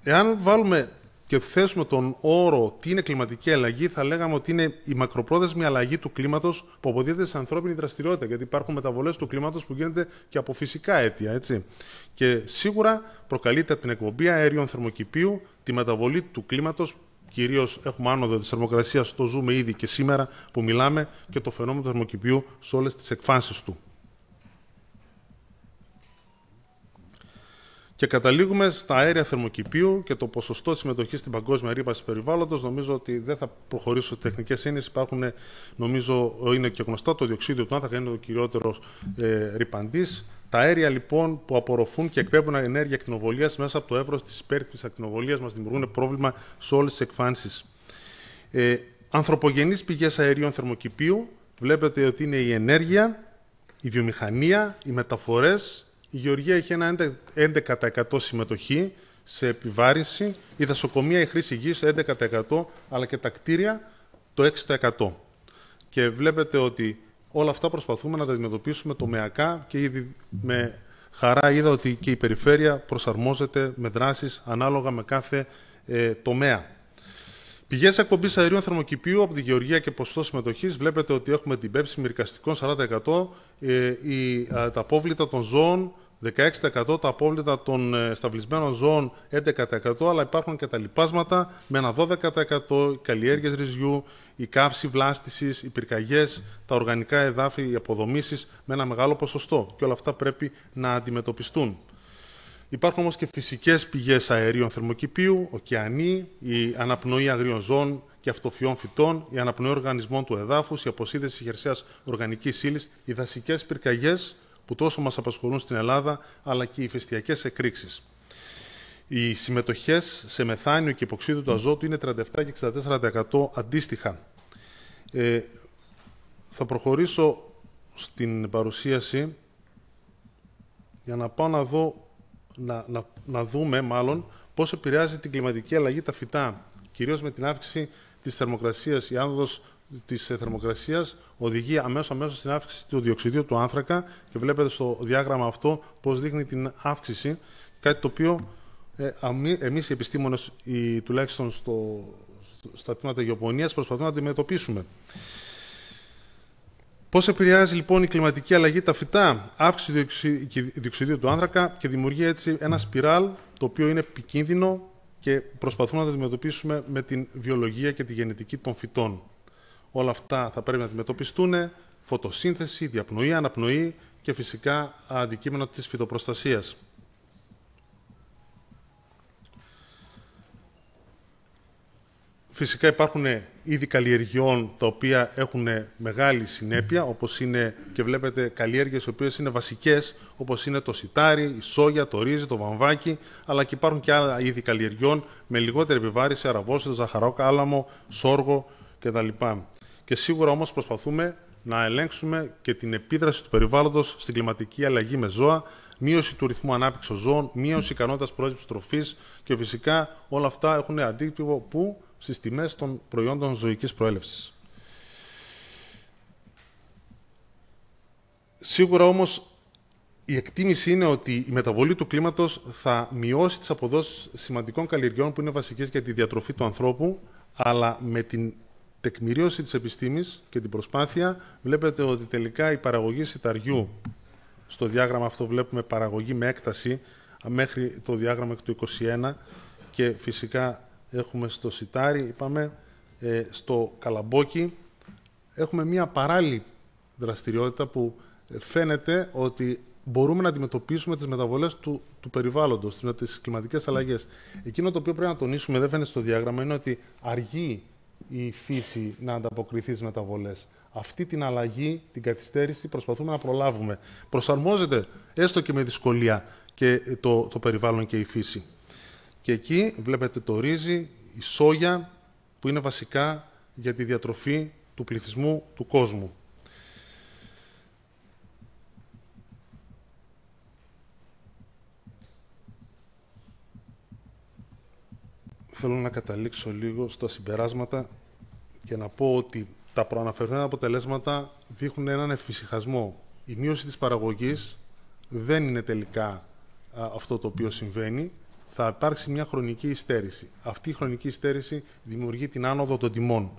Εάν βάλουμε και θέσουμε τον όρο τι είναι κλιματική αλλαγή, θα λέγαμε ότι είναι η μακροπρόθεσμη αλλαγή του κλίματος που αποδίδεται σε ανθρώπινη δραστηριότητα, γιατί υπάρχουν μεταβολές του κλίματος που γίνονται και από φυσικά αίτια, έτσι. Και σίγουρα προκαλείται από την εκπομπή αέριων θερμοκηπίου, τη μεταβολή του κλίματος, κυρίως έχουμε άνοδο της θερμοκρασίας, το ζούμε ήδη και σήμερα που μιλάμε, και το φαινόμενο του θερμοκηπίου σε όλες τις εκφάνσεις του. Και καταλήγουμε στα αέρια θερμοκηπίου και το ποσοστό συμμετοχής στην παγκόσμια ρήπανση περιβάλλοντος. Νομίζω ότι δεν θα προχωρήσω στις τεχνικές έννοιες. Υπάρχουν, νομίζω, είναι και γνωστά, το διοξείδιο του άνθρακα είναι ο κυριότερος ρηπαντής. Τα αέρια λοιπόν που απορροφούν και εκπέμπουν ενέργεια ακτινοβολίας μέσα από το εύρος της υπέρυθμης ακτινοβολίας μας δημιουργούν πρόβλημα σε όλες τις εκφάνσεις. Ανθρωπογενείς πηγές αερίων θερμοκηπίου, βλέπετε ότι είναι η ενέργεια, η βιομηχανία, οι μεταφορές. Η γεωργία έχει ένα 11% συμμετοχή σε επιβάρυνση, η δασοκομεία, η χρήση γης 11%, αλλά και τα κτίρια το 6%. Και βλέπετε ότι όλα αυτά προσπαθούμε να τα αντιμετωπίσουμε τομεακά και ήδη με χαρά είδα ότι και η περιφέρεια προσαρμόζεται με δράσεις ανάλογα με κάθε τομέα. Πηγές εκπομπής αερίων θερμοκηπίου από τη γεωργία και ποσοστό συμμετοχής. Βλέπετε ότι έχουμε την πέψη μυρικαστικών 40%, τα απόβλητα των ζώων 16%, τα απόβλητα των σταυλισμένων ζώων 11%, αλλά υπάρχουν και τα λιπάσματα με ένα 12%, οι καλλιέργειες ρυζιού, η καύση βλάστησης, οι πυρκαγιές, τα οργανικά εδάφη, οι αποδομήσεις με ένα μεγάλο ποσοστό. Και όλα αυτά πρέπει να αντιμετωπιστούν. Υπάρχουν όμως και φυσικές πηγές αερίων θερμοκηπίου, ωκεανοί, η αναπνοή αγρίων ζώων και αυτοφυών φυτών, η αναπνοή οργανισμών του εδάφους, η αποσύνδεση χερσαίας οργανικής ύλης, οι δασικές πυρκαγιές που τόσο μας απασχολούν στην Ελλάδα, αλλά και οι ηφαιστειακές εκρήξεις. Οι συμμετοχές σε μεθάνιο και υποξίδιο του αζότου είναι 37% και 64% αντίστοιχα. Θα προχωρήσω στην παρουσίαση για να πάω να δω να δούμε μάλλον πώς επηρεάζει την κλιματική αλλαγή τα φυτά, κυρίως με την αύξηση της θερμοκρασίας. Η άνοδος της θερμοκρασίας οδηγεί αμέσως στην αύξηση του διοξιδίου του άνθρακα και βλέπετε στο διάγραμμα αυτό πώς δείχνει την αύξηση, κάτι το οποίο εμείς οι επιστήμονες, τουλάχιστον στα τμήματα γεωπονίας, προσπαθούμε να αντιμετωπίσουμε. Πώς επηρεάζει λοιπόν η κλιματική αλλαγή τα φυτά? Αύξηση διοξιδίου του άνθρακα και δημιουργεί έτσι ένα σπιράλ το οποίο είναι επικίνδυνο και προσπαθούμε να το αντιμετωπίσουμε με την βιολογία και τη γενετική των φυτών. Όλα αυτά θα πρέπει να αντιμετωπιστούν, φωτοσύνθεση, διαπνοή, αναπνοή και φυσικά αντικείμενα της φυτοπροστασίας. Φυσικά υπάρχουν είδη καλλιεργειών τα οποία έχουν μεγάλη συνέπεια, όπως είναι και βλέπετε καλλιέργειες οι οποίες είναι βασικές, όπως είναι το σιτάρι, η σόγια, το ρύζι, το βαμβάκι, αλλά και υπάρχουν και άλλα είδη καλλιεργειών με λιγότερη επιβάρηση, αραβόσιτο, ζαχαρόκα, άλαμο, σόργο κτλ. Και σίγουρα όμως προσπαθούμε να ελέγξουμε και την επίδραση του περιβάλλοντος στην κλιματική αλλαγή με ζώα, μείωση του ρυθμού ανάπτυξης ζώων, μείωση ικανότητας πρόσληψης τροφής και φυσικά όλα αυτά έχουν αντίκτυπο που στις τιμές των προϊόντων ζωικής προέλευσης. Σίγουρα όμως η εκτίμηση είναι ότι η μεταβολή του κλίματος θα μειώσει τις αποδόσεις σημαντικών καλλιεργειών που είναι βασικές για τη διατροφή του ανθρώπου, αλλά με την τεκμηρίωση της επιστήμης και την προσπάθεια βλέπετε ότι τελικά η παραγωγή σιταριού, στο διάγραμμα αυτό βλέπουμε παραγωγή με έκταση μέχρι το διάγραμμα του 21 και φυσικά έχουμε στο σιτάρι, είπαμε, στο καλαμπόκι. Έχουμε μια παράλληλη δραστηριότητα που φαίνεται ότι μπορούμε να αντιμετωπίσουμε τις μεταβολές του περιβάλλοντος, τις κλιματικές αλλαγές. Εκείνο το οποίο πρέπει να τονίσουμε, δεν φαίνεται στο διάγραμμα, είναι ότι αργεί η φύση να ανταποκριθεί στις μεταβολές. Αυτή την αλλαγή, την καθυστέρηση προσπαθούμε να προλάβουμε. Προσαρμόζεται έστω και με δυσκολία και το περιβάλλον και η φύση. Και εκεί βλέπετε το ρύζι, η σόγια που είναι βασικά για τη διατροφή του πληθυσμού του κόσμου. Θέλω να καταλήξω λίγο στα συμπεράσματα και να πω ότι τα προαναφερθέντα αποτελέσματα δείχνουν έναν εφησυχασμό. Η μείωση της παραγωγής δεν είναι τελικά αυτό το οποίο συμβαίνει. Θα υπάρξει μια χρονική υστέρηση. Αυτή η χρονική υστέρηση δημιουργεί την άνοδο των τιμών.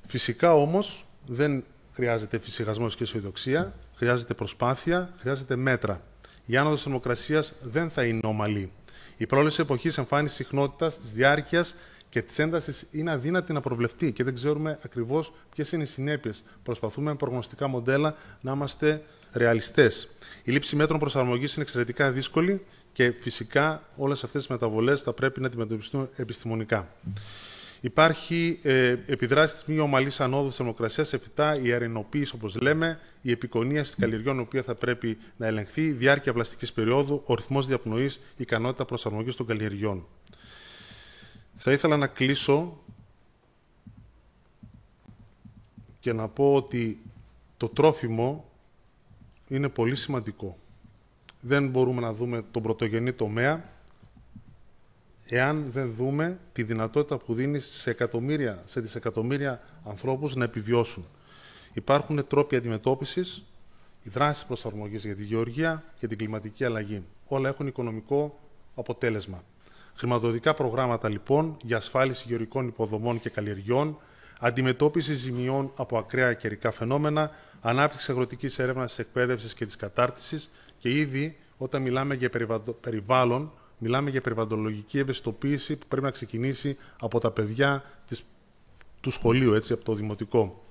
Φυσικά όμως δεν χρειάζεται εφησυχασμός και αισιοδοξία, χρειάζεται προσπάθεια, χρειάζεται μέτρα. Η άνοδος θερμοκρασίας δεν θα είναι ομαλή. Η πρόληψη εποχής εμφάνισης συχνότητας, της διάρκειας και της έντασης είναι αδύνατη να προβλεφτεί και δεν ξέρουμε ακριβώς ποιες είναι οι συνέπειες. Προσπαθούμε με προγνωστικά μοντέλα να είμαστε ρεαλιστές. Η λήψη μέτρων προσαρμογής είναι εξαιρετικά δύσκολη και φυσικά όλες αυτές τις μεταβολές θα πρέπει να αντιμετωπιστούν επιστημονικά. Υπάρχει επιδράση της μη ομαλής ανόδου της θερμοκρασίας, εφητά η αρενοποίηση, όπως λέμε, η επικονίαση καλλιεργιών, η οποία θα πρέπει να ελεγχθεί, η διάρκεια βλαστικής περίοδου, ο ρυθμός διαπνοής, η ικανότητα προσαρμογής των καλλιεργιών. Θα ήθελα να κλείσω και να πω ότι το τρόφιμο είναι πολύ σημαντικό. Δεν μπορούμε να δούμε τον πρωτογενή τομέα εάν δεν δούμε τη δυνατότητα που δίνει σε δισεκατομμύρια ανθρώπους να επιβιώσουν. Υπάρχουν τρόποι αντιμετώπισης, οι δράσεις προσαρμογής για τη γεωργία και την κλιματική αλλαγή. Όλα έχουν οικονομικό αποτέλεσμα. Χρηματοδοτικά προγράμματα λοιπόν για ασφάλιση γεωργικών υποδομών και καλλιεργιών, αντιμετώπιση ζημιών από ακραία καιρικά φαινόμενα, ανάπτυξη αγροτικής έρευνας, της εκπαίδευσης και της κατάρτισης και ήδη όταν μιλάμε για περιβάλλον, μιλάμε για περιβαλλοντολογική ευαισθητοποίηση που πρέπει να ξεκινήσει από τα παιδιά του σχολείου, έτσι, από το δημοτικό.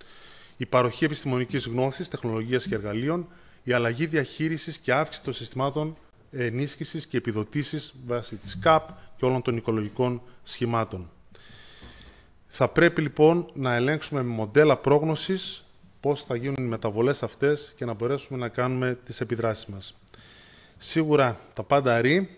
Η παροχή επιστημονικής γνώσης, τεχνολογίας και εργαλείων, η αλλαγή διαχείρισης και αύξηση των συστημάτων ενίσχυσης και επιδοτήσεις βάσει της ΚΑΠ και όλων των οικολογικών σχημάτων. Θα πρέπει λοιπόν να ελέγξουμε με μοντέλα πρόγνωσης πώς θα γίνουν οι μεταβολές αυτές και να μπορέσουμε να κάνουμε τις επιδράσεις μας. Σίγουρα τα πάντα αρεί,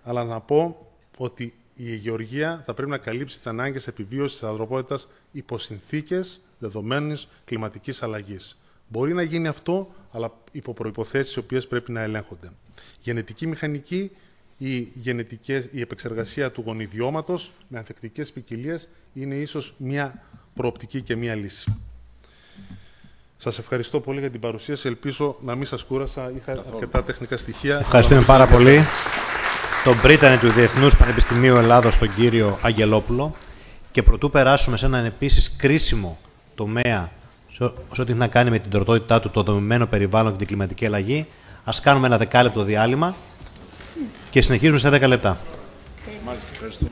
αλλά να πω ότι η γεωργία θα πρέπει να καλύψει τις ανάγκες επιβίωσης της ανθρωπότητας υπό συνθήκες δεδομένης κλιματικής αλλαγής. Μπορεί να γίνει αυτό, αλλά υπό προϋποθέσεις οι οποίες πρέπει να ελέγχονται. Γενετική μηχανική, η επεξεργασία του γονιδιώματος με ανθεκτικές ποικιλίες είναι ίσως μια προοπτική και μια λύση. Σας ευχαριστώ πολύ για την παρουσίαση. Ελπίζω να μην σας κούρασα. Είχα αρκετά τεχνικά στοιχεία. Ευχαριστούμε πάρα πολύ τον πρίτανη του Διεθνούς Πανεπιστημίου Ελλάδος, τον κύριο Αγγελόπουλο. Και προτού περάσουμε σε έναν επίσης κρίσιμο τομέα σε ό,τι έχει να κάνει με την τροτότητά του, το δομημένο περιβάλλον και την κλιματική αλλαγή, ας κάνουμε ένα 10 λεπτό διάλειμμα και συνεχίζουμε σε 10 λεπτά. Μάλιστα, ευχαριστούμε.